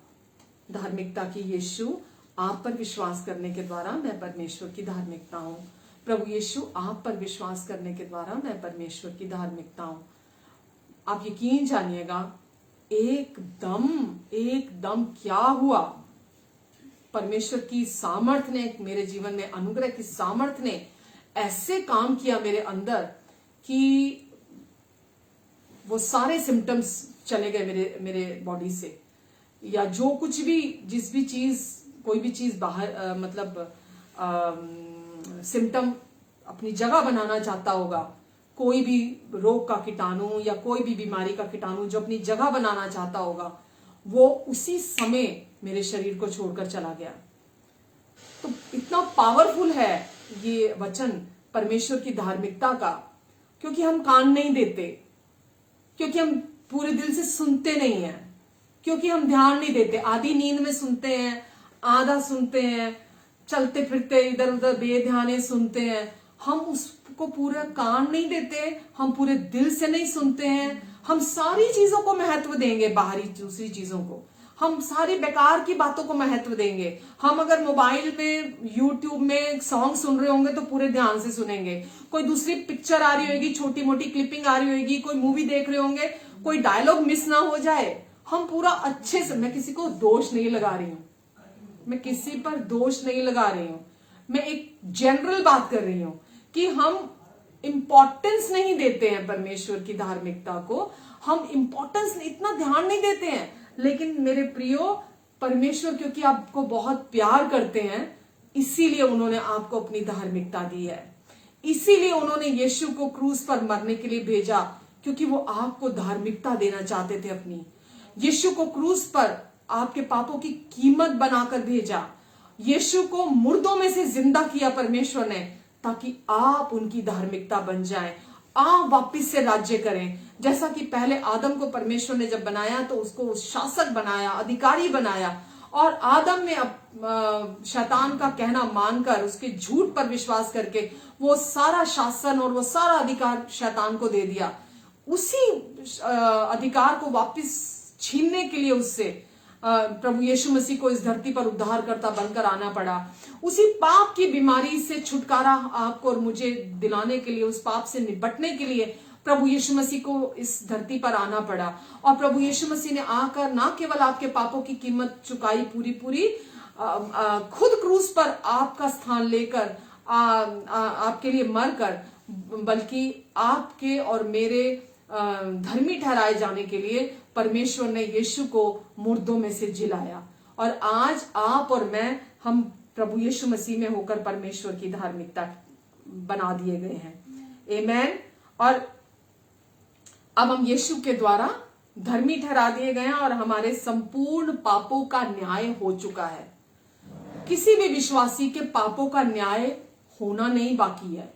धार्मिकता की, यीशु आप पर विश्वास करने के द्वारा मैं परमेश्वर की धार्मिकता हूं। प्रभु यीशु आप पर विश्वास करने के द्वारा मैं परमेश्वर की धार्मिकता हूं। आप यकीन जानिएगा, एकदम क्या हुआ, परमेश्वर की सामर्थ ने, मेरे जीवन में अनुग्रह की सामर्थ ने ऐसे काम किया मेरे अंदर कि वो सारे सिम्टम्स चले गए मेरे बॉडी से। या जो कुछ भी, जिस भी चीज, कोई भी चीज बाहर सिम्टम अपनी जगह बनाना चाहता होगा, कोई भी रोग का कीटाणु या कोई भी बीमारी का कीटाणु जो अपनी जगह बनाना चाहता होगा, वो उसी समय मेरे शरीर को छोड़कर चला गया। तो इतना पावरफुल है ये वचन परमेश्वर की धार्मिकता का, क्योंकि हम कान नहीं देते, क्योंकि हम पूरे दिल से सुनते नहीं हैं, क्योंकि हम ध्यान नहीं देते, आधी नींद में सुनते हैं, आधा सुनते हैं, चलते फिरते इधर उधर बेध्याने सुनते हैं। हम उसको पूरा कान नहीं देते, हम पूरे दिल से नहीं सुनते हैं। हम सारी चीजों को महत्व देंगे, बाहरी दूसरी चीजों को, हम सारी बेकार की बातों को महत्व देंगे। हम अगर मोबाइल में, यूट्यूब में सॉन्ग सुन रहे होंगे तो पूरे ध्यान से सुनेंगे। कोई दूसरी पिक्चर आ रही होगी, छोटी मोटी क्लिपिंग आ रही होगी, कोई मूवी देख रहे होंगे, कोई डायलॉग मिस ना हो जाए, हम पूरा अच्छे से, मैं किसी को दोष नहीं लगा रही हूं, मैं किसी पर दोष नहीं लगा रही हूं, मैं एक जनरल बात कर रही हूं कि हम इंपॉर्टेंस नहीं देते हैं परमेश्वर की धार्मिकता को, हम इंपॉर्टेंस, इतना ध्यान नहीं देते हैं। लेकिन मेरे प्रियो, परमेश्वर क्योंकि आपको बहुत प्यार करते हैं, इसीलिए उन्होंने आपको अपनी धार्मिकता दी है, इसीलिए उन्होंने यीशु को क्रूस पर मरने के लिए भेजा, क्योंकि वो आपको धार्मिकता देना चाहते थे अपनी। यीशु को क्रूस पर आपके पापों की कीमत बनाकर भेजा, यीशु को मुर्दों में से जिंदा किया परमेश्वर ने, ताकि आप उनकी धार्मिकता बन जाएं, आप वापिस से राज्य करें। जैसा कि पहले आदम को परमेश्वर ने जब बनाया तो उसको शासक बनाया, अधिकारी बनाया, और आदम ने शैतान का कहना मानकर, उसके झूठ पर विश्वास करके वो सारा शासन और वो सारा अधिकार शैतान को दे दिया। उसी अधिकार को वापिस छीनने के लिए उससे प्रभु यीशु मसीह को इस धरती पर उद्धारकर्ता बनकर आना पड़ा। उसी पाप की बीमारी से छुटकारा आपको और मुझे दिलाने के लिए, उस पाप से निपटने के लिए प्रभु यीशु मसीह को इस धरती पर आना पड़ा। और प्रभु यीशु मसीह ने आकर ना केवल आपके पापों की कीमत चुकाई पूरी पूरी, खुद क्रूस पर आपका स्थान लेकर आपके लिए मरकर, बल्कि आपके और मेरे धर्मी ठहराए जाने के लिए परमेश्वर ने यीशु को मुर्दों में से जिलाया। और आज आप और मैं, हम प्रभु यीशु मसीह में होकर परमेश्वर की धार्मिकता बना दिए गए हैं। आमेन। और अब हम यीशु के द्वारा धर्मी ठहरा दिए गए हैं और हमारे संपूर्ण पापों का न्याय हो चुका है। किसी भी विश्वासी के पापों का न्याय होना नहीं बाकी है।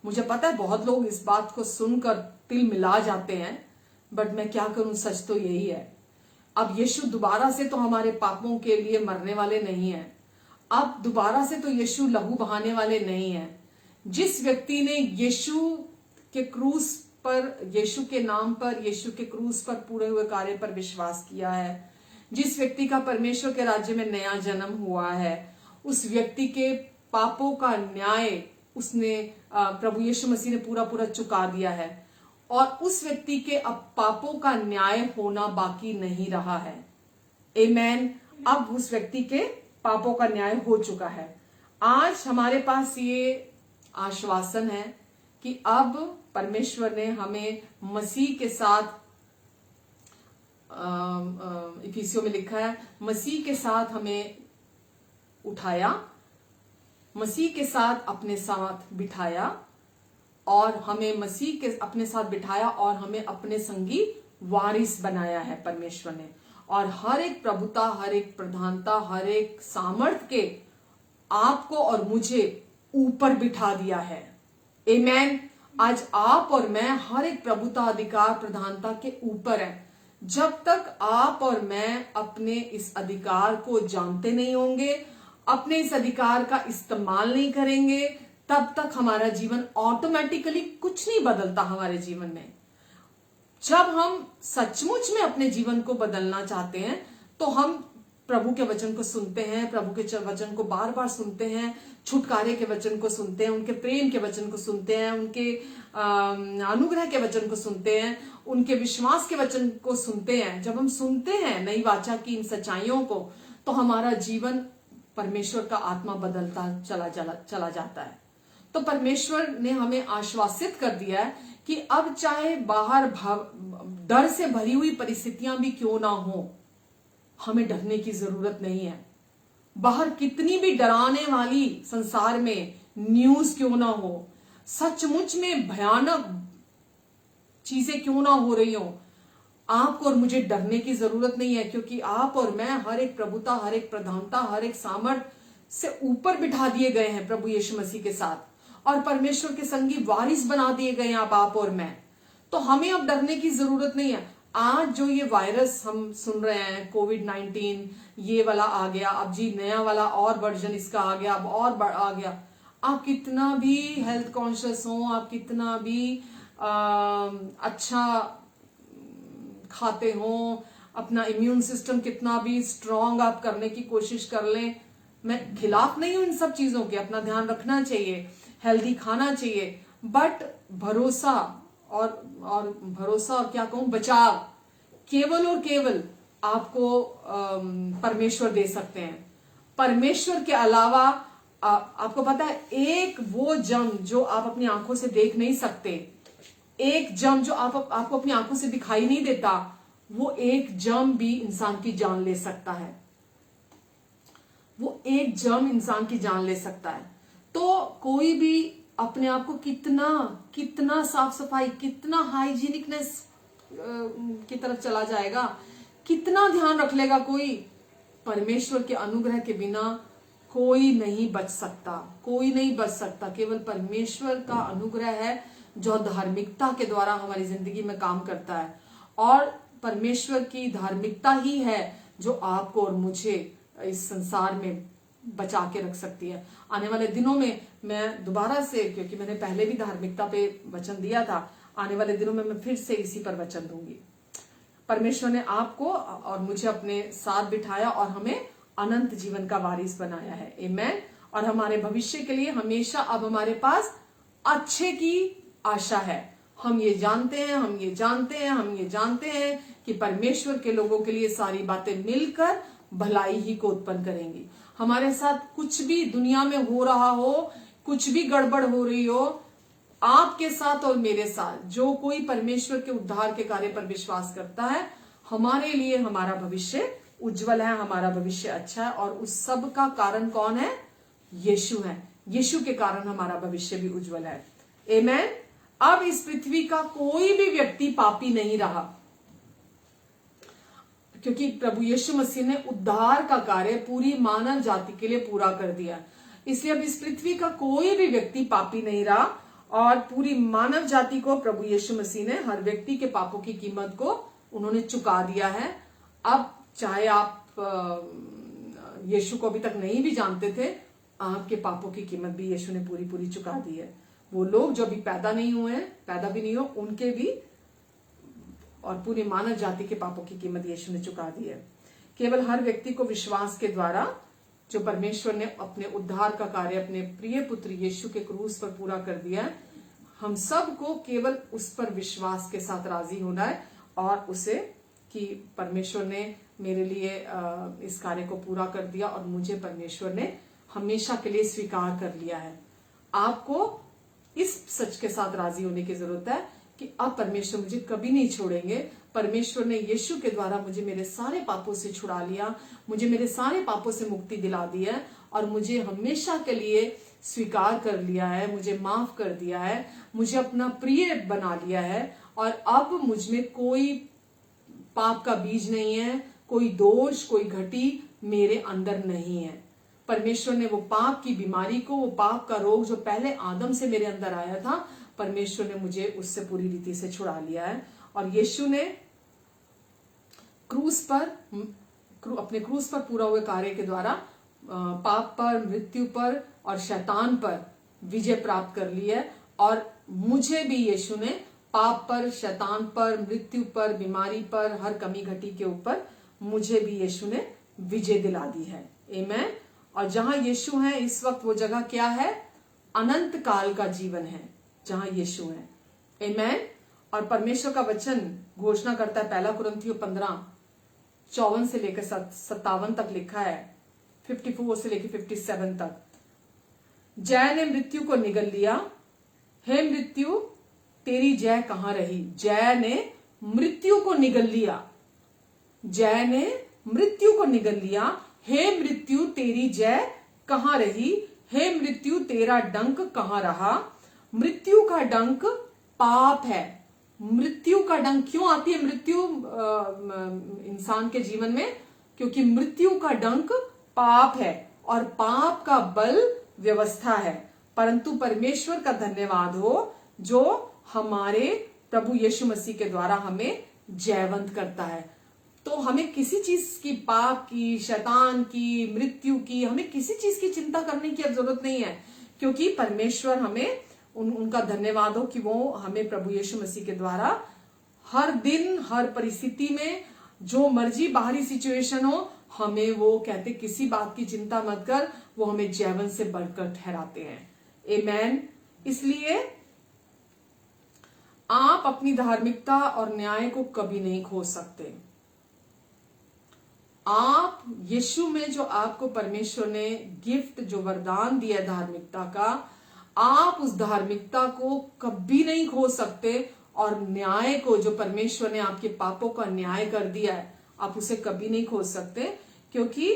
मुझे पता है बहुत लोग इस बात को सुनकर तिल मिला जाते हैं, बट मैं क्या करूं, सच तो यही है। अब यीशु दोबारा से तो हमारे पापों के लिए मरने वाले नहीं है। अब दोबारा से तो यीशु लहू बहाने वाले नहीं है। जिस व्यक्ति ने यीशु के क्रूस पर, यीशु के नाम पर, यीशु के क्रूस पर पूरे हुए कार्य पर विश्वास किया है, जिस व्यक्ति का परमेश्वर के राज्य में नया जन्म हुआ है, उस व्यक्ति के पापों का न्याय उसने प्रभु यीशु मसीह ने पूरा पूरा चुका दिया है, और उस व्यक्ति के अब पापों का न्याय होना बाकी नहीं रहा है। आमेन। अब उस व्यक्ति के पापों का न्याय हो चुका है। आज हमारे पास ये आश्वासन है कि अब परमेश्वर ने हमें मसीह के साथ, इफिसियों में लिखा है, मसीह के साथ हमें उठाया, मसीह के साथ अपने साथ बिठाया, और हमें मसीह के अपने साथ बिठाया और हमें अपने संगी वारिस बनाया है परमेश्वर ने। और हर एक प्रभुता, हर एक प्रधानता, हर एक सामर्थ के आपको और मुझे ऊपर बिठा दिया है। आमेन। आज आप और मैं हर एक प्रभुता, अधिकार, प्रधानता के ऊपर है। जब तक आप और मैं अपने इस अधिकार को जानते नहीं होंगे, अपने इस अधिकार का इस्तेमाल नहीं करेंगे, तब तक हमारा जीवन ऑटोमेटिकली कुछ नहीं बदलता हमारे जीवन में। जब हम सचमुच में अपने जीवन को बदलना चाहते हैं तो हम प्रभु के वचन को सुनते हैं, प्रभु के वचन को बार बार सुनते हैं, छुटकारे के वचन को सुनते हैं, उनके प्रेम के वचन को सुनते हैं, उनके अनुग्रह के वचन को सुनते हैं, उनके विश्वास के वचन को सुनते हैं। जब हम सुनते हैं नई वाचा की इन सच्चाइयों को, तो हमारा जीवन परमेश्वर का आत्मा बदलता चला जाता है। तो परमेश्वर ने हमें आश्वासित कर दिया है कि अब चाहे बाहर डर से भरी हुई परिस्थितियां भी क्यों ना हो, हमें डरने की जरूरत नहीं है। बाहर कितनी भी डराने वाली संसार में न्यूज क्यों ना हो, सचमुच में भयानक चीजें क्यों ना हो रही हो, आपको और मुझे डरने की जरूरत नहीं है, क्योंकि आप और मैं हर एक प्रभुता, हर एक प्रधानता, हर एक सामर्थ से ऊपर बिठा दिए गए हैं प्रभु यीशु मसीह के साथ, और परमेश्वर के संगी वारिस बना दिए गए हैं आप और मैं। तो हमें अब डरने की जरूरत नहीं है। आज जो ये वायरस हम सुन रहे हैं, कोविड-19, ये वाला आ गया, अब जी नया वाला और वर्जन इसका आ गया, अब और आ गया। आप कितना भी हेल्थ कॉन्शियस हो, आप कितना भी अच्छा खाते हो, अपना इम्यून सिस्टम कितना भी स्ट्रांग आप करने की कोशिश कर लें, मैं खिलाफ नहीं हूं इन सब चीजों के, अपना ध्यान रखना चाहिए, हेल्दी खाना चाहिए, बट भरोसा और भरोसा और क्या कहूं, बचाव केवल और केवल आपको परमेश्वर दे सकते हैं। परमेश्वर के अलावा आपको पता है, एक वो जम जो आप अपनी आंखों से देख नहीं सकते, एक जम जो आपको अपनी आंखों से दिखाई नहीं देता, वो एक जम भी इंसान की जान ले सकता है। वो एक जम इंसान की जान ले सकता है। तो कोई भी अपने आप को कितना साफ सफाई, कितना हाइजीनिकनेस की तरफ चला जाएगा, कितना ध्यान रख लेगा कोई, परमेश्वर के अनुग्रह के बिना कोई नहीं बच सकता, कोई नहीं बच सकता। केवल परमेश्वर का अनुग्रह है जो धार्मिकता के द्वारा हमारी जिंदगी में काम करता है, और परमेश्वर की धार्मिकता ही है जो आपको और मुझे इस संसार में बचा के रख सकती है। आने वाले दिनों में मैं दोबारा से, क्योंकि मैंने पहले भी धार्मिकता पे वचन दिया था, आने वाले दिनों में मैं फिर से इसी पर वचन दूंगी। परमेश्वर ने आपको और मुझे अपने साथ बिठाया और हमें अनंत जीवन का वारिस बनाया है। आमेन। और हमारे भविष्य के लिए हमेशा अब हमारे पास अच्छे की आशा है। हम ये जानते हैं कि परमेश्वर के लोगों के लिए सारी बातें मिलकर भलाई ही को उत्पन्न करेंगी। हमारे साथ कुछ भी दुनिया में हो रहा हो, कुछ भी गड़बड़ हो रही हो, आपके साथ और मेरे साथ जो कोई परमेश्वर के उद्धार के कार्य पर विश्वास करता है, हमारे लिए हमारा भविष्य उज्जवल है, हमारा भविष्य अच्छा है। और उस सब का कारण कौन है? यीशु है। यीशु के कारण हमारा भविष्य भी उज्जवल है। आमेन। अब इस पृथ्वी का कोई भी व्यक्ति पापी नहीं रहा, क्योंकि प्रभु यीशु मसीह ने उद्धार का कार्य पूरी मानव जाति के लिए पूरा कर दिया। इसलिए अब इस पृथ्वी का कोई भी व्यक्ति पापी नहीं रहा, और पूरी मानव जाति को प्रभु यीशु मसीह ने हर व्यक्ति के पापों की कीमत को उन्होंने चुका दिया है। अब चाहे आप यीशु को अभी तक नहीं भी जानते थे, आपके पापों की कीमत भी यीशु ने पूरी पूरी चुका दी है। वो लोग जो अभी पैदा नहीं हुए हैं, पैदा भी नहीं हो, उनके भी और पूरी मानव जाति के पापों की कीमत यीशु ने चुका दी है। केवल हर व्यक्ति को विश्वास के द्वारा जो परमेश्वर ने अपने उद्धार का कार्य अपने प्रिय पुत्र यीशु के क्रूस पर पूरा कर दिया है, हम सब को केवल उस पर विश्वास के साथ राजी होना है और उसे कि परमेश्वर ने मेरे लिए इस कार्य को पूरा कर दिया और मुझे परमेश्वर ने हमेशा के लिए स्वीकार कर लिया है। आपको इस सच के साथ राजी होने की जरूरत है कि अब परमेश्वर मुझे कभी नहीं छोड़ेंगे। परमेश्वर ने यीशु के द्वारा मुझे मेरे सारे पापों से छुड़ा लिया, मुझे मेरे सारे पापों से मुक्ति दिला दी है और मुझे हमेशा के लिए स्वीकार कर लिया है, मुझे माफ कर दिया है, मुझे अपना प्रिय बना लिया है और अब मुझ में कोई पाप का बीज नहीं है, कोई दोष, कोई घटी मेरे अंदर नहीं है। परमेश्वर ने वो पाप की बीमारी को, वो पाप का रोग जो पहले आदम से मेरे अंदर आया था, परमेश्वर ने मुझे उससे पूरी रीति से छुड़ा लिया है। और यीशु ने क्रूस पर अपने क्रूस पर पूरा हुए कार्य के द्वारा पाप पर, मृत्यु पर और शैतान पर विजय प्राप्त कर ली है और मुझे भी यीशु ने पाप पर, शैतान पर, मृत्यु पर, बीमारी पर, हर कमी घटी के ऊपर मुझे भी यीशु ने विजय दिला दी है। आमीन। और जहां यीशु है इस वक्त वो जगह क्या है? अनंत काल का जीवन है जहां यीशु है। आमीन। और परमेश्वर का वचन घोषणा करता है, 1 कुरिन्थियों 15:54 से लेकर 57 तक लिखा है, 54 से लेकर 57 तक। जय ने मृत्यु को निगल लिया, हे मृत्यु तेरी जय कहां रही? जय ने मृत्यु को निगल लिया, जय ने मृत्यु को निगल लिया, हे मृत्यु तेरी जय कहां रही? हे मृत्यु तेरा डंक कहां रहा? मृत्यु का डंक पाप है। मृत्यु का डंक क्यों आती है मृत्यु इंसान के जीवन में? क्योंकि मृत्यु का डंक पाप है और पाप का बल व्यवस्था है। परंतु परमेश्वर का धन्यवाद हो जो हमारे प्रभु यीशु मसीह के द्वारा हमें जयवंत करता है। तो हमें किसी चीज की, पाप की, शैतान की, मृत्यु की, हमें किसी चीज की चिंता करने की अब जरूरत नहीं है, क्योंकि परमेश्वर हमें उनका धन्यवाद हो कि वो हमें प्रभु यीशु मसीह के द्वारा हर दिन, हर परिस्थिति में, जो मर्जी बाहरी सिचुएशन हो, हमें वो कहते किसी बात की चिंता मत कर, वो हमें जयवंत से बढ़कर ठहराते हैं। आमीन। इसलिए आप अपनी धार्मिकता और न्याय को कभी नहीं खो सकते। आप यीशु में जो आपको परमेश्वर ने गिफ्ट, जो वरदान दिया धार्मिकता का, आप उस धार्मिकता को कभी नहीं खो सकते और न्याय को, जो परमेश्वर ने आपके पापों का न्याय कर दिया है, आप उसे कभी नहीं खो सकते, क्योंकि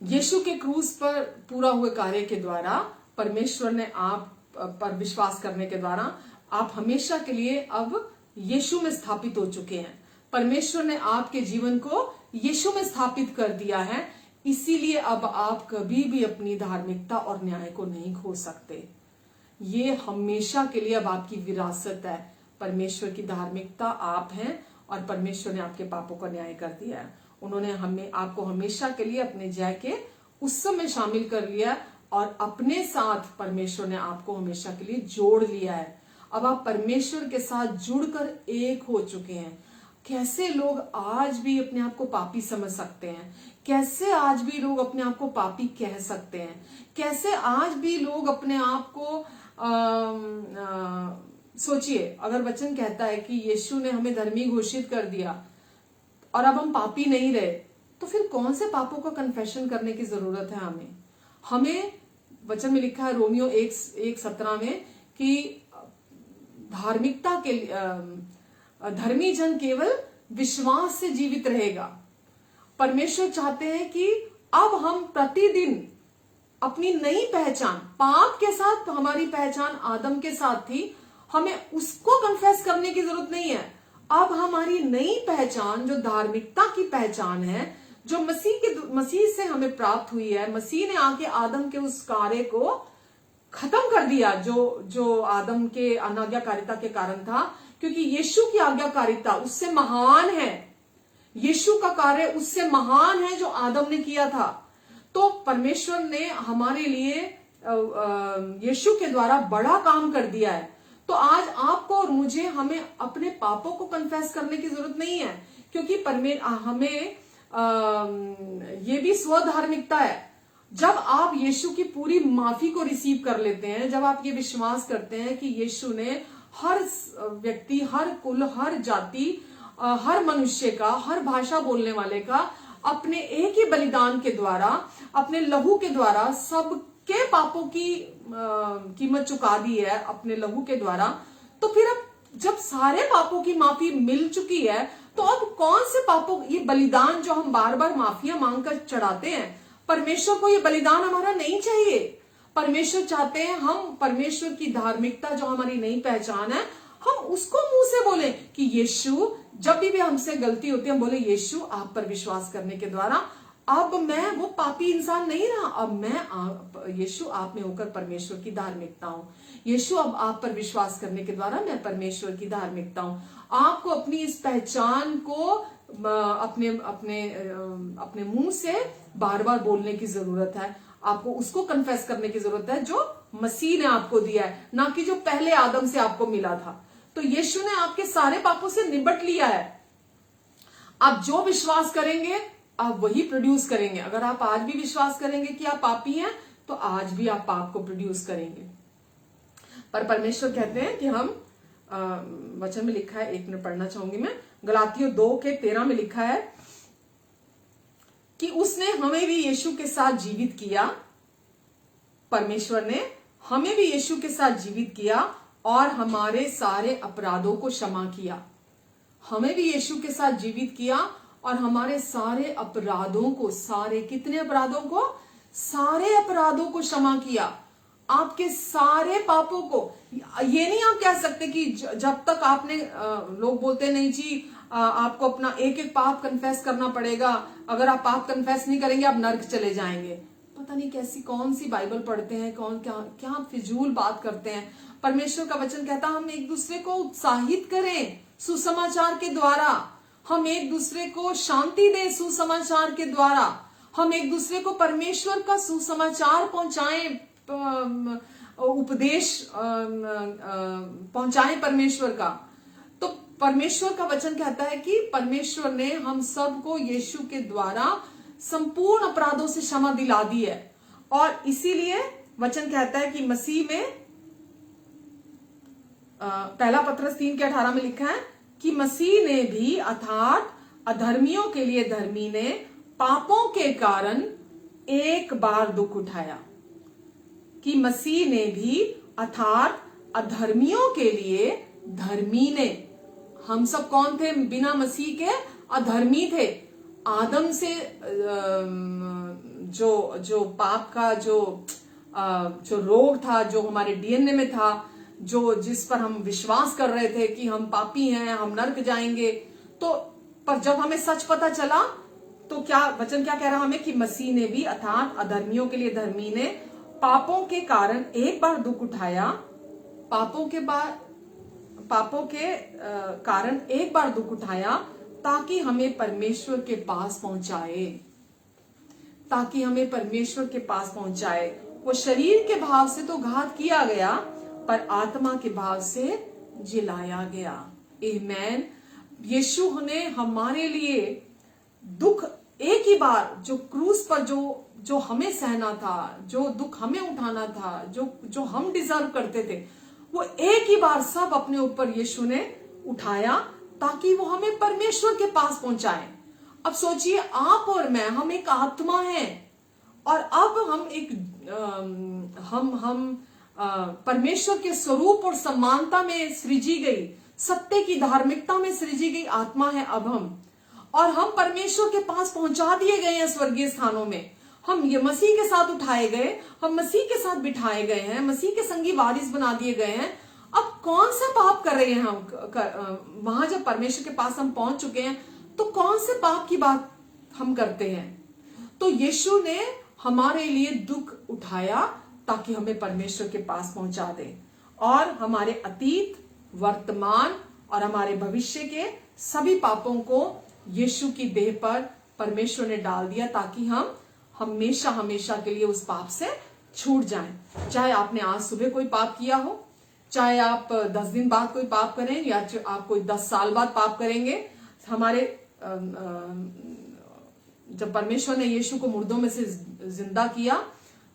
यीशु के क्रूस पर पूरा हुए कार्य के द्वारा परमेश्वर ने आप पर विश्वास करने के द्वारा आप हमेशा के लिए अब यीशु में स्थापित हो चुके हैं। परमेश्वर ने आपके जीवन को यीशु में स्थापित कर दिया है, इसीलिए अब आप कभी भी अपनी धार्मिकता और न्याय को नहीं खो सकते। ये हमेशा के लिए अब आपकी विरासत है। परमेश्वर की धार्मिकता आप हैं और परमेश्वर ने आपके पापों का न्याय कर दिया है। उन्होंने आपको हमेशा के लिए अपने जय के उत्सव में शामिल कर लिया और अपने साथ परमेश्वर ने आपको हमेशा के लिए जोड़ लिया है। अब आप परमेश्वर के साथ जुड़कर एक हो चुके हैं। कैसे लोग आज भी अपने आप को पापी समझ सकते हैं? कैसे आज भी लोग अपने आप को पापी कह सकते हैं? कैसे आज भी लोग अपने आप को सोचिए, अगर वचन कहता है कि यीशु ने हमें धर्मी घोषित कर दिया और अब हम पापी नहीं रहे, तो फिर कौन से पापों का कन्फेशन करने की जरूरत है हमें? वचन में लिखा है रोमियो 1:17 में कि धार्मिकता के धर्मी जन केवल विश्वास से जीवित रहेगा। परमेश्वर चाहते हैं कि अब हम प्रतिदिन अपनी नई पहचान, पाप के साथ हमारी पहचान आदम के साथ थी, हमें उसको कन्फेस करने की जरूरत नहीं है। अब हमारी नई पहचान जो धार्मिकता की पहचान है, जो मसीह से हमें प्राप्त हुई है, मसीह ने आके आदम के उस कार्य को खत्म कर दिया जो आदम के अनाज्ञाकारिता के कारण था, क्योंकि यीशु की आज्ञाकारिता उससे महान है। यीशु का कार्य उससे महान है जो आदम ने किया था। तो परमेश्वर ने हमारे लिए यीशु के द्वारा बड़ा काम कर दिया है। तो आज आपको और मुझे हमें अपने पापों को कन्फेस करने की जरूरत नहीं है, क्योंकि हमें ये भी स्वधार्मिकता है। जब आप यीशु की पूरी माफी को रिसीव कर लेते हैं, जब आप ये विश्वास करते हैं कि यीशु ने हर व्यक्ति, हर कुल, हर जाति, हर मनुष्य का, हर भाषा बोलने वाले का अपने एक ही बलिदान के द्वारा, अपने लहू के द्वारा सबके पापों की कीमत चुका दी है अपने लहू के द्वारा, तो फिर अब जब सारे पापों की माफी मिल चुकी है, तो अब कौन से पापों, ये बलिदान जो हम बार बार माफिया मांगकर चढ़ाते हैं, परमेश्वर को ये बलिदान हमारा नहीं चाहिए। परमेश्वर चाहते हैं हम परमेश्वर की धार्मिकता जो हमारी नई पहचान है, हम उसको मुंह से बोले कि यीशु, जब भी हमसे गलती होती है हम बोले यीशु आप पर विश्वास करने के द्वारा अब मैं वो पापी इंसान नहीं रहा, अब मैं यीशु आप में होकर परमेश्वर की धार्मिकता हूं। यीशु अब आप पर विश्वास करने के द्वारा मैं परमेश्वर की धार्मिकता हूं। आपको अपनी इस पहचान को अपने अपने अपने मुंह से बार बार बोलने की जरूरत है। आपको उसको कन्फेस करने की जरूरत है जो मसीह ने आपको दिया है, ना कि जो पहले आदम से आपको मिला था। तो यीशु ने आपके सारे पापों से निपट लिया है। आप जो विश्वास करेंगे आप वही प्रोड्यूस करेंगे। अगर आप आज भी विश्वास करेंगे कि आप पापी हैं, तो आज भी आप पाप को प्रोड्यूस करेंगे। पर परमेश्वर कहते हैं कि हम वचन में लिखा है, 1 मिनट पढ़ना चाहूंगी मैं, गलातियों 2:13 में लिखा है कि उसने हमें भी यीशु के साथ जीवित किया। परमेश्वर ने हमें भी यीशु के साथ जीवित किया और हमारे सारे अपराधों को क्षमा किया। हमें भी यीशु के साथ जीवित किया और हमारे सारे अपराधों को, सारे कितने अपराधों को? सारे अपराधों को क्षमा किया। आपके सारे पापों को। ये नहीं आप कह सकते कि जब तक आपने, लोग बोलते नहीं जी आपको अपना एक एक पाप कन्फेस करना पड़ेगा, अगर आप पाप कन्फेस नहीं करेंगे आप नर्क चले जाएंगे। पता नहीं कैसी कौन सी बाइबल पढ़ते हैं, कौन क्या क्या फिजूल बात करते हैं। परमेश्वर का वचन कहता है हम एक दूसरे को उत्साहित करें सुसमाचार के द्वारा, हम एक दूसरे को शांति दें सुसमाचार के द्वारा, हम एक दूसरे को परमेश्वर का सुसमाचार पहुंचाएं, उपदेश पहुंचाएं परमेश्वर का। तो परमेश्वर का वचन कहता है कि परमेश्वर ने हम सबको यीशु के द्वारा संपूर्ण अपराधों से क्षमा दिला दी है। और इसीलिए वचन कहता है कि मसीह में, पहला पत्रस 3:18 में लिखा है कि मसीह ने भी अर्थात अधर्मियों के लिए धर्मी ने पापों के कारण एक बार दुख उठाया। कि मसीह ने भी अर्थात अधर्मियों के लिए धर्मी ने, हम सब कौन थे? बिना मसीह के अधर्मी थे। आदम से जो पाप का जो रोग था, जो हमारे डीएनए में था, जो जिस पर हम विश्वास कर रहे थे कि हम पापी हैं, हम नर्क जाएंगे, तो पर जब हमें सच पता चला तो क्या वचन क्या कह रहा हमें कि मसीह ने भी अर्थात अधर्मियों के लिए धर्मी ने पापों के कारण एक बार दुख उठाया। पापों के कारण एक बार दुख उठाया ताकि हमें परमेश्वर के पास पहुंचाए, ताकि हमें परमेश्वर के पास पहुंचाए। वो शरीर के भाव से तो घात किया गया पर आत्मा के भाव से जिलाया गया। आमीन। यीशु ने हमारे लिए दुख एक ही बार, जो क्रूस पर जो हमें सहना था, जो दुख हमें उठाना था, जो हम डिजर्व करते थे, वो एक ही बार सब अपने ऊपर यीशु ने उठाया ताकि वो हमें परमेश्वर के पास पहुंचाए। अब सोचिए, आप और मैं, हम एक आत्मा हैं और अब हम एक परमेश्वर के स्वरूप और समानता में सृजी गई, सत्य की धार्मिकता में सृजी गई आत्मा है अब हम, और हम परमेश्वर के पास पहुंचा दिए गए हैं स्वर्गीय स्थानों में। हम ये मसीह के साथ उठाए गए, हम मसीह के साथ बिठाए गए हैं, मसीह के संगी वारिस बना दिए गए हैं। अब कौन सा पाप कर रहे हैं हम? वहां जब परमेश्वर के पास हम पहुंच चुके हैं तो कौन से पाप की बात हम करते हैं? तो यीशु ने हमारे लिए दुख उठाया ताकि हमें परमेश्वर के पास पहुंचा दे और हमारे अतीत, वर्तमान और हमारे भविष्य के सभी पापों को यीशु की देह पर परमेश्वर ने डाल दिया, ताकि हम हमेशा हमेशा के लिए उस पाप से छूट जाएं। चाहे आपने आज सुबह कोई पाप किया हो, चाहे आप 10 दिन बाद कोई पाप करें, या आप कोई 10 साल बाद पाप करेंगे, हमारे जब परमेश्वर ने यीशु को मुर्दों में से जिंदा किया,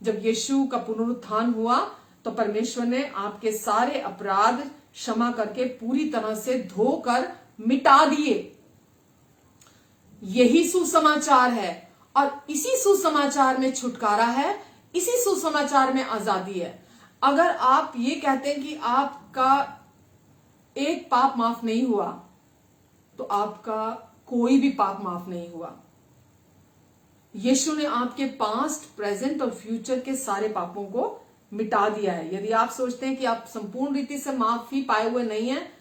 जब यीशु का पुनरुत्थान हुआ, तो परमेश्वर ने आपके सारे अपराध क्षमा करके पूरी तरह से धोकर मिटा दिए। यही सुसमाचार है, और इसी सुसमाचार में छुटकारा है, इसी सुसमाचार में आजादी है। अगर आप ये कहते हैं कि आपका एक पाप माफ नहीं हुआ, तो आपका कोई भी पाप माफ नहीं हुआ। यीशु ने आपके पास्ट, प्रेजेंट और फ्यूचर के सारे पापों को मिटा दिया है। यदि आप सोचते हैं कि आप संपूर्ण रीति से माफी पाए हुए नहीं हैं,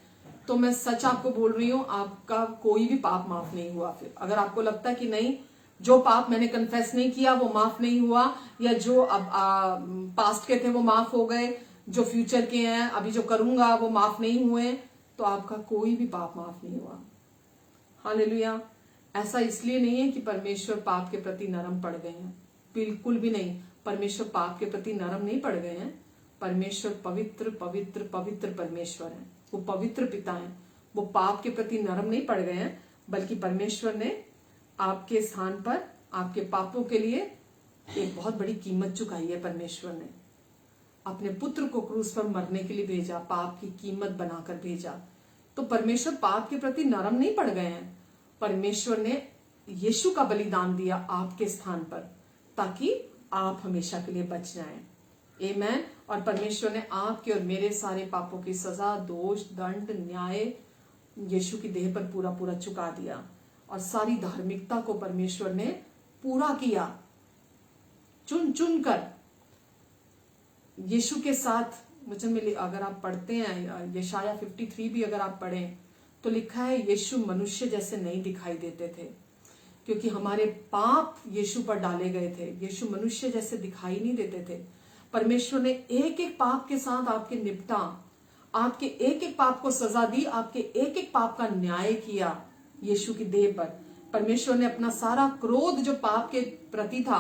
तो मैं सच आपको बोल रही हूं, आपका कोई भी पाप माफ नहीं हुआ। फिर अगर आपको लगता है कि नहीं, जो पाप मैंने कन्फेस नहीं किया वो माफ नहीं हुआ, या जो अब पास्ट के थे वो माफ हो गए, जो फ्यूचर के हैं अभी जो करूंगा वो माफ नहीं हुए, तो आपका कोई भी पाप माफ नहीं हुआ। हालेलुया। ऐसा इसलिए नहीं है कि परमेश्वर पाप के प्रति नरम पड़ गए हैं, बिल्कुल भी नहीं। परमेश्वर पाप के प्रति नरम नहीं पड़ गए हैं। परमेश्वर पवित्र पवित्र पवित्र परमेश्वर है, वो पवित्र पिता है। वो पाप के प्रति नरम नहीं पड़ गए हैं, बल्कि परमेश्वर ने आपके स्थान पर आपके पापों के लिए एक बहुत बड़ी कीमत चुकाई है। परमेश्वर ने अपने पुत्र को क्रूस पर मरने के लिए भेजा, पाप की कीमत बनाकर भेजा। तो परमेश्वर पाप के प्रति नरम नहीं पड़ गए हैं। परमेश्वर ने यीशु का बलिदान दिया आपके स्थान पर, ताकि आप हमेशा के लिए बच जाएं। आमेन। और परमेश्वर ने आपके और मेरे सारे पापों की सजा, दोष, दंड, न्याय यीशु की देह पर पूरा पूरा चुका दिया, और सारी धार्मिकता को परमेश्वर ने पूरा किया, चुन चुन कर। यीशु के साथ वचन में अगर आप पढ़ते हैं, यशाया 53 भी अगर आप पढ़ें, तो लिखा है यीशु मनुष्य जैसे नहीं दिखाई देते थे, क्योंकि हमारे पाप यीशु पर डाले गए थे। यीशु मनुष्य जैसे दिखाई नहीं देते थे। परमेश्वर ने एक एक पाप के साथ आपके निपटा, आपके एक एक पाप को सजा दी, आपके एक एक पाप का न्याय किया यीशु की देह पर। परमेश्वर ने अपना सारा क्रोध जो पाप के प्रति था,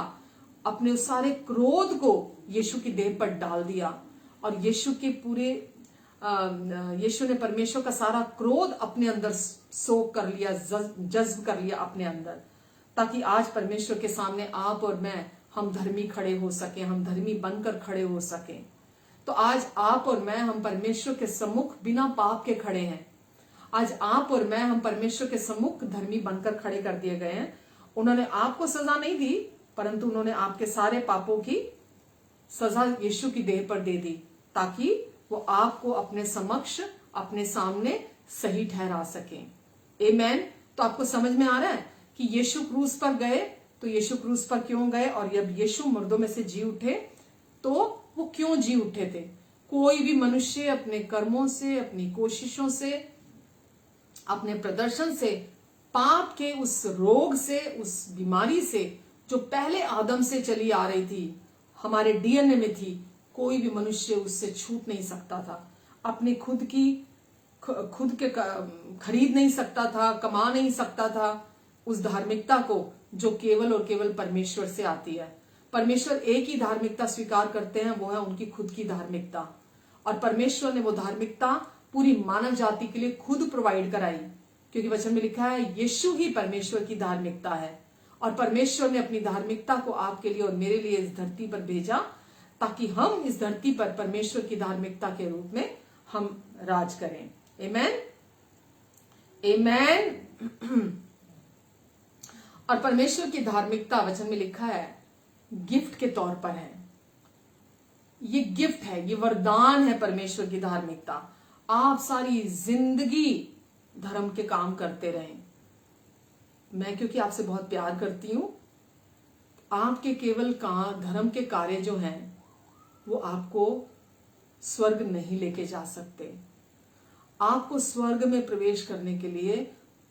अपने उस सारे क्रोध को यीशु की देह पर डाल दिया, और यीशु के पूरे यीशु ने परमेश्वर का सारा क्रोध अपने अंदर सोख कर लिया, जज्ब कर लिया अपने अंदर, ताकि आज परमेश्वर के सामने आप और मैं, हम धर्मी खड़े हो सके, हम धर्मी बनकर खड़े हो सके। तो आज आप और मैं, हम परमेश्वर के सम्मुख बिना पाप के खड़े हैं। आज आप और मैं, हम परमेश्वर के सम्मुख धर्मी बनकर खड़े कर दिए गए हैं। उन्होंने आपको सजा नहीं दी, परंतु उन्होंने आपके सारे पापों की सजा यीशु की देह पर दे दी, ताकि वो आपको अपने समक्ष, अपने सामने सही ठहरा सके। आमेन। तो आपको समझ में आ रहा है कि यीशु क्रूस पर गए, तो यीशु क्रूस पर क्यों गए, और जब यीशु मुर्दों में से जी उठे, तो वो क्यों जी उठे थे। कोई भी मनुष्य अपने कर्मों से, अपनी कोशिशों से, अपने प्रदर्शन से, पाप के उस रोग से, उस बीमारी से जो पहले आदम से चली आ रही थी, हमारे डीएनए में थी, कोई भी मनुष्य उससे छूट नहीं सकता था। अपने खुद के खरीद नहीं सकता था, कमा नहीं सकता था उस धार्मिकता को जो केवल और केवल परमेश्वर से आती है। परमेश्वर एक ही धार्मिकता स्वीकार करते हैं, वो है उनकी खुद की धार्मिकता। और परमेश्वर ने वो धार्मिकता पूरी मानव जाति के लिए खुद प्रोवाइड कराई, क्योंकि वचन में लिखा है यीशु ही परमेश्वर की धार्मिकता है। और परमेश्वर ने अपनी धार्मिकता को आपके लिए और मेरे लिए इस धरती पर भेजा, ताकि हम इस धरती पर परमेश्वर की धार्मिकता के रूप में हम राज करें। आमेन, आमेन। और परमेश्वर की धार्मिकता वचन में लिखा है गिफ्ट के तौर पर है। ये गिफ्ट है, ये वरदान है परमेश्वर की धार्मिकता। आप सारी जिंदगी धर्म के काम करते रहें। मैं क्योंकि आपसे बहुत प्यार करती हूं, आपके केवल धर्म के कार्य जो हैं वो आपको स्वर्ग नहीं लेके जा सकते। आपको स्वर्ग में प्रवेश करने के लिए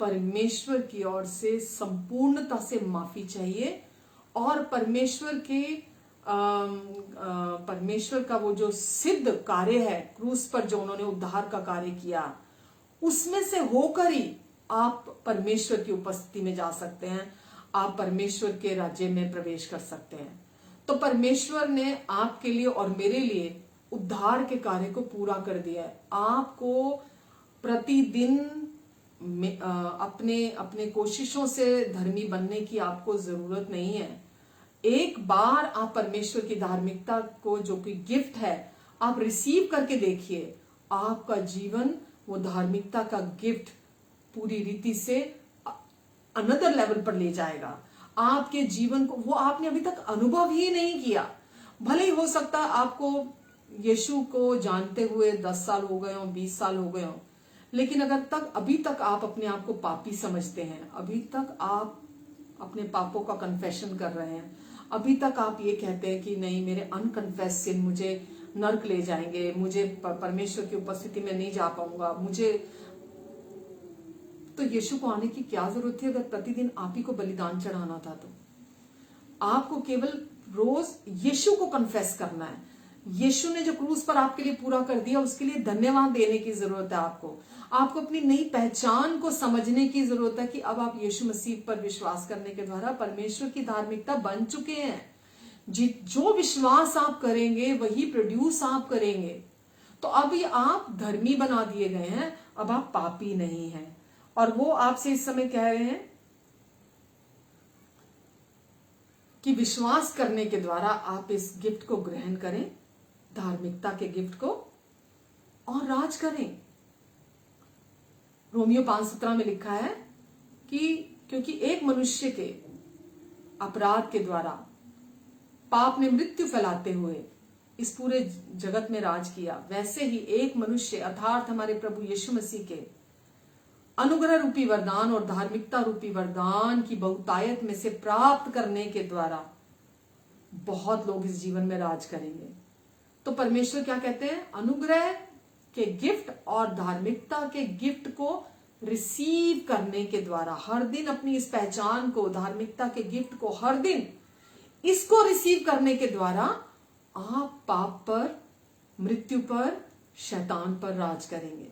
परमेश्वर की ओर से संपूर्णता से माफी चाहिए, और परमेश्वर का वो जो सिद्ध कार्य है क्रूस पर, जो उन्होंने उद्धार का कार्य किया, उसमें से होकर ही आप परमेश्वर की उपस्थिति में जा सकते हैं, आप परमेश्वर के राज्य में प्रवेश कर सकते हैं। तो परमेश्वर ने आपके लिए और मेरे लिए उद्धार के कार्य को पूरा कर दिया है। आपको प्रतिदिन अपने अपने कोशिशों से धर्मी बनने की आपको जरूरत नहीं है। एक बार आप परमेश्वर की धार्मिकता को, जो कि गिफ्ट है, आप रिसीव करके देखिए, आपका जीवन वो धार्मिकता का गिफ्ट पूरी रीति से अनदर लेवल पर ले जाएगा। आपके जीवन को वो आपने अभी तक अनुभव ही नहीं किया। भले ही हो सकता है आपको यीशु को जानते हुए 10 साल हो गए हो, 20 साल हो गए हो, लेकिन अगर अभी तक आप अपने आप को पापी समझते हैं, अभी तक आप अपने पापों का कन्फेशन कर रहे हैं, अभी तक आप ये कहते हैं कि नहीं, मेरे अनकन्फेस सिन मुझे नर्क ले जाएंगे, मुझे परमेश्वर की उपस्थिति में नहीं जा पाऊंगा, मुझे तो यीशु को आने की क्या जरूरत थी? अगर प्रतिदिन आप ही को बलिदान चढ़ाना था तो आपको केवल रोज यीशु को कन्फेस करना है। यीशु ने जो क्रूस पर आपके लिए पूरा कर दिया, उसके लिए धन्यवाद देने की जरूरत है। आपको अपनी नई पहचान को समझने की जरूरत है कि अब आप यीशु मसीह पर विश्वास करने के द्वारा परमेश्वर की धार्मिकता बन चुके हैं। जो विश्वास आप करेंगे वही प्रोड्यूस आप करेंगे। तो अभी आप धर्मी बना दिए गए हैं, अब आप पापी नहीं हैं। और वो आपसे इस समय कह रहे हैं कि विश्वास करने के द्वारा आप इस गिफ्ट को ग्रहण करें, धार्मिकता के गिफ्ट को, और राज करें। रोमियो 5:17 में लिखा है कि क्योंकि एक मनुष्य के अपराध के द्वारा पाप ने मृत्यु फैलाते हुए इस पूरे जगत में राज किया, वैसे ही एक मनुष्य अर्थात हमारे प्रभु यीशु मसीह के अनुग्रह रूपी वरदान और धार्मिकता रूपी वरदान की बहुतायत में से प्राप्त करने के द्वारा बहुत लोग इस जीवन में राज करेंगे। तो परमेश्वर क्या कहते हैं? अनुग्रह के गिफ्ट और धार्मिकता के गिफ्ट को रिसीव करने के द्वारा हर दिन अपनी इस पहचान को, धार्मिकता के गिफ्ट को हर दिन इसको रिसीव करने के द्वारा आप पाप पर, मृत्यु पर, शैतान पर राज करेंगे।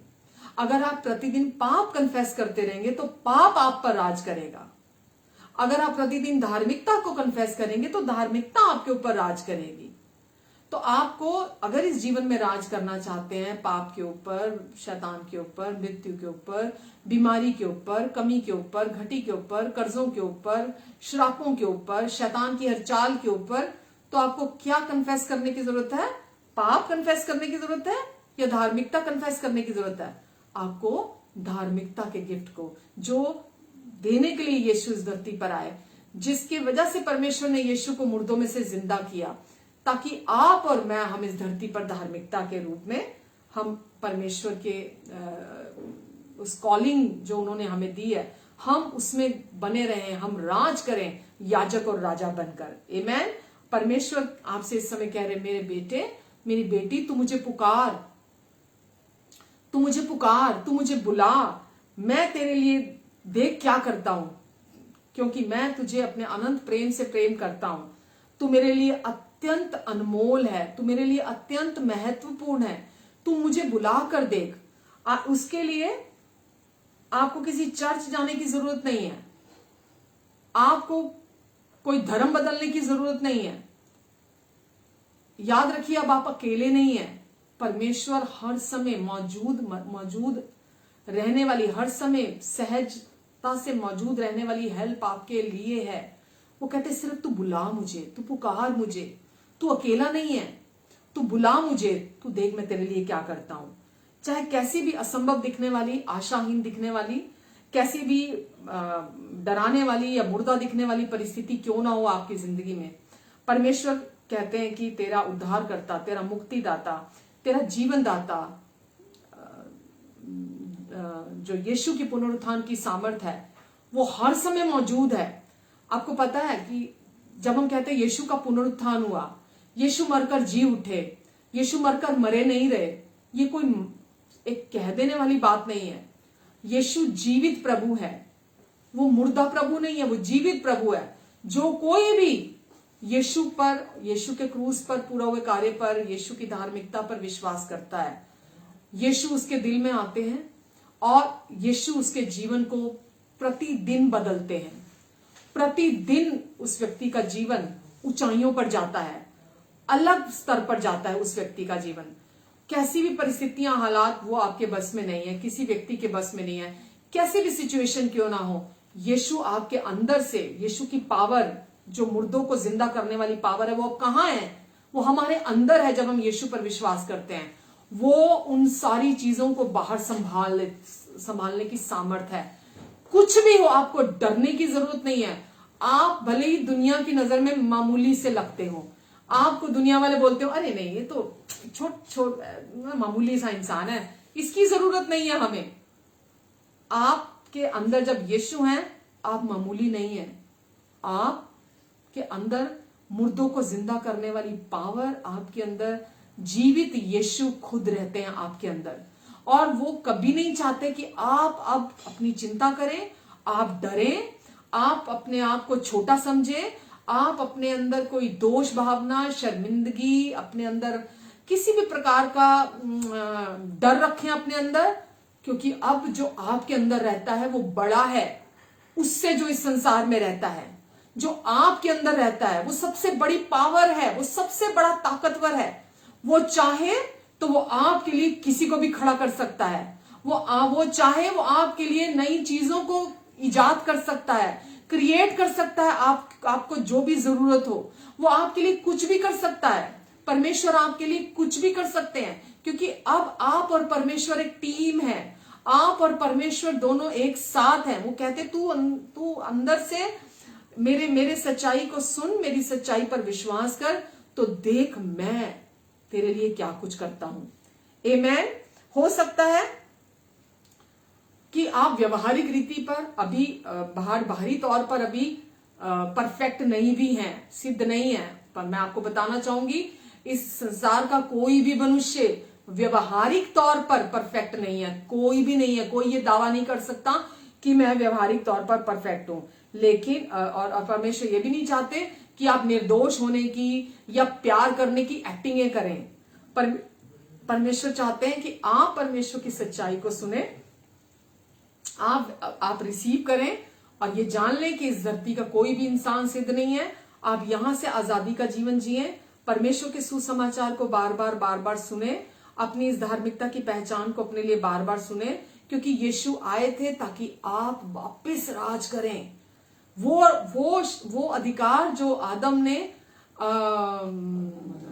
अगर आप प्रतिदिन पाप कन्फेस करते रहेंगे तो पाप आप पर राज करेगा। अगर आप प्रतिदिन धार्मिकता को कन्फेस करेंगे तो धार्मिकता आपके ऊपर राज करेगी। तो आपको अगर इस जीवन में राज करना चाहते हैं, पाप के ऊपर, शैतान के ऊपर, मृत्यु के ऊपर, बीमारी के ऊपर, कमी के ऊपर, घटी के ऊपर, कर्जों के ऊपर, श्रापों के ऊपर, शैतान की हर चाल के ऊपर, तो आपको क्या कन्फेस करने की जरूरत है? पाप कन्फेस करने की जरूरत है या धार्मिकता कन्फेस करने की जरूरत है? आपको धार्मिकता के गिफ्ट को, जो देने के लिए यीशु इस धरती पर आए, जिसकी वजह से परमेश्वर ने यीशु को मुर्दों में से जिंदा किया, ताकि आप और मैं, हम इस धरती पर धार्मिकता के रूप में, हम परमेश्वर के उस कॉलिंग जो उन्होंने हमें दी है, हम उसमें बने रहें, हम राज करें याजक और राजा बनकर। आमीन। परमेश्वर आपसे इस समय कह रहे, मेरे बेटे, मेरी बेटी, तू मुझे पुकार, तू मुझे पुकार, तू मुझे बुला, मैं तेरे लिए देख क्या करता हूं, क्योंकि मैं तुझे अपने अनंत प्रेम से प्रेम करता हूं। तू मेरे लिए अत्यंत अनमोल है, तू मेरे लिए अत्यंत महत्वपूर्ण है, तू मुझे बुला कर देख। उसके लिए आपको किसी चर्च जाने की जरूरत नहीं है, आपको कोई धर्म बदलने की जरूरत नहीं है। याद रखिए, अब आप अकेले नहीं हैं। परमेश्वर हर समय मौजूद रहने वाली, हर समय सहजता से मौजूद रहने वाली हेल्प आपके लिए है। वो कहते सिर्फ तू बुला मुझे, तू पुकार मुझे, तू अकेला नहीं है, तू बुला मुझे, तू देख मैं तेरे लिए क्या करता हूं। चाहे कैसी भी असंभव दिखने वाली, आशाहीन दिखने वाली, कैसी भी डराने वाली या मुर्दा दिखने वाली परिस्थिति क्यों ना हो आपकी जिंदगी में, परमेश्वर कहते हैं कि तेरा उद्धार करता, तेरा मुक्तिदाता, तेरा जीवन दाता, जो यीशु की पुनरुत्थान की सामर्थ है, वो हर समय मौजूद है। आपको पता है कि जब हम कहते हैं यीशु का पुनरुत्थान हुआ, यीशु मरकर जी उठे, यीशु मरकर मरे नहीं रहे, ये कोई एक कह देने वाली बात नहीं है। यीशु जीवित प्रभु है, वो मुर्दा प्रभु नहीं है, वो जीवित प्रभु है। जो कोई भी यीशु पर, यीशु के क्रूस पर पूरा हुए कार्य पर, यीशु की धार्मिकता पर विश्वास करता है, यीशु उसके दिल में आते हैं और यीशु उसके जीवन को प्रतिदिन बदलते हैं। प्रतिदिन उस व्यक्ति का जीवन ऊंचाइयों पर जाता है, अलग स्तर पर जाता है उस व्यक्ति का जीवन। कैसी भी परिस्थितियां, हालात वो आपके बस में नहीं है, किसी व्यक्ति के बस में नहीं है। कैसी भी सिचुएशन क्यों ना हो, यीशु आपके अंदर से, यीशु की पावर, जो मुर्दों को जिंदा करने वाली पावर है, वो कहाँ है? वो हमारे अंदर है। जब हम यीशु पर विश्वास करते हैं, वो उन सारी चीजों को बाहर संभालने की सामर्थ है। कुछ भी हो, आपको डरने की जरूरत नहीं है। आप भले ही दुनिया की नजर में मामूली से लगते हो, आपको दुनिया वाले बोलते हो अरे नहीं ये तो छोट मामूली सा इंसान है, इसकी जरूरत नहीं है हमें। आपके अंदर जब यीशु हैं, आप मामूली नहीं है। आपके अंदर मुर्दों को जिंदा करने वाली पावर, आपके अंदर जीवित यीशु खुद रहते हैं आपके अंदर। और वो कभी नहीं चाहते कि आप अब अपनी चिंता करें, आप डरें, आप अपने आप को छोटा समझें, आप अपने अंदर कोई दोष भावना, शर्मिंदगी, अपने अंदर किसी भी प्रकार का डर रखें अपने अंदर। क्योंकि अब जो आपके अंदर रहता है वो बड़ा है उससे जो इस संसार में रहता है। जो आपके अंदर रहता है वो सबसे बड़ी पावर है, वो सबसे बड़ा ताकतवर है। वो चाहे तो वो आपके लिए किसी को भी खड़ा कर सकता है। वो चाहे वो आपके लिए नई चीजों को इजाद कर सकता है, क्रिएट कर सकता है। आपको जो भी जरूरत हो वो आपके लिए कुछ भी कर सकता है। परमेश्वर आपके लिए कुछ भी कर सकते हैं, क्योंकि अब आप और परमेश्वर एक टीम है। आप और परमेश्वर दोनों एक साथ हैं। वो कहते तू अंदर से मेरे सच्चाई को सुन, मेरी सच्चाई पर विश्वास कर, तो देख मैं तेरे लिए क्या कुछ करता हूं। आमेन। हो सकता है कि आप व्यवहारिक रीति पर अभी बाहरी तौर पर अभी परफेक्ट नहीं भी हैं, सिद्ध नहीं है, पर मैं आपको बताना चाहूंगी इस संसार का कोई भी मनुष्य व्यवहारिक तौर पर परफेक्ट नहीं है। कोई भी नहीं है। कोई ये दावा नहीं कर सकता कि मैं व्यवहारिक तौर पर परफेक्ट हूं। लेकिन और परमेश्वर ये भी नहीं चाहते कि आप निर्दोष होने की या प्यार करने की एक्टिंगें करें। परमेश्वर चाहते हैं कि आप परमेश्वर की सच्चाई को सुने, आप रिसीव करें और ये जान लें कि इस धरती का कोई भी इंसान सिद्ध नहीं है। आप यहां से आजादी का जीवन जिए, परमेश्वर के सुसमाचार को बार बार सुने, अपनी इस धार्मिकता की पहचान को अपने लिए बार बार सुने, क्योंकि यीशु आए थे ताकि आप वापस राज करें। वो अधिकार जो आदम ने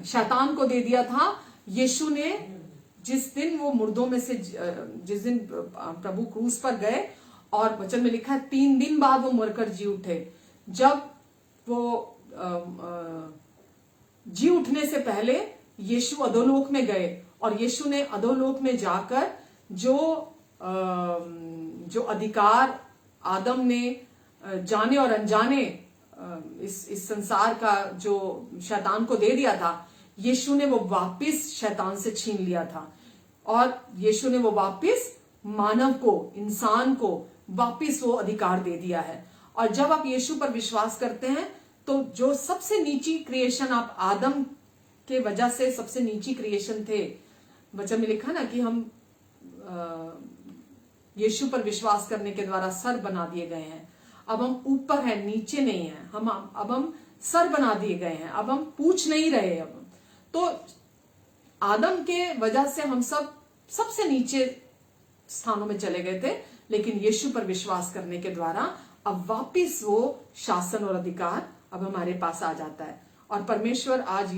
शैतान को दे दिया था, यीशु ने जिस दिन वो मुर्दों में से जिस दिन प्रभु क्रूस पर गए, और वचन में लिखा है 3 दिन बाद वो मरकर जी उठे। जब वो जी उठने से पहले यीशु अधोलोक में गए, और यीशु ने अधोलोक में जाकर जो अधिकार आदम ने जाने और अनजाने इस संसार का जो शैतान को दे दिया था, यीशु ने वो वापस शैतान से छीन लिया था। और यीशु ने वो वापस मानव को, इंसान को वापस वो अधिकार दे दिया है। और जब आप यीशु पर विश्वास करते हैं, तो जो सबसे नीची क्रिएशन, आप आदम के वजह से सबसे नीची क्रिएशन थे, वचन में लिखा ना कि हम यीशु पर विश्वास करने के द्वारा सर बना दिए गए हैं। अब हम ऊपर हैं, नीचे नहीं है। अब हम सर बना दिए गए हैं, अब हम पूछ नहीं रहे। अब तो आदम के वजह से हम सबसे नीचे स्थानों में चले गए थे, लेकिन यीशु पर विश्वास करने के द्वारा अब वापिस वो शासन और अधिकार अब हमारे पास आ जाता है। और परमेश्वर आज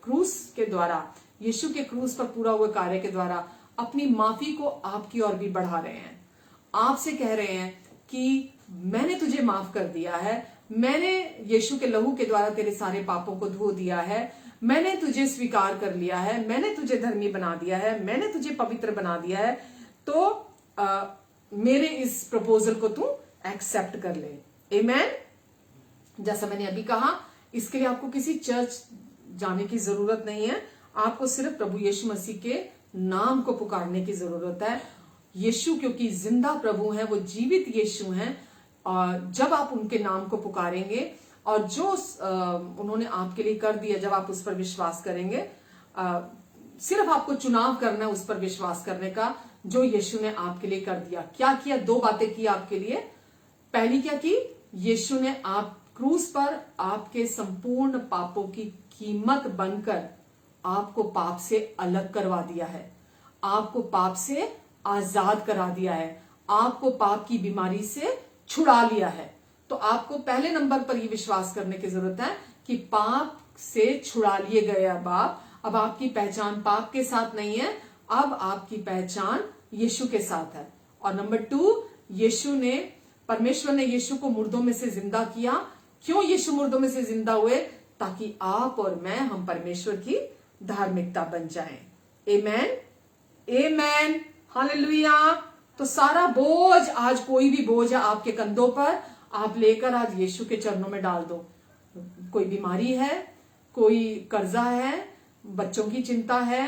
क्रूस के द्वारा, यीशु के क्रूस पर पूरा हुए कार्य के द्वारा अपनी माफी को आपकी ओर भी बढ़ा रहे हैं। आपसे कह रहे हैं कि मैंने तुझे माफ कर दिया है, मैंने यीशु के लहू के द्वारा तेरे सारे पापों को धो दिया है, मैंने तुझे स्वीकार कर लिया है, मैंने तुझे धर्मी बना दिया है, मैंने तुझे पवित्र बना दिया है। तो मेरे इस प्रपोजल को तू एक्सेप्ट कर ले। आमेन। जैसा मैंने अभी कहा, इसके लिए आपको किसी चर्च जाने की जरूरत नहीं है। आपको सिर्फ प्रभु यीशु मसीह के नाम को पुकारने की जरूरत है। यीशु क्योंकि जिंदा प्रभु हैं, वो जीवित यीशु हैं। और जब आप उनके नाम को पुकारेंगे और जो उन्होंने आपके लिए कर दिया, जब आप उस पर विश्वास करेंगे, सिर्फ आपको चुनाव करना है उस पर विश्वास करने का जो यीशु ने आपके लिए कर दिया। क्या किया? 2 बातें की आपके लिए। पहली क्या की? यीशु ने आप क्रूस पर आपके संपूर्ण पापों की कीमत बनकर आपको पाप से अलग करवा दिया है, आपको पाप से आजाद करा दिया है, आपको पाप की बीमारी से छुड़ा लिया है। तो आपको पहले नंबर पर यह विश्वास करने की जरूरत है कि पाप से छुड़ा लिए गए अब आपकी पहचान पाप के साथ नहीं है, अब आपकी पहचान यीशु के साथ है। और नंबर 2, परमेश्वर ने यीशु को मुर्दों में से जिंदा किया। क्यों यीशु मुर्दों में से जिंदा हुए? ताकि आप और मैं, हम परमेश्वर की धार्मिकता बन जाएं। आमेन, आमेन, हालेलुया। तो सारा बोझ, आज कोई भी बोझ है आपके कंधों पर, आप लेकर आज यीशु के चरणों में डाल दो। कोई बीमारी है, कोई कर्जा है, बच्चों की चिंता है,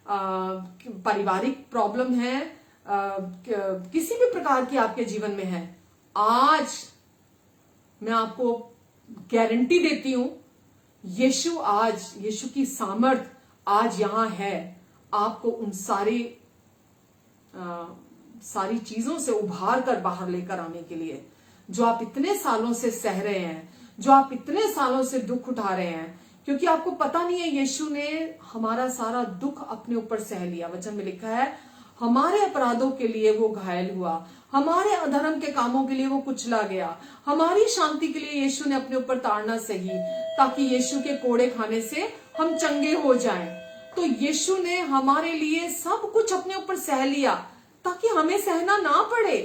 पारिवारिक प्रॉब्लम है, किसी भी प्रकार की आपके जीवन में है, आज मैं आपको गारंटी देती हूं, यीशु की सामर्थ आज यहां है आपको उन सारी चीजों से उभार कर बाहर लेकर आने के लिए, जो आप इतने सालों से सह रहे हैं, जो आप इतने सालों से दुख उठा रहे हैं। क्योंकि आपको पता नहीं है, यीशु ने हमारा सारा दुख अपने ऊपर सह लिया। वचन में लिखा है, हमारे अपराधों के लिए वो घायल हुआ, हमारे अधर्म के कामों के लिए वो कुचला गया, हमारी शांति के लिए यीशु ने अपने ऊपर ताड़ना सही, ताकि यीशु के कोड़े खाने से हम चंगे हो जाएं। तो यीशु ने हमारे लिए सब कुछ अपने ऊपर सह लिया ताकि हमें सहना ना पड़े।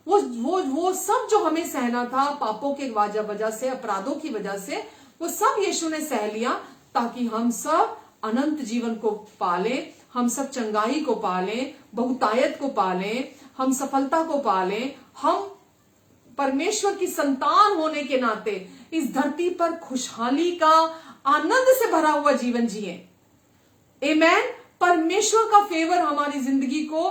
वो सब जो हमें सहना था पापों के वजह से, अपराधों की वजह से, वो सब यीशु ने सह लिया ताकि हम सब अनंत जीवन को पालें, हम सब चंगाई को पालें, बहुतायत को पालें, हम सफलता को पालें, हम परमेश्वर की संतान होने के नाते इस धरती पर खुशहाली का आनंद से भरा हुआ जीवन जिए। आमेन। परमेश्वर का फेवर हमारी जिंदगी को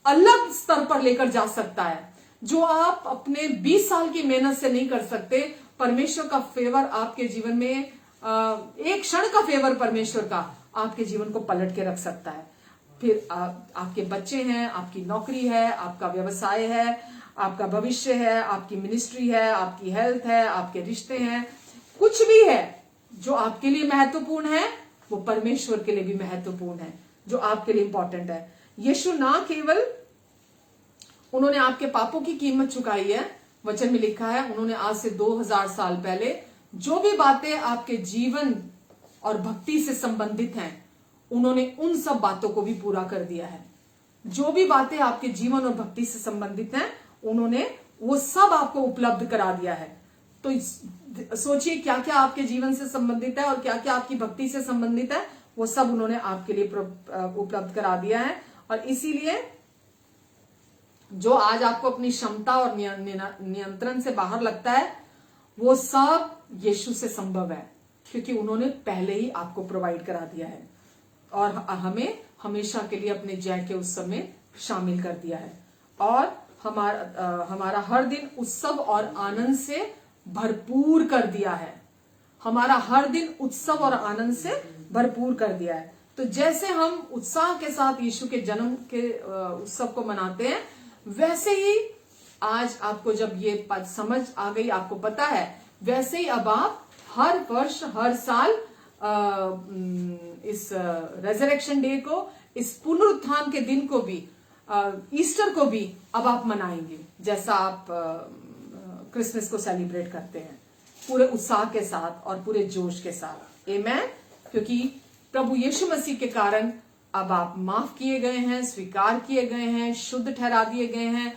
अलग स्तर पर लेकर जा सकता है, जो आप अपने 20 साल की मेहनत से नहीं कर सकते। परमेश्वर का फेवर आपके जीवन में, एक क्षण का फेवर परमेश्वर का आपके जीवन को पलट के रख सकता है। फिर आपके बच्चे हैं, आपकी नौकरी है, आपका व्यवसाय है, आपका भविष्य है, आपकी मिनिस्ट्री है, आपकी हेल्थ है, आपके रिश्ते हैं, कुछ भी है जो आपके लिए महत्वपूर्ण है, वो परमेश्वर के लिए भी महत्वपूर्ण है, जो आपके लिए इंपॉर्टेंट है। यीशु ना केवल उन्होंने आपके पापों की कीमत चुकाई है, वचन में लिखा है उन्होंने आज से 2000 साल पहले जो भी बातें आपके जीवन और भक्ति से संबंधित हैं, उन्होंने उन सब बातों को भी पूरा कर दिया है। जो भी बातें आपके जीवन और भक्ति से संबंधित हैं, उन्होंने वो सब आपको उपलब्ध करा दिया है। तो सोचिए क्या क्या आपके जीवन से संबंधित है और क्या क्या आपकी भक्ति से संबंधित है, वो सब उन्होंने आपके लिए उपलब्ध करा दिया है। और इसीलिए जो आज आपको अपनी क्षमता और नियंत्रण से बाहर लगता है, वो सब यीशु से संभव है, क्योंकि उन्होंने पहले ही आपको प्रोवाइड करा दिया है और हमें हमेशा के लिए अपने जय के उत्सव में शामिल कर दिया है। और हमारा हर दिन उत्सव और आनंद से भरपूर कर दिया है। हमारा हर दिन उत्सव और आनंद से भरपूर कर दिया है। तो जैसे हम उत्साह के साथ यीशु के जन्म के उत्सव को मनाते हैं, वैसे ही आज आपको जब ये समझ आ गई, आपको पता है, वैसे ही अब आप हर वर्ष, हर साल इस रेजरेक्शन डे को, इस पुनरुत्थान के दिन को भी, ईस्टर को भी अब आप मनाएंगे, जैसा आप क्रिसमस को सेलिब्रेट करते हैं, पूरे उत्साह के साथ और पूरे जोश के साथ। आमेन। क्योंकि प्रभु यीशु मसीह के कारण अब आप माफ किए गए हैं, स्वीकार किए गए हैं, शुद्ध ठहरा दिए गए हैं,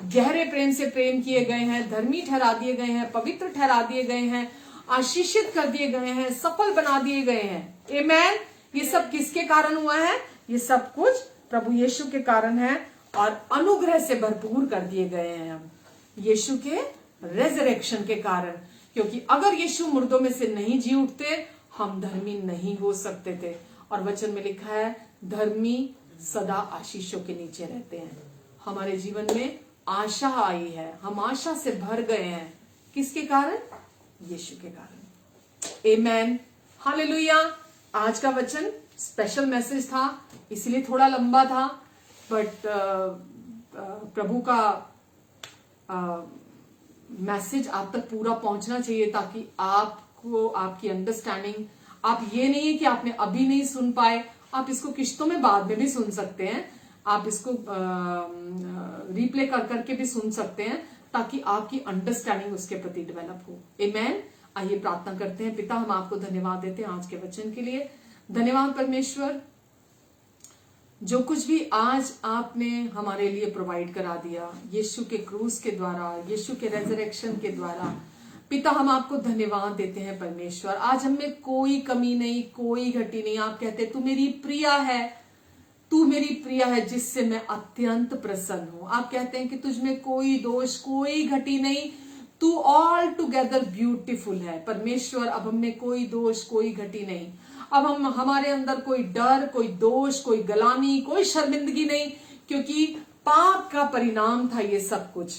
गहरे प्रेम से प्रेम किए गए हैं, धर्मी ठहरा दिए गए हैं, पवित्र ठहरा दिए गए हैं, आशीषित कर दिए गए हैं, सफल बना दिए गए हैं। आमेन। ये सब किसके कारण हुआ है? ये सब कुछ प्रभु यीशु के कारण है और अनुग्रह से भरपूर कर दिए गए हैं हम यीशु के रेजरेक्शन के कारण। क्योंकि अगर यीशु मुर्दों में से नहीं जी उठते, हम धर्मी नहीं हो सकते थे। और वचन में लिखा है, धर्मी सदा आशीषों के नीचे रहते हैं। हमारे जीवन में आशा आई है, हम आशा से भर गए हैं। किसके कारण? यीशु के कारण। आमेन, हालेलुया। आज का वचन स्पेशल मैसेज था, इसलिए थोड़ा लंबा था, बट प्रभु का मैसेज आप तक पूरा पहुंचना चाहिए, ताकि आपको आपकी अंडरस्टैंडिंग, आप ये नहीं है कि आपने अभी नहीं सुन पाए, आप इसको किश्तों में बाद में भी सुन सकते हैं, आप इसको रिप्ले कर करके भी सुन सकते हैं, ताकि आपकी अंडरस्टैंडिंग उसके प्रति डेवलप हो। आमेन। आइए प्रार्थना करते हैं। पिता, हम आपको धन्यवाद देते हैं आज के वचन के लिए। धन्यवाद परमेश्वर, जो कुछ भी आज आपने हमारे लिए प्रोवाइड करा दिया यीशु के क्रूस के द्वारा, यीशु के रेजरेक्शन के द्वारा, पिता हम आपको धन्यवाद देते हैं परमेश्वर। आज हमें कोई कमी नहीं, कोई घटी नहीं। आप कहते तू मेरी प्रिया है, तू मेरी प्रिया है जिससे मैं अत्यंत प्रसन्न हूं। आप कहते हैं कि तुझ में कोई दोष, कोई घटी नहीं, तू ऑल टुगेदर ब्यूटीफुल है परमेश्वर। अब हमें कोई दोष, कोई घटी नहीं। अब हमारे अंदर कोई डर, कोई दोष, कोई गलानी, कोई शर्मिंदगी नहीं, क्योंकि पाप का परिणाम था ये सब कुछ।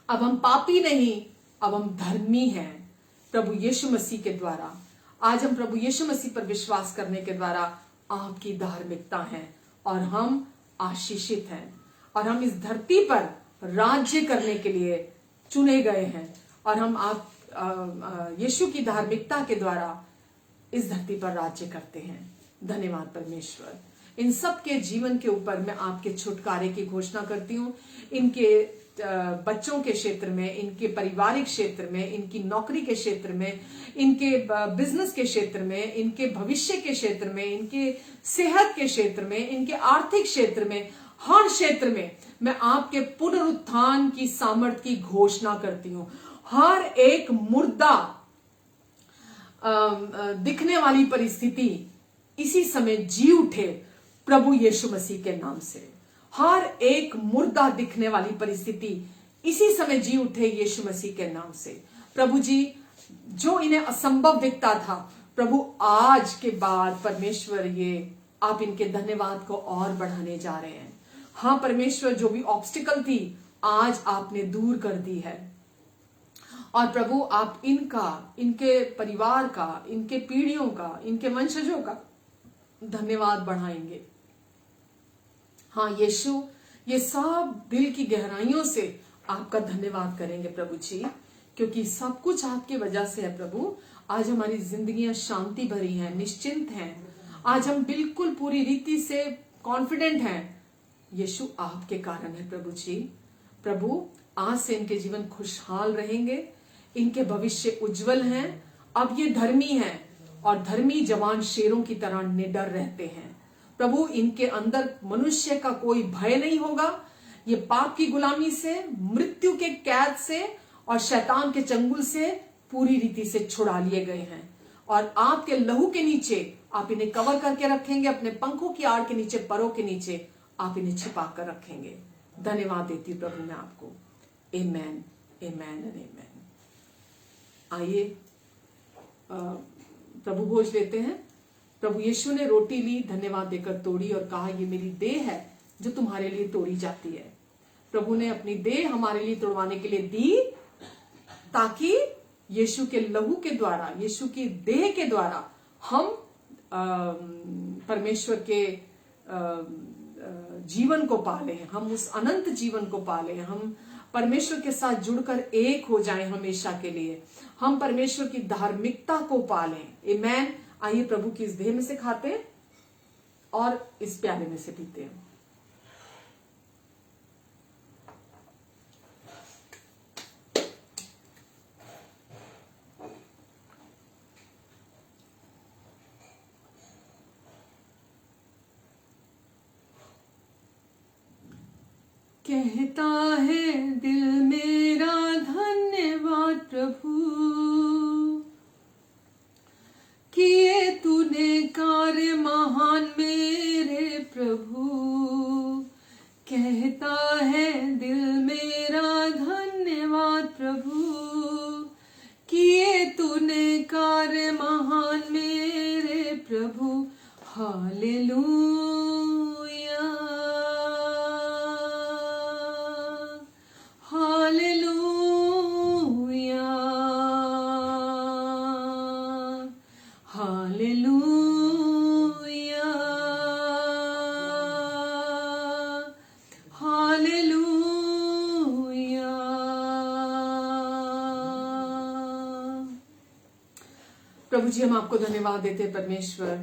अब हम पापी नहीं, अब हम धर्मी हैं प्रभु यीशु मसीह के द्वारा। आज हम प्रभु यीशु मसीह पर विश्वास करने के द्वारा आपकी धार्मिकता है और हम आशीषित हैं, और हम इस धरती पर राज्य करने के लिए चुने गए हैं, और हम आप यीशु की धार्मिकता के द्वारा इस धरती पर राज्य करते हैं। धन्यवाद परमेश्वर। इन सब के जीवन के ऊपर मैं आपके छुटकारे की घोषणा करती हूँ। इनके बच्चों के क्षेत्र में, इनके पारिवारिक क्षेत्र में, इनकी नौकरी के क्षेत्र में, इनके बिजनेस के क्षेत्र में, इनके भविष्य के क्षेत्र में, इनके सेहत के क्षेत्र में, इनके आर्थिक क्षेत्र में, हर क्षेत्र में मैं आपके पुनरुत्थान की सामर्थ्य की घोषणा करती हूँ। हर एक मुर्दा दिखने वाली परिस्थिति इसी समय जी उठे प्रभु यीशु मसीह के नाम से। हर एक मुर्दा दिखने वाली परिस्थिति इसी समय जी उठे यीशु मसीह के नाम से। प्रभु जी, जो इन्हें असंभव दिखता था, प्रभु आज के बाद परमेश्वर ये आप इनके धन्यवाद को और बढ़ाने जा रहे हैं। हाँ परमेश्वर, जो भी ऑब्स्टिकल थी आज आपने दूर कर दी है, और प्रभु आप इनका, इनके परिवार का, इनके पीढ़ियों का, इनके वंशजों का धन्यवाद बढ़ाएंगे। हाँ यीशु, ये सब दिल की गहराइयों से आपका धन्यवाद करेंगे प्रभु जी, क्योंकि सब कुछ आपकी वजह से है प्रभु। आज हमारी जिंदगियां शांति भरी हैं, निश्चिंत हैं। आज हम बिल्कुल पूरी रीति से कॉन्फिडेंट हैं, यीशु आपके कारण है प्रभु जी। प्रभु आज से इनके जीवन खुशहाल रहेंगे, इनके भविष्य उज्जवल हैं। अब ये धर्मी हैं, और धर्मी जवान शेरों की तरह निडर रहते हैं। प्रभु इनके अंदर मनुष्य का कोई भय नहीं होगा। ये पाप की गुलामी से, मृत्यु के कैद से और शैतान के चंगुल से पूरी रीति से छुड़ा लिए गए हैं, और आपके लहू के नीचे आप इन्हें कवर करके रखेंगे। अपने पंखों की आड़ के नीचे, परों के नीचे आप इन्हें छिपा कर रखेंगे। धन्यवाद देती हूं प्रभु मैं आपको। आमेन, आमेन एंड आमेन। आइए प्रभु भोज लेते हैं। प्रभु यीशु ने रोटी ली, धन्यवाद देकर तोड़ी और कहा, ये मेरी देह है जो तुम्हारे लिए तोड़ी जाती है। प्रभु ने अपनी देह हमारे लिए तोड़वाने के लिए दी, ताकि यीशु के लहू के द्वारा, यीशु की देह के द्वारा हम परमेश्वर के जीवन को पाले, हम उस अनंत जीवन को पाले, हम परमेश्वर के साथ जुड़कर एक हो जाएं हमेशा के लिए, हम परमेश्वर की धार्मिकता को पालें। आमेन। आइए प्रभु की इस देह में से खाते हैं और इस प्याले में से पीते हैं। कहता है दिल मेरा धन्यवाद प्रभु, किए तूने कार्य महान मेरे प्रभु। कहता है दिल मेरा धन्यवाद प्रभु, किए तूने कार्य महान मेरे प्रभु। हालेलुया, हालेलुया, हालेलुया। प्रभु जी, हम आपको धन्यवाद देते हैं परमेश्वर,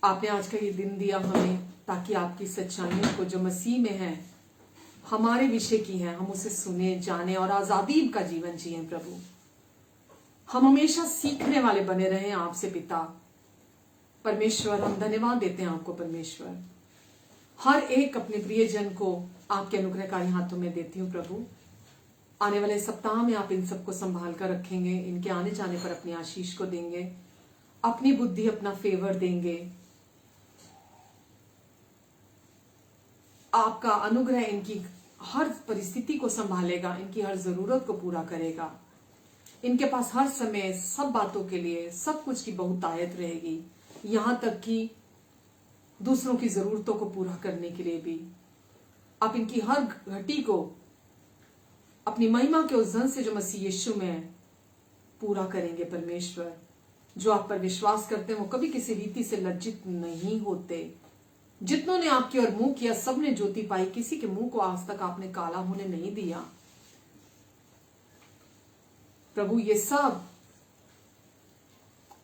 आपने आज का ये दिन दिया हमें ताकि आपकी सच्चाइयों को जो मसीह में है हमारे विषय की है, हम उसे सुने, जाने और आजादी का जीवन जिए। प्रभु, हम हमेशा सीखने वाले बने रहे आपसे पिता परमेश्वर। हम धन्यवाद देते हैं आपको परमेश्वर। हर एक अपने प्रियजन को आपके अनुग्रहकारी हाथों में देती हूँ प्रभु। आने वाले सप्ताह में आप इन सबको संभाल कर रखेंगे, इनके आने जाने पर अपनी आशीष को देंगे, अपनी बुद्धि, अपना फेवर देंगे। आपका अनुग्रह इनकी हर परिस्थिति को संभालेगा, इनकी हर जरूरत को पूरा करेगा। इनके पास हर समय सब बातों के लिए सब कुछ की बहुतायत रहेगी, यहां तक कि दूसरों की जरूरतों को पूरा करने के लिए भी। आप इनकी हर घटी को अपनी महिमा के उस धन से जो मसीह यीशु में पूरा करेंगे परमेश्वर। जो आप पर विश्वास करते हैं वो कभी किसी रीति से लज्जित नहीं होते। जितनों ने आपकी ओर मुंह किया सब ने ज्योति पाई, किसी के मुंह को आज तक आपने काला होने नहीं दिया। प्रभु, ये सब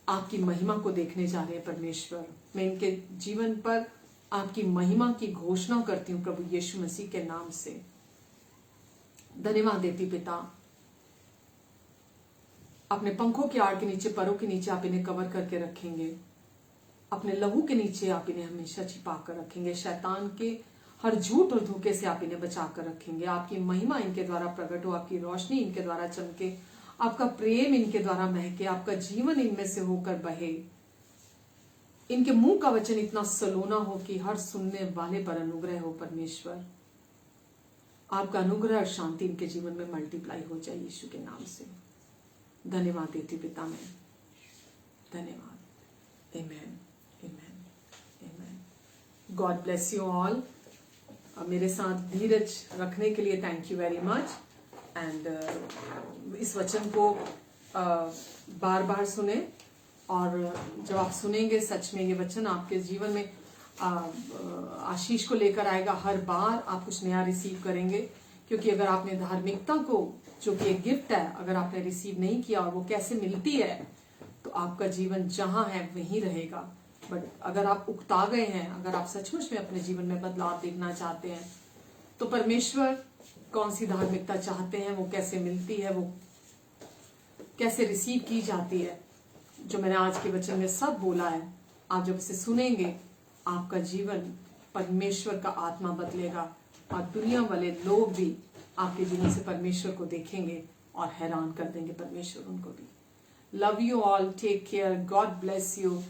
आपकी महिमा को देखने जा रहे हैं परमेश्वर। मैं इनके जीवन पर आपकी महिमा की घोषणा करती हूं प्रभु यीशु मसीह के नाम से। धन्यवाद देती पिता, अपने पंखों की आड़ के नीचे, परों के नीचे आप इन्हें कवर करके रखेंगे। अपने लहू के नीचे आप इन्हें हमेशा छिपा कर रखेंगे। शैतान के हर झूठ और धोखे से आप इन्हें बचा कर रखेंगे। आपकी महिमा इनके द्वारा प्रकट हो, आपकी रोशनी इनके द्वारा चमके, आपका प्रेम इनके द्वारा महके, आपका जीवन इनमें से होकर बहे। इनके मुंह का वचन इतना सलोना हो कि हर सुनने वाले पर अनुग्रह हो परमेश्वर। आपका अनुग्रह और शांति इनके जीवन में मल्टीप्लाई हो जाए यीशु के नाम से। धन्यवाद देती पिता मैं, धन्यवाद। आमेन, आमेन, आमेन। God bless you all. मेरे साथ धीरज रखने के लिए thank you very much. And इस वचन को बार बार सुने, और जब आप सुनेंगे सच में ये वचन आपके जीवन में आशीष को लेकर आएगा। हर बार आप कुछ नया रिसीव करेंगे, क्योंकि अगर आपने धार्मिकता को, जो कि एक गिफ्ट है, अगर आपने रिसीव नहीं किया और वो कैसे मिलती है, तो आपका जीवन जहां है वहीं रहेगा। बट अगर आप उकता गए हैं, अगर आप सचमुच में अपने जीवन में बदलाव देखना चाहते हैं, तो परमेश्वर कौन सी धार्मिकता चाहते हैं, वो कैसे मिलती है, वो कैसे रिसीव की जाती है, जो मैंने आज के वचन में सब बोला है, आप जब इसे सुनेंगे आपका जीवन परमेश्वर का आत्मा बदलेगा, और दुनिया वाले लोग भी आपके जीवन से परमेश्वर को देखेंगे और हैरान कर देंगे परमेश्वर उनको भी। Love you all, take care, God bless you.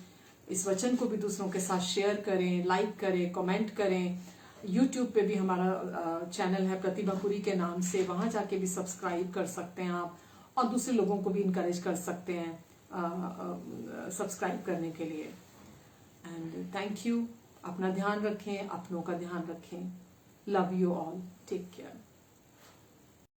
इस वचन को भी दूसरों के साथ शेयर करें, लाइक करें, कमेंट करें। यूट्यूब पे भी हमारा चैनल है प्रतिभा पुरी के नाम से, वहां जाके भी सब्सक्राइब कर सकते हैं आप, और दूसरे लोगों को भी इनकरेज कर सकते हैं सब्सक्राइब करने के लिए। And thank you. अपना ध्यान रखें, अपनों का ध्यान रखें। Love you all, take care.